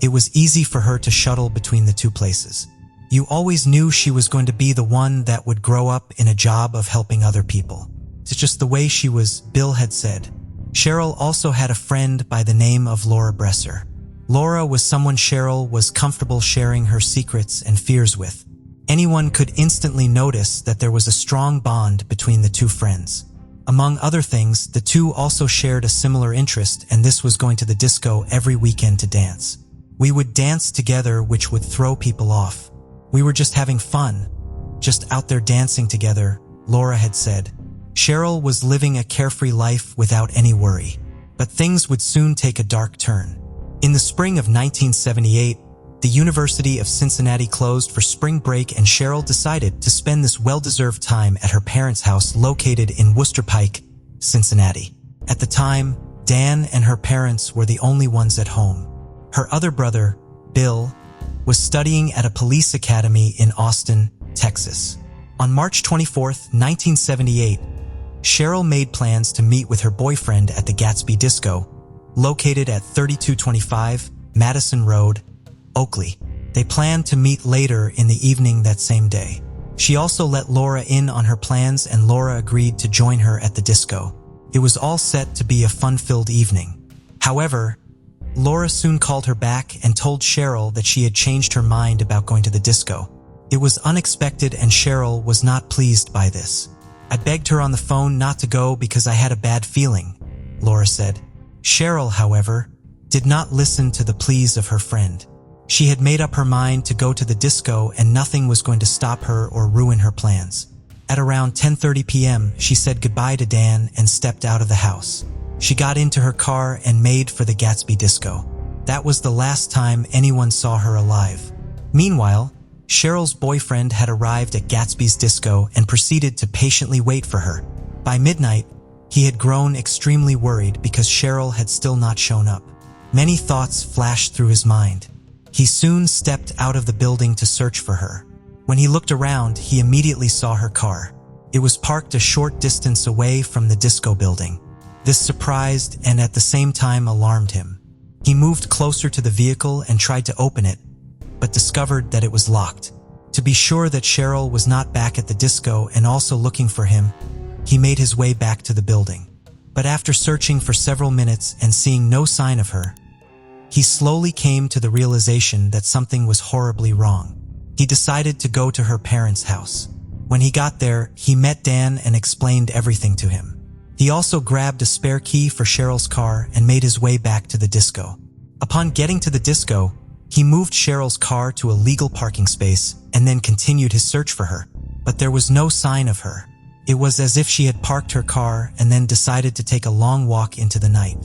Speaker 1: it was easy for her to shuttle between the 2 places. You always knew she was going to be the one that would grow up in a job of helping other people. It's just the way she was, Bill had said. Cheryl also had a friend by the name of Laura Bresser. Laura was someone Cheryl was comfortable sharing her secrets and fears with. Anyone could instantly notice that there was a strong bond between the 2 friends. Among other things, the 2 also shared a similar interest, and this was going to the disco every weekend to dance. We would dance together, which would throw people off. We were just having fun, just out there dancing together, Laura had said. Cheryl was living a carefree life without any worry. But things would soon take a dark turn. In the spring of 1978, the University of Cincinnati closed for spring break, and Cheryl decided to spend this well-deserved time at her parents' house located in Worcester Pike, Cincinnati. At the time, Dan and her parents were the only ones at home. Her other brother, Bill, was studying at a police academy in Austin, Texas. On March 24, 1978, Cheryl made plans to meet with her boyfriend at the Gatsby Disco, located at 3225 Madison Road, Oakley. They planned to meet later in the evening that same day. She also let Laura in on her plans, and Laura agreed to join her at the disco. It was all set to be a fun-filled evening. However, Laura soon called her back and told Cheryl that she had changed her mind about going to the disco. It was unexpected, and Cheryl was not pleased by this. I begged her on the phone not to go because I had a bad feeling, Laura said. Cheryl, however, did not listen to the pleas of her friend. She had made up her mind to go to the disco, and nothing was going to stop her or ruin her plans. At around 10:30 p.m., she said goodbye to Dan and stepped out of the house. She got into her car and made for the Gatsby Disco. That was the last time anyone saw her alive. Meanwhile, Cheryl's boyfriend had arrived at Gatsby's disco and proceeded to patiently wait for her. By midnight, he had grown extremely worried because Cheryl had still not shown up. Many thoughts flashed through his mind. He soon stepped out of the building to search for her. When he looked around, he immediately saw her car. It was parked a short distance away from the disco building. This surprised and at the same time alarmed him. He moved closer to the vehicle and tried to open it, but discovered that it was locked. To be sure that Cheryl was not back at the disco and also looking for him, he made his way back to the building. But after searching for several minutes and seeing no sign of her, he slowly came to the realization that something was horribly wrong. He decided to go to her parents' house. When he got there, he met Dan and explained everything to him. He also grabbed a spare key for Cheryl's car and made his way back to the disco. Upon getting to the disco, he moved Cheryl's car to a legal parking space and then continued his search for her. But there was no sign of her. It was as if she had parked her car and then decided to take a long walk into the night.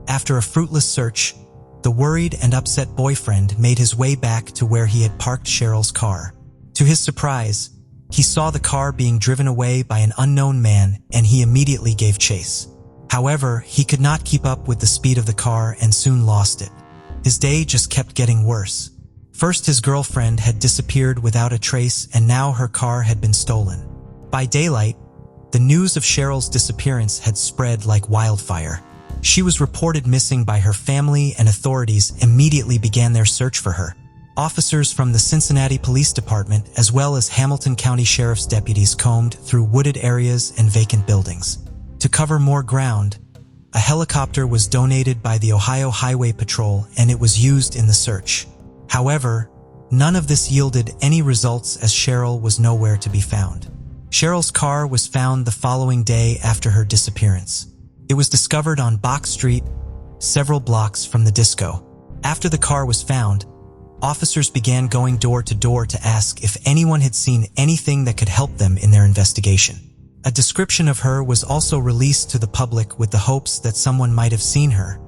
Speaker 1: After a fruitless search, the worried and upset boyfriend made his way back to where he had parked Cheryl's car. To his surprise, he saw the car being driven away by an unknown man and he immediately gave chase. However, he could not keep up with the speed of the car and soon lost it. His day just kept getting worse. First, his girlfriend had disappeared without a trace and now her car had been stolen. By daylight, the news of Cheryl's disappearance had spread like wildfire. She was reported missing by her family and authorities immediately began their search for her. Officers from the Cincinnati Police Department as well as Hamilton County Sheriff's deputies combed through wooded areas and vacant buildings. To cover more ground, a helicopter was donated by the Ohio Highway Patrol and it was used in the search. However, none of this yielded any results as Cheryl was nowhere to be found. Cheryl's car was found the following day after her disappearance. It was discovered on Box Street, several blocks from the disco. After the car was found, officers began going door to door to ask if anyone had seen anything that could help them in their investigation. A description of her was also released to the public with the hopes that someone might have seen her,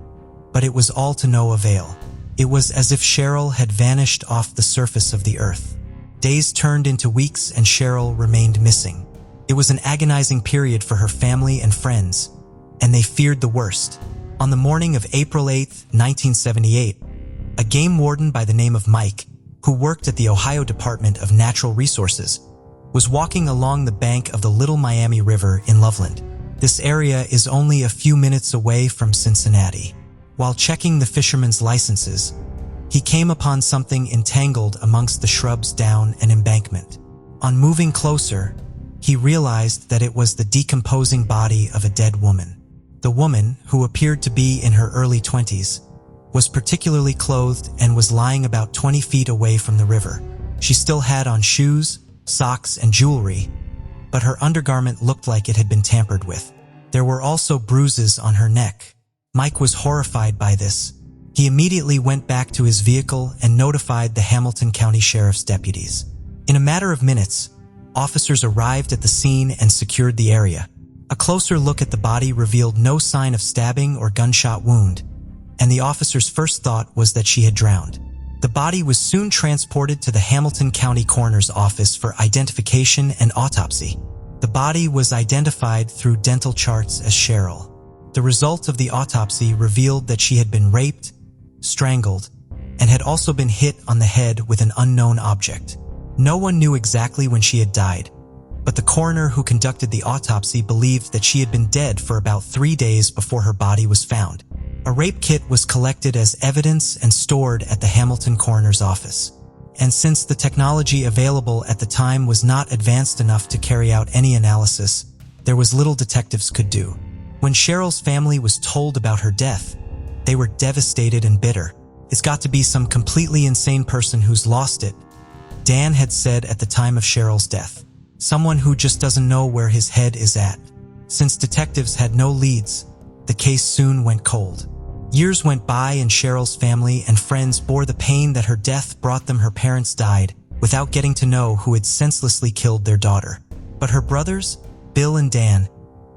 Speaker 1: but it was all to no avail. It was as if Cheryl had vanished off the surface of the earth. Days turned into weeks and Cheryl remained missing. It was an agonizing period for her family and friends, and they feared the worst. On the morning of April 8, 1978, a game warden by the name of Mike, who worked at the Ohio Department of Natural Resources, was walking along the bank of the Little Miami River in Loveland. This area is only a few minutes away from Cincinnati. While checking the fishermen's licenses, he came upon something entangled amongst the shrubs down an embankment. On moving closer, he realized that it was the decomposing body of a dead woman. The woman, who appeared to be in her early 20s, was particularly clothed and was lying about 20 feet away from the river. She still had on shoes, socks, and jewelry, but her undergarment looked like it had been tampered with. There were also bruises on her neck. Mike was horrified by this. He immediately went back to his vehicle and notified the Hamilton County Sheriff's deputies. In a matter of minutes, officers arrived at the scene and secured the area. A closer look at the body revealed no sign of stabbing or gunshot wound, and the officer's first thought was that she had drowned. The body was soon transported to the Hamilton County Coroner's Office for identification and autopsy. The body was identified through dental charts as Cheryl. The result of the autopsy revealed that she had been raped, strangled, and had also been hit on the head with an unknown object. No one knew exactly when she had died, but the coroner who conducted the autopsy believed that she had been dead for about 3 days before her body was found. A rape kit was collected as evidence and stored at the Hamilton Coroner's Office. And since the technology available at the time was not advanced enough to carry out any analysis, there was little detectives could do. When Cheryl's family was told about her death, they were devastated and bitter. "It's got to be some completely insane person who's lost it," Dan had said at the time of Cheryl's death. "Someone who just doesn't know where his head is at." Since detectives had no leads, the case soon went cold. Years went by and Cheryl's family and friends bore the pain that her death brought them. Her parents died without getting to know who had senselessly killed their daughter. But her brothers, Bill and Dan,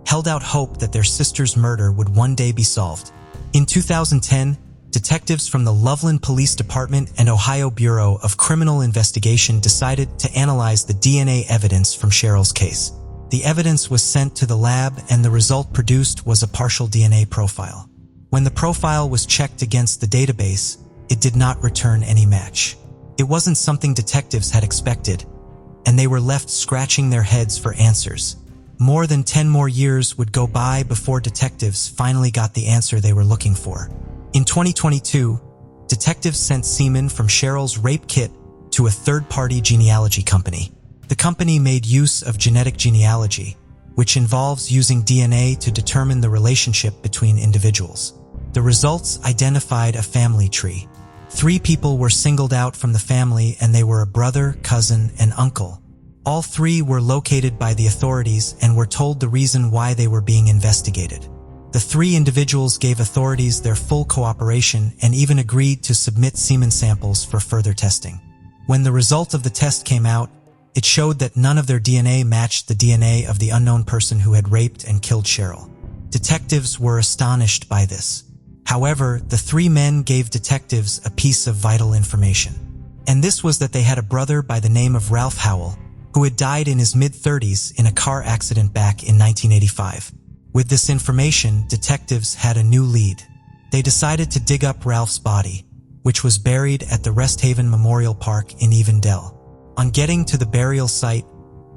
Speaker 1: held out hope that their sister's murder would one day be solved. In 2010, detectives from the Loveland Police Department and Ohio Bureau of Criminal Investigation decided to analyze the DNA evidence from Cheryl's case. The evidence was sent to the lab and the result produced was a partial DNA profile. When the profile was checked against the database, it did not return any match. It wasn't something detectives had expected, and they were left scratching their heads for answers. More than 10 more years would go by before detectives finally got the answer they were looking for. In 2022, detectives sent semen from Cheryl's rape kit to a third-party genealogy company. The company made use of genetic genealogy, which involves using DNA to determine the relationship between individuals. The results identified a family tree. 3 people were singled out from the family, and they were a brother, cousin, and uncle. All 3 were located by the authorities and were told the reason why they were being investigated. The 3 individuals gave authorities their full cooperation and even agreed to submit semen samples for further testing. When the result of the test came out, it showed that none of their DNA matched the DNA of the unknown person who had raped and killed Cheryl. Detectives were astonished by this. However, the 3 men gave detectives a piece of vital information. And this was that they had a brother by the name of Ralph Howell, who had died in his mid-30s in a car accident back in 1985. With this information, detectives had a new lead. They decided to dig up Ralph's body, which was buried at the Rest Haven Memorial Park in Evendell. On getting to the burial site,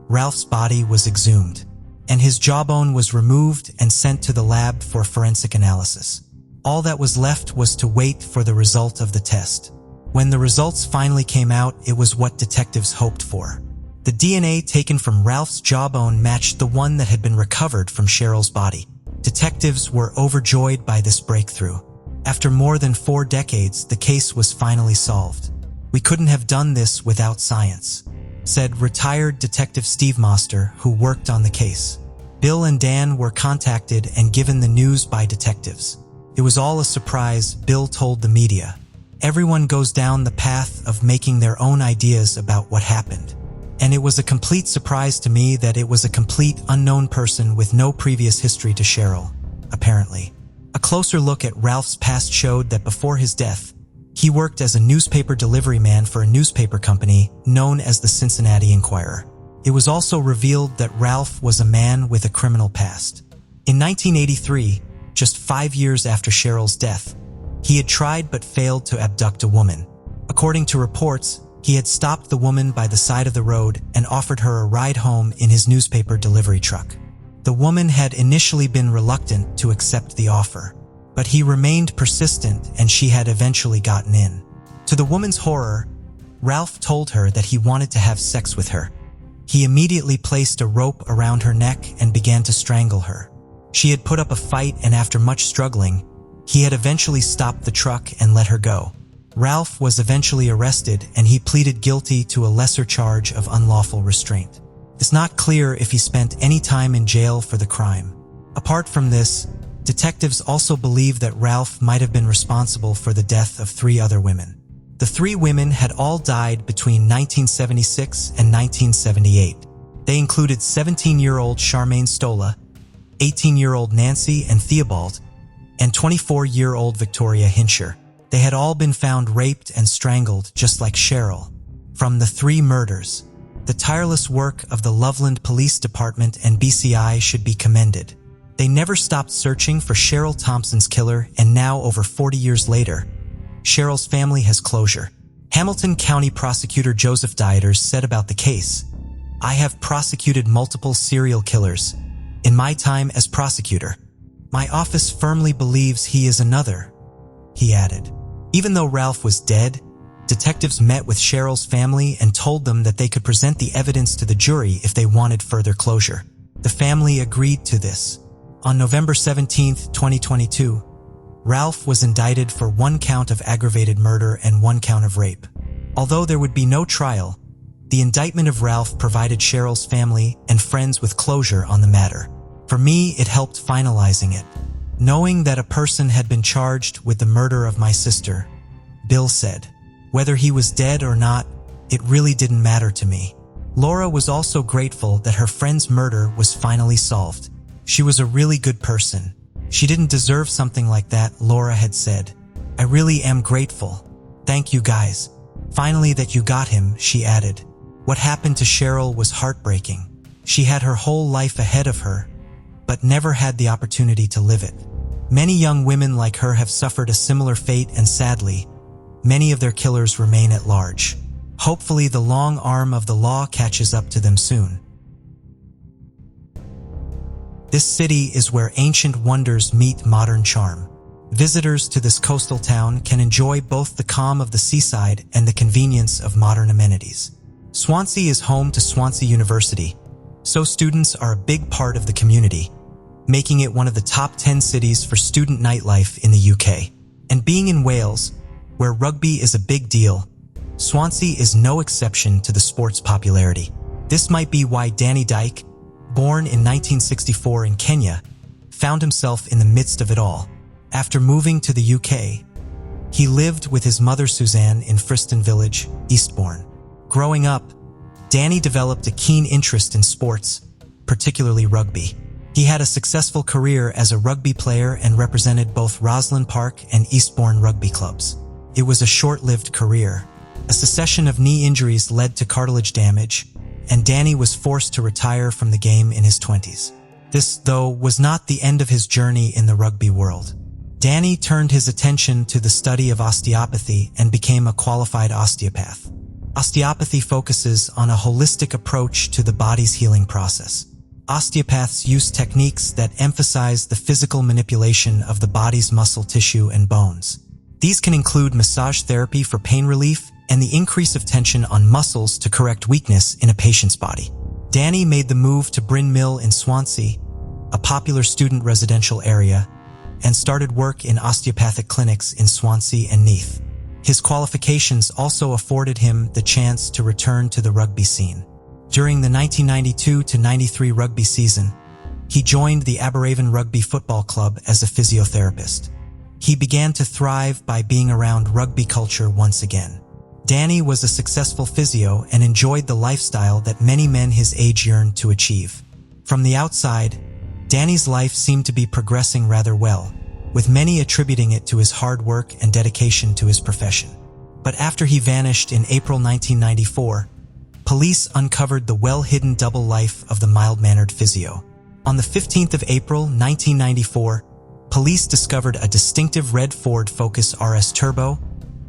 Speaker 1: Ralph's body was exhumed, and his jawbone was removed and sent to the lab for forensic analysis. All that was left was to wait for the result of the test. When the results finally came out, it was what detectives hoped for. The DNA taken from Ralph's jawbone matched the one that had been recovered from Cheryl's body. Detectives were overjoyed by this breakthrough. After more than 4 decades, the case was finally solved. "We couldn't have done this without science," said retired Detective Steve Moster, who worked on the case. Bill and Dan were contacted and given the news by detectives. "It was all a surprise," Bill told the media. "Everyone goes down the path of making their own ideas about what happened. And it was a complete surprise to me that it was a complete unknown person with no previous history to Cheryl, apparently." A closer look at Ralph's past showed that before his death, he worked as a newspaper delivery man for a newspaper company known as the Cincinnati Enquirer. It was also revealed that Ralph was a man with a criminal past. In 1983, just 5 years after Cheryl's death, he had tried but failed to abduct a woman. According to reports, he had stopped the woman by the side of the road and offered her a ride home in his newspaper delivery truck. The woman had initially been reluctant to accept the offer, but he remained persistent and she had eventually gotten in. To the woman's horror, Ralph told her that he wanted to have sex with her. He immediately placed a rope around her neck and began to strangle her. She had put up a fight, and after much struggling, he had eventually stopped the truck and let her go. Ralph was eventually arrested and he pleaded guilty to a lesser charge of unlawful restraint. It's not clear if he spent any time in jail for the crime. Apart from this, detectives also believe that Ralph might have been responsible for the death of 3 other women. The 3 women had all died between 1976 and 1978. They included 17-year-old Charmaine Stola, 18-year-old Nancy and Theobald, and 24-year-old Victoria Hinscher. They had all been found raped and strangled just like Cheryl. From the 3 murders, the tireless work of the Loveland Police Department and BCI should be commended. They never stopped searching for Cheryl Thompson's killer, and now, over 40 years later, Cheryl's family has closure. Hamilton County Prosecutor Joseph Dieters said about the case, "I have prosecuted multiple serial killers. In my time as prosecutor, my office firmly believes he is another," he added. Even though Ralph was dead, detectives met with Cheryl's family and told them that they could present the evidence to the jury if they wanted further closure. The family agreed to this. On November 17, 2022, Ralph was indicted for 1 count of aggravated murder and 1 count of rape. Although there would be no trial, the indictment of Ralph provided Cheryl's family and friends with closure on the matter. For me, it helped finalizing it. Knowing that a person had been charged with the murder of my sister, Bill said. Whether he was dead or not, it really didn't matter to me. Laura was also grateful that her friend's murder was finally solved. She was a really good person. She didn't deserve something like that, Laura had said. I really am grateful. Thank you guys. Finally that you got him, she added. What happened to Cheryl was heartbreaking. She had her whole life ahead of her, but never had the opportunity to live it. Many young women like her have suffered a similar fate, and sadly, many of their killers remain at large. Hopefully the long arm of the law catches up to them soon. This city is where ancient wonders meet modern charm. Visitors to this coastal town can enjoy both the calm of the seaside and the convenience of modern amenities. Swansea is home to Swansea University, so students are a big part of the community, making it one of the top 10 cities for student nightlife in the UK. And being in Wales, where rugby is a big deal, Swansea is no exception to the sport's popularity. This might be why Danny Dyke, born in 1964 in Kenya, found himself in the midst of it all. After moving to the UK, he lived with his mother Suzanne in Friston Village, Eastbourne. Growing up, Danny developed a keen interest in sports, particularly rugby. He had a successful career as a rugby player and represented both Roslyn Park and Eastbourne rugby clubs. It was a short-lived career. A succession of knee injuries led to cartilage damage, and Danny was forced to retire from the game in his 20s. This, though, was not the end of his journey in the rugby world. Danny turned his attention to the study of osteopathy and became a qualified osteopath. Osteopathy focuses on a holistic approach to the body's healing process. Osteopaths use techniques that emphasize the physical manipulation of the body's muscle tissue and bones. These can include massage therapy for pain relief and the increase of tension on muscles to correct weakness in a patient's body. Danny made the move to Bryn Mill in Swansea, a popular student residential area, and started work in osteopathic clinics in Swansea and Neath. His qualifications also afforded him the chance to return to the rugby scene. During the 1992-93 rugby season, he joined the Aberraven Rugby Football Club as a physiotherapist. He began to thrive by being around rugby culture once again. Danny was a successful physio and enjoyed the lifestyle that many men his age yearned to achieve. From the outside, Danny's life seemed to be progressing rather well, with many attributing it to his hard work and dedication to his profession. But after he vanished in April 1994, police uncovered the well-hidden double life of the mild-mannered physio. On the 15th of April 1994, police discovered a distinctive red Ford Focus RS Turbo,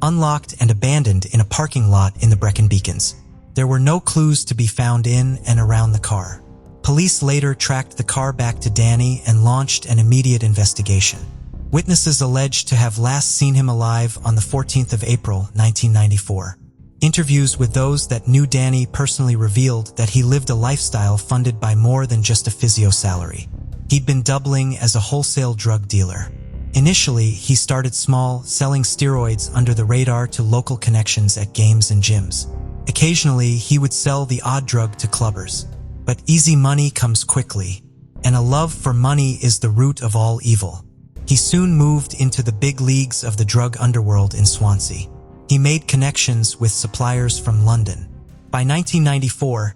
Speaker 1: unlocked and abandoned in a parking lot in the Brecon Beacons. There were no clues to be found in and around the car. Police later tracked the car back to Danny and launched an immediate investigation. Witnesses alleged to have last seen him alive on the 14th of April 1994. Interviews with those that knew Danny personally revealed that he lived a lifestyle funded by more than just a physio salary. He'd been doubling as a wholesale drug dealer. Initially, he started small, selling steroids under the radar to local connections at games and gyms. Occasionally, he would sell the odd drug to clubbers. But easy money comes quickly, and a love for money is the root of all evil. He soon moved into the big leagues of the drug underworld in Swansea. He made connections with suppliers from London. By 1994,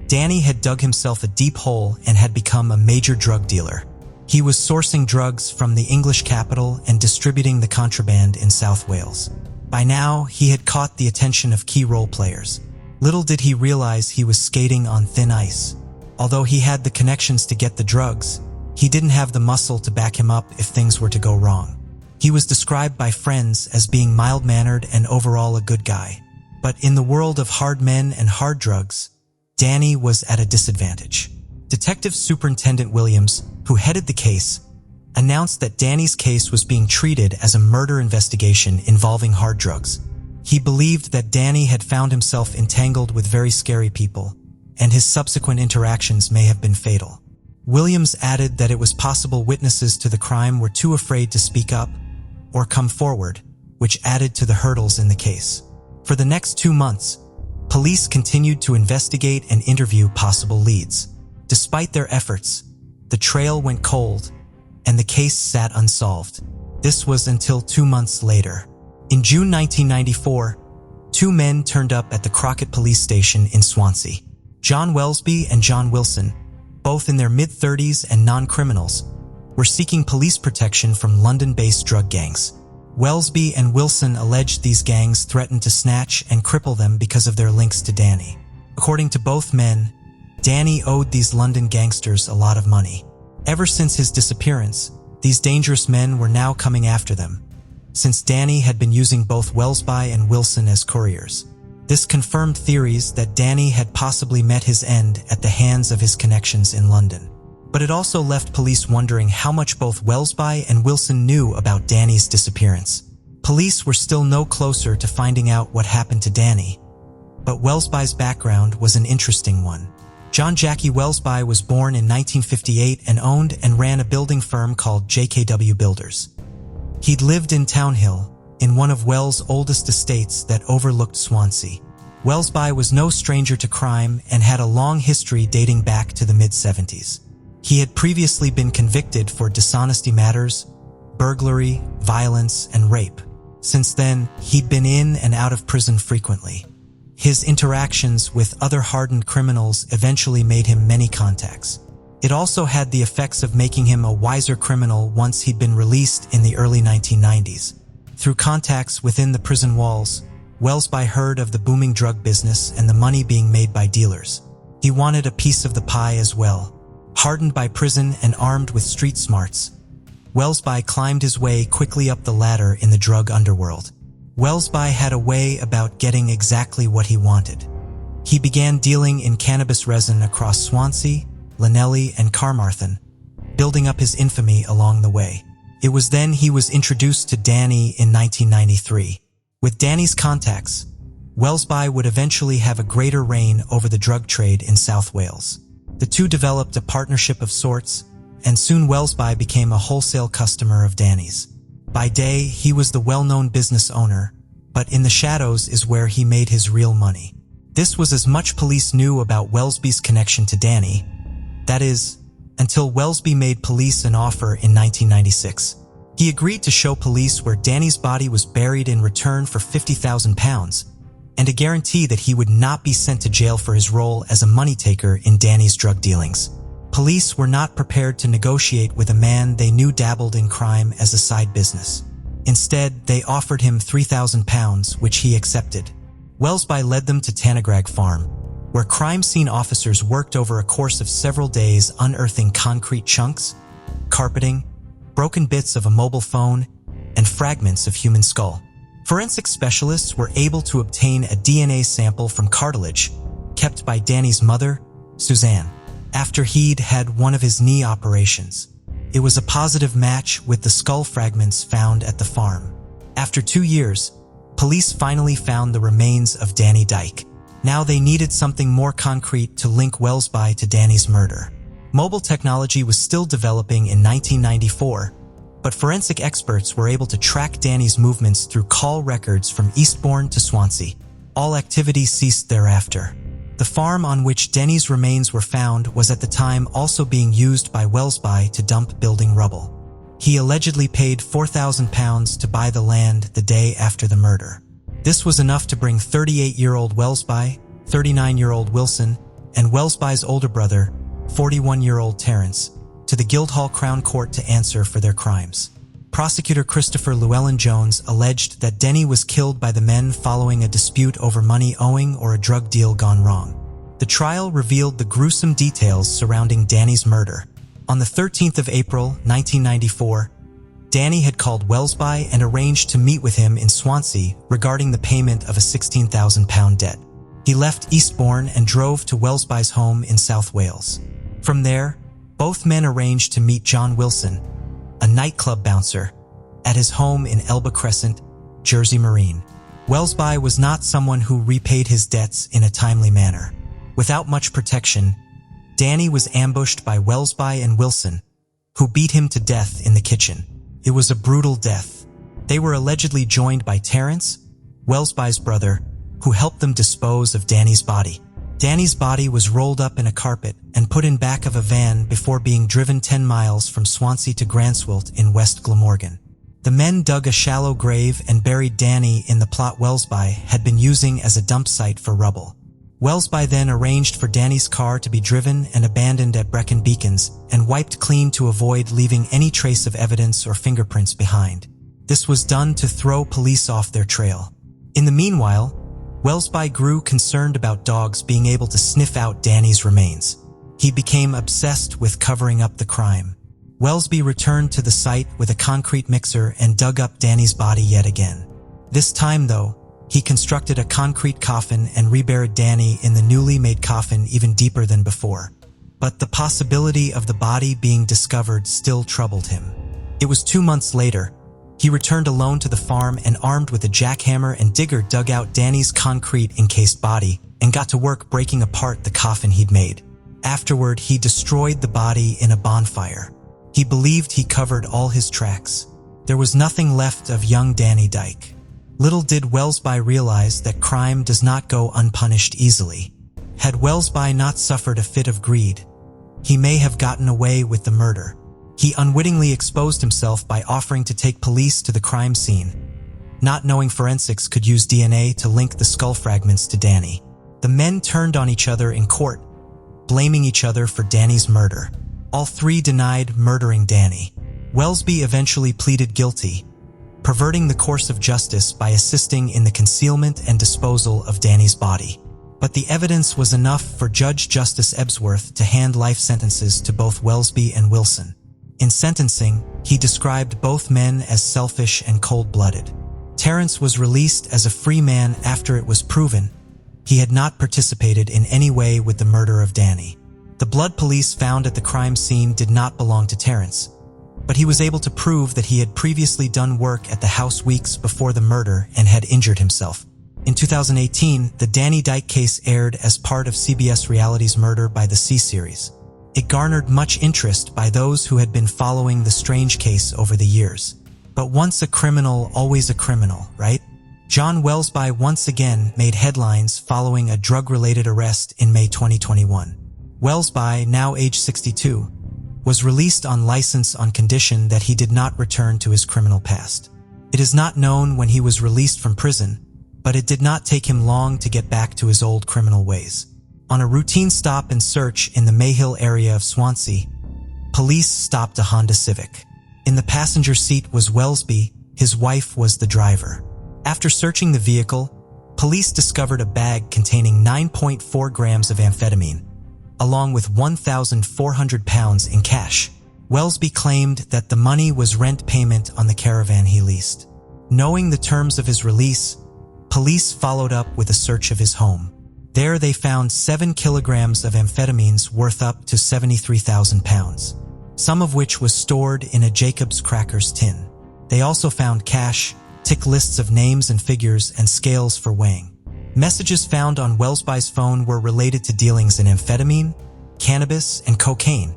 Speaker 1: Danny had dug himself a deep hole and had become a major drug dealer. He was sourcing drugs from the English capital and distributing the contraband in South Wales. By now, he had caught the attention of key role players. Little did he realize he was skating on thin ice. Although he had the connections to get the drugs, he didn't have the muscle to back him up if things were to go wrong. He was described by friends as being mild-mannered and overall a good guy. But in the world of hard men and hard drugs, Danny was at a disadvantage. Detective Superintendent Williams, who headed the case, announced that Danny's case was being treated as a murder investigation involving hard drugs. He believed that Danny had found himself entangled with very scary people, and his subsequent interactions may have been fatal. Williams added that it was possible witnesses to the crime were too afraid to speak up or come forward, which added to the hurdles in the case. For the next 2 months, police continued to investigate and interview possible leads. Despite their efforts, the trail went cold, and the case sat unsolved. This was until 2 months later. In June 1994, 2 men turned up at the Crockett Police Station in Swansea. John Welsby and John Wilson, both in their mid-30s and non-criminals, were seeking police protection from London-based drug gangs. Welsby and Wilson alleged these gangs threatened to snatch and cripple them because of their links to Danny. According to both men, Danny owed these London gangsters a lot of money. Ever since his disappearance, these dangerous men were now coming after them, since Danny had been using both Welsby and Wilson as couriers. This confirmed theories that Danny had possibly met his end at the hands of his connections in London. But it also left police wondering how much both Welsby and Wilson knew about Danny's disappearance. Police were still no closer to finding out what happened to Danny, but Welsby's background was an interesting one. John Jackie Welsby was born in 1958 and owned and ran a building firm called JKW Builders. He'd lived in Townhill, in one of Wells' oldest estates that overlooked Swansea. Welsby was no stranger to crime and had a long history dating back to the mid-70s. He had previously been convicted for dishonesty matters, burglary, violence, and rape. Since then, he'd been in and out of prison frequently. His interactions with other hardened criminals eventually made him many contacts. It also had the effects of making him a wiser criminal once he'd been released in the early 1990s. Through contacts within the prison walls, Welsby heard of the booming drug business and the money being made by dealers. He wanted a piece of the pie as well. Hardened by prison and armed with street smarts, Welsby climbed his way quickly up the ladder in the drug underworld. Welsby had a way about getting exactly what he wanted. He began dealing in cannabis resin across Swansea, Llanelli, and Carmarthen, building up his infamy along the way. It was then he was introduced to Danny in 1993. With Danny's contacts, Welsby would eventually have a greater reign over the drug trade in South Wales. The two developed a partnership of sorts, and soon Welsby became a wholesale customer of Danny's. By day, he was the well-known business owner, but in the shadows is where he made his real money. This was as much police knew about Welsby's connection to Danny, that is, until Welsby made police an offer in 1996. He agreed to show police where Danny's body was buried in return for £50,000, and a guarantee that he would not be sent to jail for his role as a money taker in Danny's drug dealings. Police were not prepared to negotiate with a man they knew dabbled in crime as a side business. Instead, they offered him £3,000, which he accepted. Welsby led them to Tanagrag Farm, where crime scene officers worked over a course of several days unearthing concrete chunks, carpeting, broken bits of a mobile phone, and fragments of human skull. Forensic specialists were able to obtain a DNA sample from cartilage kept by Danny's mother, Suzanne, after he'd had one of his knee operations. It was a positive match with the skull fragments found at the farm. After 2 years, police finally found the remains of Danny Dyke. Now they needed something more concrete to link Welsby to Danny's murder. Mobile technology was still developing in 1994, but forensic experts were able to track Danny's movements through call records from Eastbourne to Swansea. All activity ceased thereafter. The farm on which Danny's remains were found was at the time also being used by Welsby to dump building rubble. He allegedly paid £4,000 to buy the land the day after the murder. This was enough to bring 38-year-old Welsby, 39-year-old Wilson, and Welsby's older brother, 41-year-old Terence, to the Guildhall Crown Court to answer for their crimes. Prosecutor Christopher Llewellyn-Jones alleged that Denny was killed by the men following a dispute over money owing or a drug deal gone wrong. The trial revealed the gruesome details surrounding Danny's murder. On the 13th of April, 1994, Danny had called Welsby and arranged to meet with him in Swansea regarding the payment of a £16,000 debt. He left Eastbourne and drove to Welsby's home in South Wales. From there, both men arranged to meet John Wilson, a nightclub bouncer, at his home in Elba Crescent, Jersey Marine. Welsby was not someone who repaid his debts in a timely manner. Without much protection, Danny was ambushed by Welsby and Wilson, who beat him to death in the kitchen. It was a brutal death. They were allegedly joined by Terence, Welsby's brother, who helped them dispose of Danny's body. Danny's body was rolled up in a carpet and put in back of a van before being driven 10 miles from Swansea to Granswilt in West Glamorgan. The men dug a shallow grave and buried Danny in the plot Welsby had been using as a dump site for rubble. Welsby then arranged for Danny's car to be driven and abandoned at Brecon Beacons and wiped clean to avoid leaving any trace of evidence or fingerprints behind. This was done to throw police off their trail. In the meanwhile, Welsby grew concerned about dogs being able to sniff out Danny's remains. He became obsessed with covering up the crime. Welsby returned to the site with a concrete mixer and dug up Danny's body yet again. This time, though, he constructed a concrete coffin and reburied Danny in the newly made coffin even deeper than before. but the possibility of the body being discovered still troubled him. It was 2 months later. He returned alone to the farm and, armed with a jackhammer and digger, dug out Danny's concrete-encased body and got to work breaking apart the coffin he'd made. Afterward, he destroyed the body in a bonfire. He believed he covered all his tracks. There was nothing left of young Danny Dyke. Little did Welsby realize that crime does not go unpunished easily. Had Welsby not suffered a fit of greed, he may have gotten away with the murder. He unwittingly exposed himself by offering to take police to the crime scene, not knowing forensics could use DNA to link the skull fragments to Danny. The men turned on each other in court, blaming each other for Danny's murder. All three denied murdering Danny. Welsby eventually pleaded guilty, perverting the course of justice by assisting in the concealment and disposal of Danny's body. But the evidence was enough for Judge Justice Ebsworth to hand life sentences to both Welsby and Wilson. In sentencing, he described both men as selfish and cold-blooded. Terrence was released as a free man after it was proven he had not participated in any way with the murder of Danny. The blood police found at the crime scene did not belong to Terrence, but he was able to prove that he had previously done work at the house weeks before the murder and had injured himself. In 2018, the Danny Dyke case aired as part of CBS Reality's Murder by the Sea series. It garnered much interest by those who had been following the strange case over the years. But once a criminal, always a criminal, right? John Welsby once again made headlines following a drug-related arrest in May 2021. Welsby, now age 62, was released on license on condition that he did not return to his criminal past. It is not known when he was released from prison, but it did not take him long to get back to his old criminal ways. On a routine stop and search in the Mayhill area of Swansea, police stopped a Honda Civic. In the passenger seat was Welsby, his wife was the driver. After searching the vehicle, police discovered a bag containing 9.4 grams of amphetamine, along with 1,400 pounds in cash. Welsby claimed that the money was rent payment on the caravan he leased. Knowing the terms of his release, police followed up with a search of his home. There they found 7 kilograms of amphetamines worth up to 73,000 pounds, some of which was stored in a Jacob's Crackers tin. They also found cash, tick lists of names and figures, and scales for weighing. Messages found on Welsby's phone were related to dealings in amphetamine, cannabis, and cocaine,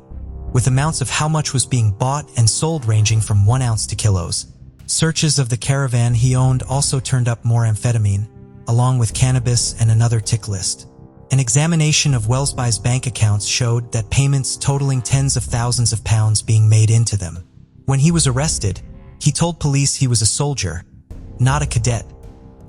Speaker 1: with amounts of how much was being bought and sold ranging from 1 ounce to kilos. Searches of the caravan he owned also turned up more amphetamine, along with cannabis and another tick list. An examination of Welsby's bank accounts showed that payments totaling tens of thousands of pounds being made into them. When he was arrested, he told police he was a soldier, not a cadet,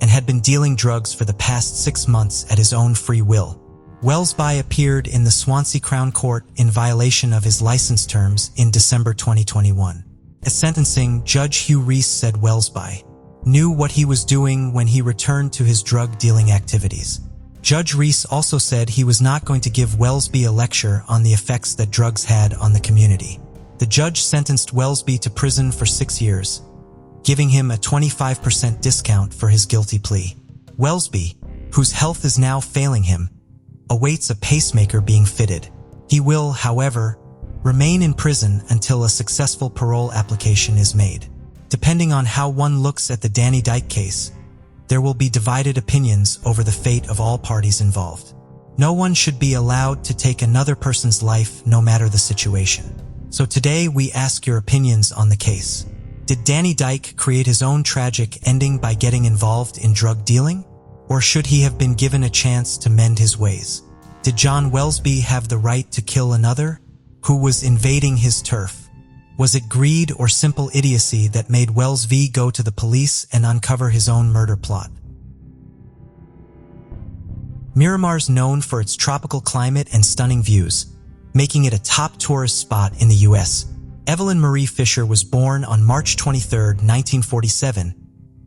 Speaker 1: and had been dealing drugs for the past 6 months at his own free will. Welsby appeared in the Swansea Crown Court in violation of his license terms in December 2021. At sentencing, Judge Hugh Reese said Welsby knew what he was doing when he returned to his drug-dealing activities. Judge Reese also said he was not going to give Welsby a lecture on the effects that drugs had on the community. The judge sentenced Welsby to prison for 6 years, giving him a 25% discount for his guilty plea. Welsby, whose health is now failing him, awaits a pacemaker being fitted. He will, however, remain in prison until a successful parole application is made. Depending on how one looks at the Danny Dyke case, there will be divided opinions over the fate of all parties involved. No one should be allowed to take another person's life, no matter the situation. So today we ask your opinions on the case. Did Danny Dyke create his own tragic ending by getting involved in drug dealing? Or should he have been given a chance to mend his ways? Did John Welsby have the right to kill another who was invading his turf? Was it greed or simple idiocy that made Welsby go to the police and uncover his own murder plot? Miramar's known for its tropical climate and stunning views, making it a top tourist spot in the U.S. Evelyn Marie Fisher was born on March 23, 1947,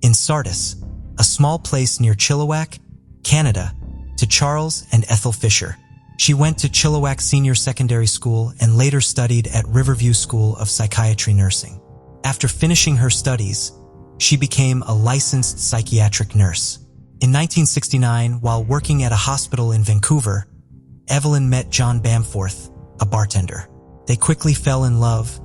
Speaker 1: in Sardis, a small place near Chilliwack, Canada, to Charles and Ethel Fisher. She went to Chilliwack Senior Secondary School and later studied at Riverview School of Psychiatry Nursing. After finishing her studies, she became a licensed psychiatric nurse. In 1969, while working at a hospital in Vancouver, Evelyn met John Bamforth, a bartender. They quickly fell in love,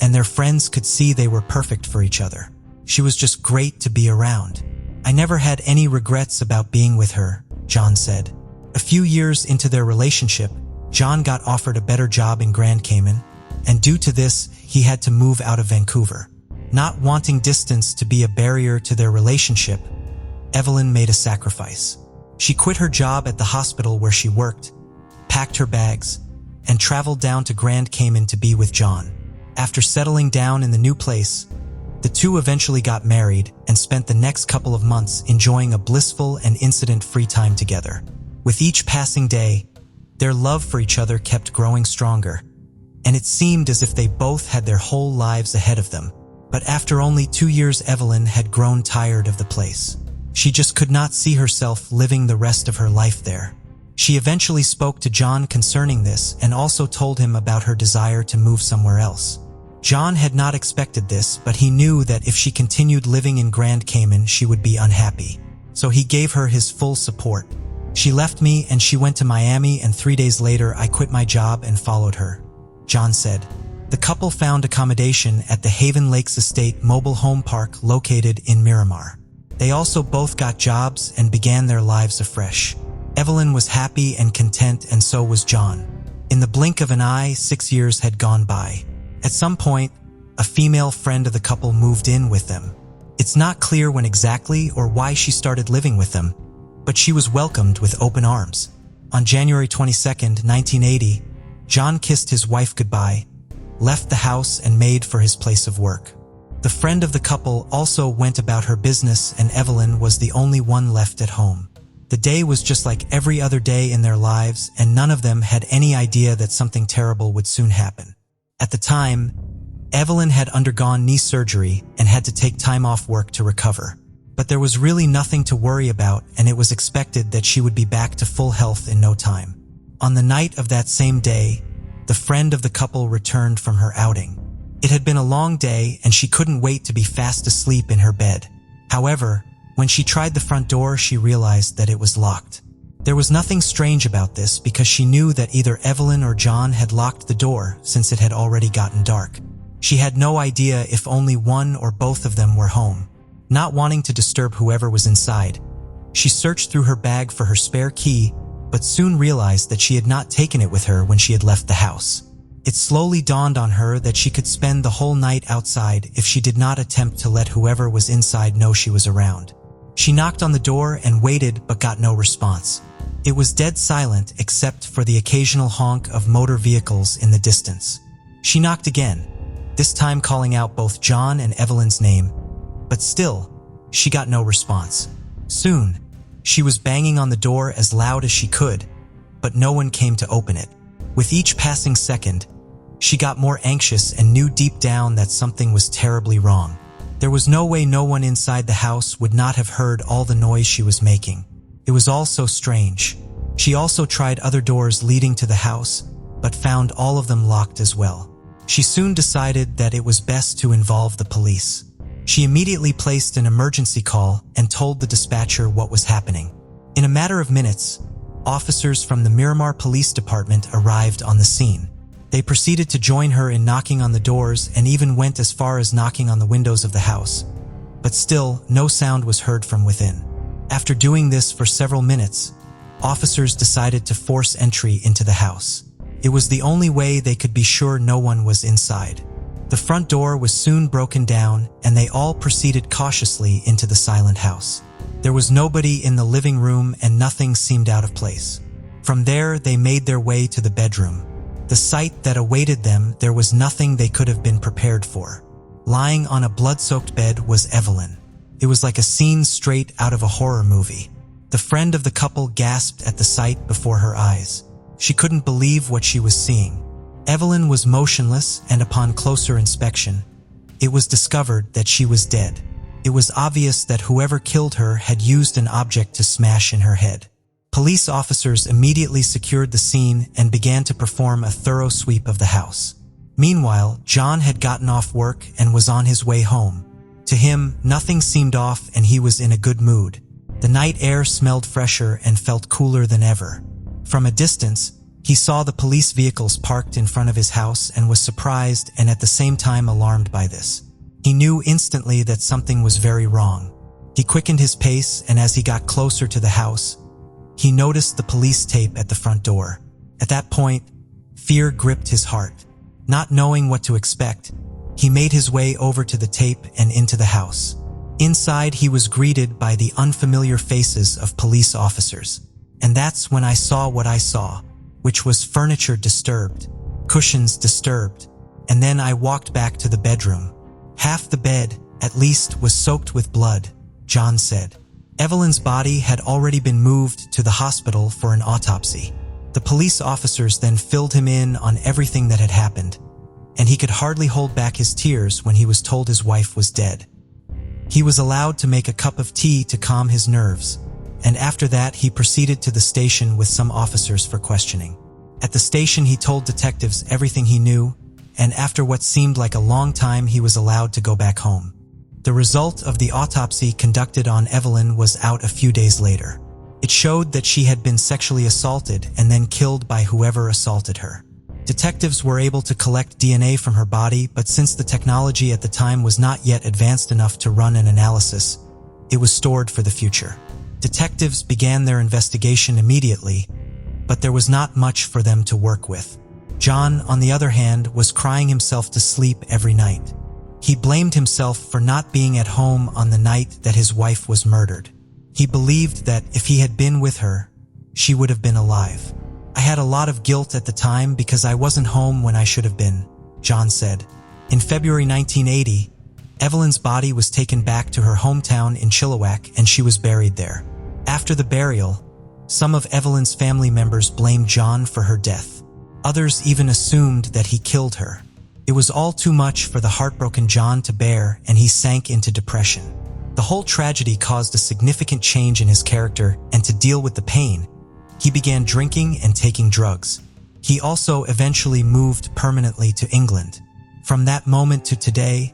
Speaker 1: and their friends could see they were perfect for each other. She was just great to be around. I never had any regrets about being with her, John said. A few years into their relationship, John got offered a better job in Grand Cayman, and due to this, he had to move out of Vancouver. Not wanting distance to be a barrier to their relationship, Evelyn made a sacrifice. She quit her job at the hospital where she worked, packed her bags, and traveled down to Grand Cayman to be with John. After settling down in the new place, the two eventually got married and spent the next couple of months enjoying a blissful and incident-free time together. With each passing day, their love for each other kept growing stronger, and it seemed as if they both had their whole lives ahead of them. But after only 2 years, Evelyn had grown tired of the place. She just could not see herself living the rest of her life there. She eventually spoke to John concerning this and also told him about her desire to move somewhere else. John had not expected this, but he knew that if she continued living in Grand Cayman, she would be unhappy. So he gave her his full support. She left me and she went to Miami, and 3 days later I quit my job and followed her, John said. The couple found accommodation at the Haven Lakes Estate mobile home park located in Miramar. They also both got jobs and began their lives afresh. Evelyn was happy and content, and so was John. In the blink of an eye, 6 years had gone by. At some point, a female friend of the couple moved in with them. It's not clear when exactly or why she started living with them, but she was welcomed with open arms. On January 22, 1980, John kissed his wife goodbye, left the house, and made for his place of work. The friend of the couple also went about her business, and Evelyn was the only one left at home. The day was just like every other day in their lives, and none of them had any idea that something terrible would soon happen. At the time, Evelyn had undergone knee surgery and had to take time off work to recover. But there was really nothing to worry about, and it was expected that she would be back to full health in no time. On the night of that same day, the friend of the couple returned from her outing. It had been a long day, and she couldn't wait to be fast asleep in her bed. However, when she tried the front door, she realized that it was locked. There was nothing strange about this because she knew that either Evelyn or John had locked the door since it had already gotten dark. She had no idea if only one or both of them were home. Not wanting to disturb whoever was inside, she searched through her bag for her spare key, but soon realized that she had not taken it with her when she had left the house. It slowly dawned on her that she could spend the whole night outside if she did not attempt to let whoever was inside know she was around. She knocked on the door and waited but got no response. It was dead silent except for the occasional honk of motor vehicles in the distance. She knocked again, this time calling out both John and Evelyn's name, but still, she got no response. Soon, she was banging on the door as loud as she could, but no one came to open it. With each passing second, she got more anxious and knew deep down that something was terribly wrong. There was no way no one inside the house would not have heard all the noise she was making. It was all so strange. She also tried other doors leading to the house, but found all of them locked as well. She soon decided that it was best to involve the police. She immediately placed an emergency call and told the dispatcher what was happening. In a matter of minutes, officers from the Miramar Police Department arrived on the scene. They proceeded to join her in knocking on the doors and even went as far as knocking on the windows of the house. But still, no sound was heard from within. After doing this for several minutes, officers decided to force entry into the house. It was the only way they could be sure no one was inside. The front door was soon broken down, and they all proceeded cautiously into the silent house. There was nobody in the living room, and nothing seemed out of place. From there, they made their way to the bedroom. The sight that awaited them, there was nothing they could have been prepared for. Lying on a blood-soaked bed was Evelyn. It was like a scene straight out of a horror movie. The friend of the couple gasped at the sight before her eyes. She couldn't believe what she was seeing. Evelyn was motionless, and upon closer inspection, it was discovered that she was dead. It was obvious that whoever killed her had used an object to smash in her head. Police officers immediately secured the scene and began to perform a thorough sweep of the house. Meanwhile, John had gotten off work and was on his way home. To him, nothing seemed off and he was in a good mood. The night air smelled fresher and felt cooler than ever. From a distance, He saw the police vehicles parked in front of his house and was surprised and at the same time alarmed by this. He knew instantly that something was very wrong. He quickened his pace, and as he got closer to the house, he noticed the police tape at the front door. At that point, fear gripped his heart. Not knowing what to expect, he made his way over to the tape and into the house. Inside, he was greeted by the unfamiliar faces of police officers. And that's when I saw what I saw, which was furniture disturbed, cushions disturbed, and then I walked back to the bedroom. Half the bed, at least, was soaked with blood, John said. Evelyn's body had already been moved to the hospital for an autopsy. The police officers then filled him in on everything that had happened, and he could hardly hold back his tears when he was told his wife was dead. He was allowed to make a cup of tea to calm his nerves, and after that he proceeded to the station with some officers for questioning. At the station he told detectives everything he knew, and after what seemed like a long time he was allowed to go back home. The result of the autopsy conducted on Evelyn was out a few days later. It showed that she had been sexually assaulted and then killed by whoever assaulted her. Detectives were able to collect DNA from her body, but since the technology at the time was not yet advanced enough to run an analysis, it was stored for the future. Detectives began their investigation immediately, but there was not much for them to work with. John, on the other hand, was crying himself to sleep every night. He blamed himself for not being at home on the night that his wife was murdered. He believed that if he had been with her, she would have been alive. I had a lot of guilt at the time because I wasn't home when I should have been, John said. In February 1980, Evelyn's body was taken back to her hometown in Chilliwack and she was buried there. After the burial, some of Evelyn's family members blamed John for her death. Others even assumed that he killed her. It was all too much for the heartbroken John to bear, and he sank into depression. The whole tragedy caused a significant change in his character, and to deal with the pain, he began drinking and taking drugs. He also eventually moved permanently to England. From that moment to today,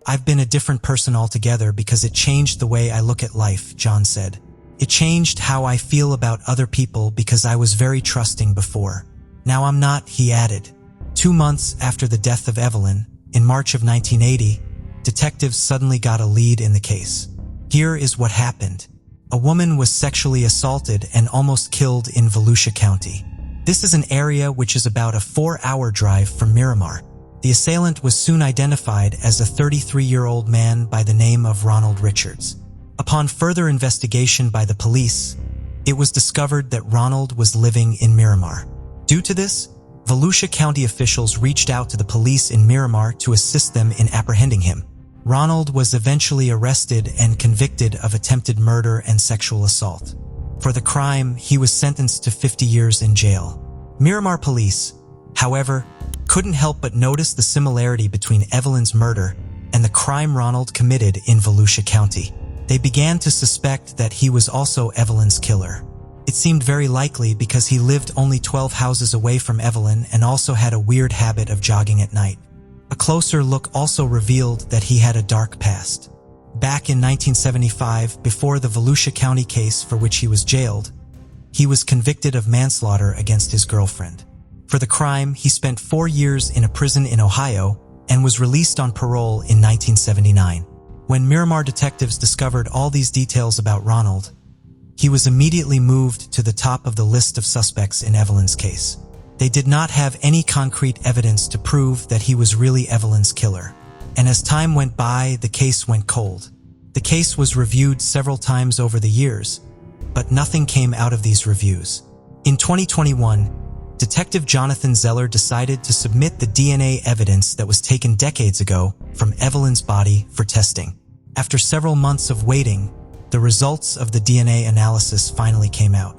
Speaker 1: I've been a different person altogether because it changed the way I look at life, John said. It changed how I feel about other people because I was very trusting before. Now I'm not, he added. 2 months after the death of Evelyn, in March of 1980, detectives suddenly got a lead in the case. Here is what happened. A woman was sexually assaulted and almost killed in Volusia County. This is an area which is about a 4-hour drive from Miramar. The assailant was soon identified as a 33-year-old man by the name of Ronald Richards. Upon further investigation by the police, it was discovered that Ronald was living in Miramar. Due to this, Volusia County officials reached out to the police in Miramar to assist them in apprehending him. Ronald was eventually arrested and convicted of attempted murder and sexual assault. For the crime, he was sentenced to 50 years in jail. Miramar police, however, couldn't help but notice the similarity between Evelyn's murder and the crime Ronald committed in Volusia County. They began to suspect that he was also Evelyn's killer. It seemed very likely because he lived only 12 houses away from Evelyn and also had a weird habit of jogging at night. A closer look also revealed that he had a dark past. Back in 1975, before the Volusia County case for which he was jailed, he was convicted of manslaughter against his girlfriend. For the crime, he spent 4 years in a prison in Ohio and was released on parole in 1979. When Miramar detectives discovered all these details about Ronald, he was immediately moved to the top of the list of suspects in Evelyn's case. They did not have any concrete evidence to prove that he was really Evelyn's killer. And as time went by, the case went cold. The case was reviewed several times over the years, but nothing came out of these reviews. In 2021, Detective Jonathan Zeller decided to submit the DNA evidence that was taken decades ago from Evelyn's body for testing. After several months of waiting, the results of the DNA analysis finally came out.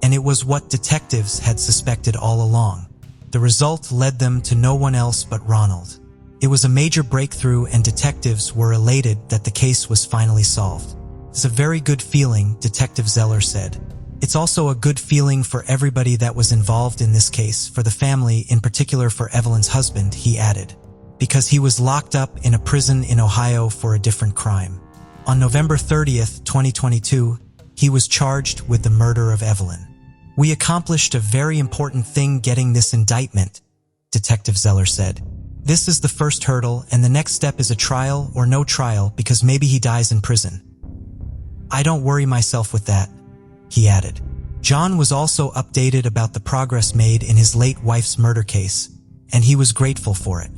Speaker 1: And it was what detectives had suspected all along. The result led them to no one else but Ronald. It was a major breakthrough and detectives were elated that the case was finally solved. It's a very good feeling, Detective Zeller said. It's also a good feeling for everybody that was involved in this case, for the family, in particular for Evelyn's husband, he added, because he was locked up in a prison in Ohio for a different crime. On November 30th, 2022, he was charged with the murder of Evelyn. "We accomplished a very important thing getting this indictment," Detective Zeller said. "This is the first hurdle, and the next step is a trial or no trial because maybe he dies in prison." "I don't worry myself with that," he added. John was also updated about the progress made in his late wife's murder case, and he was grateful for it.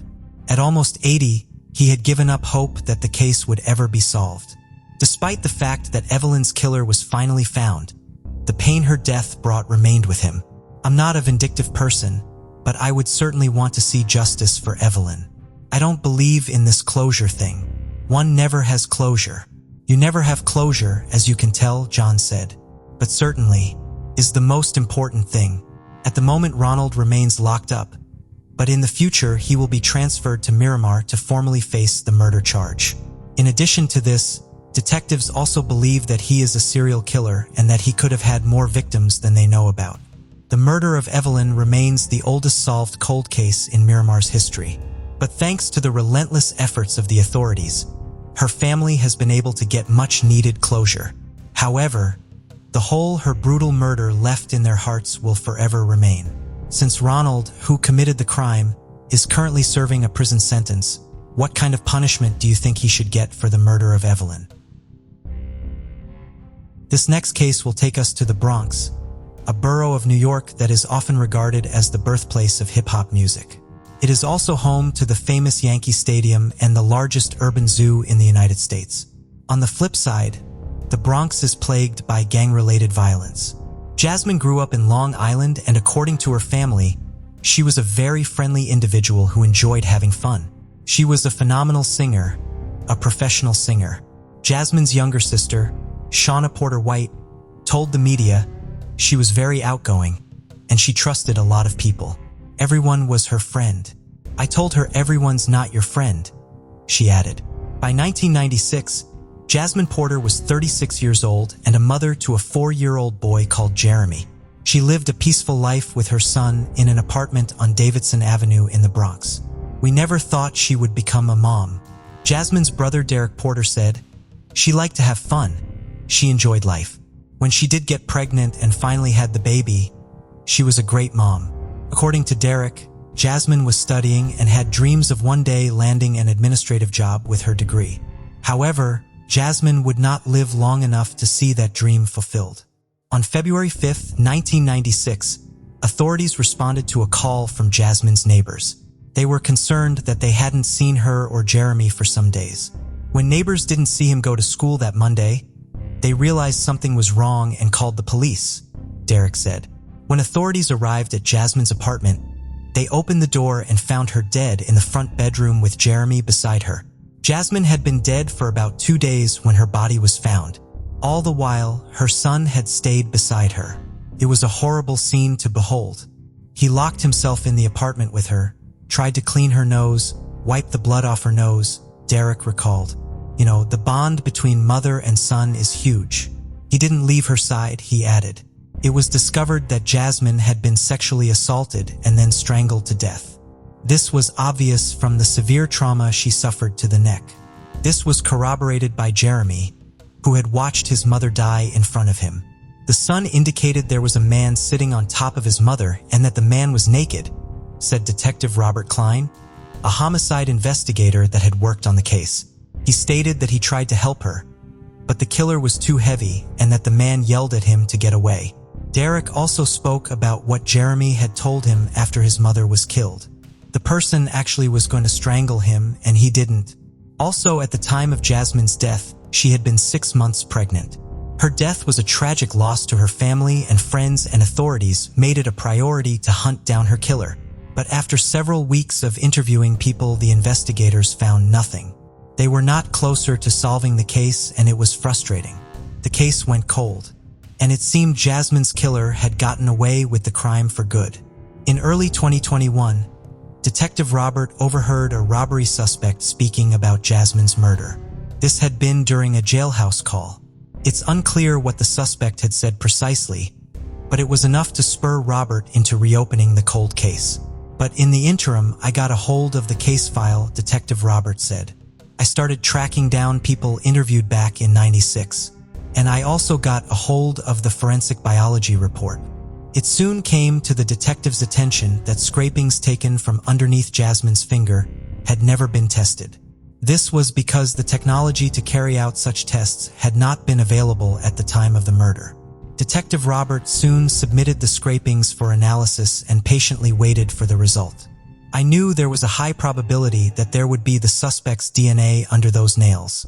Speaker 1: At almost 80, he had given up hope that the case would ever be solved. Despite the fact that Evelyn's killer was finally found, the pain her death brought remained with him. "I'm not a vindictive person, but I would certainly want to see justice for Evelyn. I don't believe in this closure thing. One never has closure." "You never have closure, as you can tell," John said. "But certainly is the most important thing. At the moment, Ronald remains locked up, but in the future he will be transferred to Miramar to formally face the murder charge. In addition to this, detectives also believe that he is a serial killer and that he could have had more victims than they know about. The murder of Evelyn remains the oldest solved cold case in Miramar's history. But thanks to the relentless efforts of the authorities, her family has been able to get much-needed closure. However, the hole her brutal murder left in their hearts will forever remain. Since Ronald, who committed the crime, is currently serving a prison sentence, what kind of punishment do you think he should get for the murder of Evelyn?" This next case will take us to the Bronx, a borough of New York that is often regarded as the birthplace of hip-hop music. It is also home to the famous Yankee Stadium and the largest urban zoo in the United States. On the flip side, the Bronx is plagued by gang-related violence. Jasmine grew up in Long Island, and according to her family, she was a very friendly individual who enjoyed having fun. She was a phenomenal singer, a professional singer. Jasmine's younger sister, Shauna Porter White, told the media she was very outgoing, and she trusted a lot of people. Everyone was her friend. "I told her everyone's not your friend," she added. By 1996, Jasmine Porter was 36 years old and a mother to a 4-year-old boy called Jeremy. She lived a peaceful life with her son in an apartment on Davidson Avenue in the Bronx. "We never thought she would become a mom," Jasmine's brother Derek Porter said. "She liked to have fun. She enjoyed life. When she did get pregnant and finally had the baby, she was a great mom." According to Derek, Jasmine was studying and had dreams of one day landing an administrative job with her degree. However, Jasmine would not live long enough to see that dream fulfilled. On February 5, 1996, authorities responded to a call from Jasmine's neighbors. They were concerned that they hadn't seen her or Jeremy for some days. When neighbors didn't see him go to school that Monday, they realized something was wrong and called the police, Derek said. When authorities arrived at Jasmine's apartment, they opened the door and found her dead in the front bedroom with Jeremy beside her. Jasmine had been dead for about 2 days when her body was found. All the while, her son had stayed beside her. It was a horrible scene to behold. He locked himself in the apartment with her, tried to clean her nose, wipe the blood off her nose, Derek recalled. "You know, the bond between mother and son is huge. He didn't leave her side," he added. It was discovered that Jasmine had been sexually assaulted and then strangled to death. This was obvious from the severe trauma she suffered to the neck. This was corroborated by Jeremy, who had watched his mother die in front of him. The son indicated there was a man sitting on top of his mother and that the man was naked, said Detective Robert Klein, a homicide investigator that had worked on the case. He stated that he tried to help her, but the killer was too heavy and that the man yelled at him to get away. Derek also spoke about what Jeremy had told him after his mother was killed. The person actually was going to strangle him and he didn't. Also, at the time of Jasmine's death, she had been 6 months pregnant. Her death was a tragic loss to her family, and friends and authorities made it a priority to hunt down her killer. But after several weeks of interviewing people, the investigators found nothing. They were not closer to solving the case, and it was frustrating. The case went cold, and it seemed Jasmine's killer had gotten away with the crime for good. In early 2021, Detective Robert overheard a robbery suspect speaking about Jasmine's murder. This had been during a jailhouse call. It's unclear what the suspect had said precisely, but it was enough to spur Robert into reopening the cold case. "But in the interim, I got a hold of the case file," Detective Robert said. "I started tracking down people interviewed back in '96, and I also got a hold of the forensic biology report. It soon came to the detective's attention that scrapings taken from underneath Jasmine's finger had never been tested. This was because the technology to carry out such tests had not been available at the time of the murder. Detective Robert soon submitted the scrapings for analysis and patiently waited for the result. I knew there was a high probability that there would be the suspect's DNA under those nails,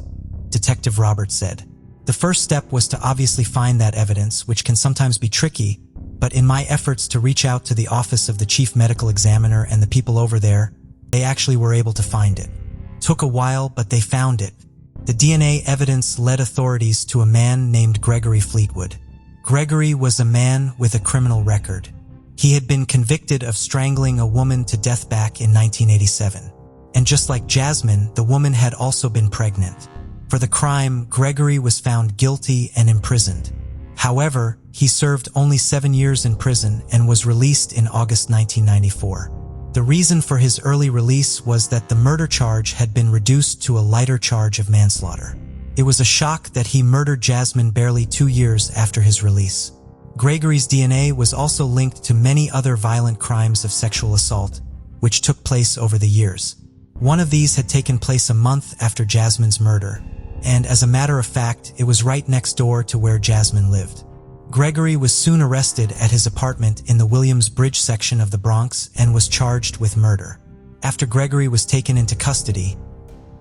Speaker 1: Detective Robert said. The first step was to obviously find that evidence, which can sometimes be tricky, but in my efforts to reach out to the office of the chief medical examiner and the people over there, they actually were able to find it. Took a while, but they found it. The DNA evidence led authorities to a man named Gregory Fleetwood. Gregory was a man with a criminal record. He had been convicted of strangling a woman to death back in 1987. And just like Jasmine, the woman had also been pregnant. For the crime, Gregory was found guilty and imprisoned. However, he served only 7 years in prison and was released in August 1994. The reason for his early release was that the murder charge had been reduced to a lighter charge of manslaughter. It was a shock that he murdered Jasmine barely 2 years after his release. Gregory's DNA was also linked to many other violent crimes of sexual assault, which took place over the years. One of these had taken place a month after Jasmine's murder, and as a matter of fact, it was right next door to where Jasmine lived. Gregory was soon arrested at his apartment in the Williams Bridge section of the Bronx and was charged with murder. After Gregory was taken into custody,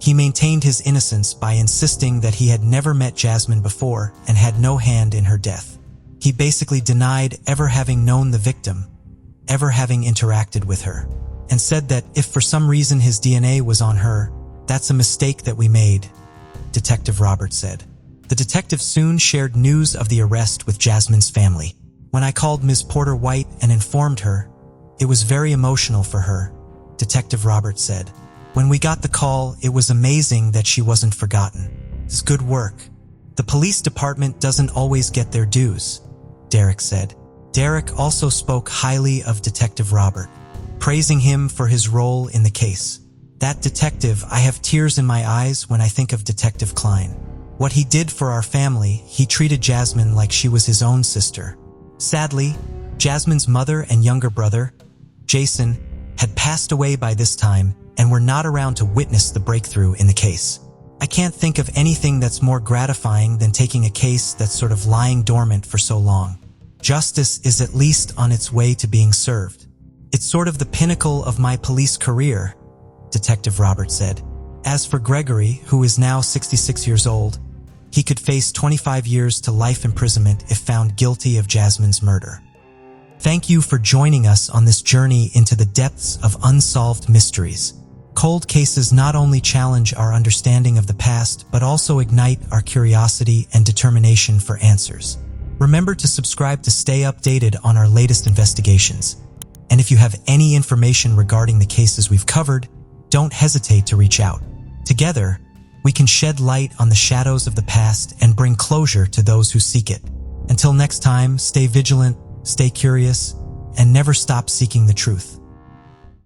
Speaker 1: he maintained his innocence by insisting that he had never met Jasmine before and had no hand in her death. He basically denied ever having known the victim, ever having interacted with her, and said that if for some reason his DNA was on her, that's a mistake that we made, Detective Robert said. The detective soon shared news of the arrest with Jasmine's family. When I called Ms. Porter White and informed her, it was very emotional for her, Detective Robert said. When we got the call, it was amazing that she wasn't forgotten. It's good work. The police department doesn't always get their dues, Derek said. Derek also spoke highly of Detective Robert, praising him for his role in the case. That detective, I have tears in my eyes when I think of Detective Klein. What he did for our family, he treated Jasmine like she was his own sister. Sadly, Jasmine's mother and younger brother, Jason, had passed away by this time and were not around to witness the breakthrough in the case. I can't think of anything that's more gratifying than taking a case that's sort of lying dormant for so long. Justice is at least on its way to being served. It's sort of the pinnacle of my police career, Detective Robert said. As for Gregory, who is now 66 years old, he could face 25 years to life imprisonment if found guilty of Jasmine's murder. Thank you for joining us on this journey into the depths of unsolved mysteries. Cold cases not only challenge our understanding of the past, but also ignite our curiosity and determination for answers. Remember to subscribe to stay updated on our latest investigations. And if you have any information regarding the cases we've covered, don't hesitate to reach out. Together, we can shed light on the shadows of the past and bring closure to those who seek it. Until next time, stay vigilant, stay curious, and never stop seeking the truth.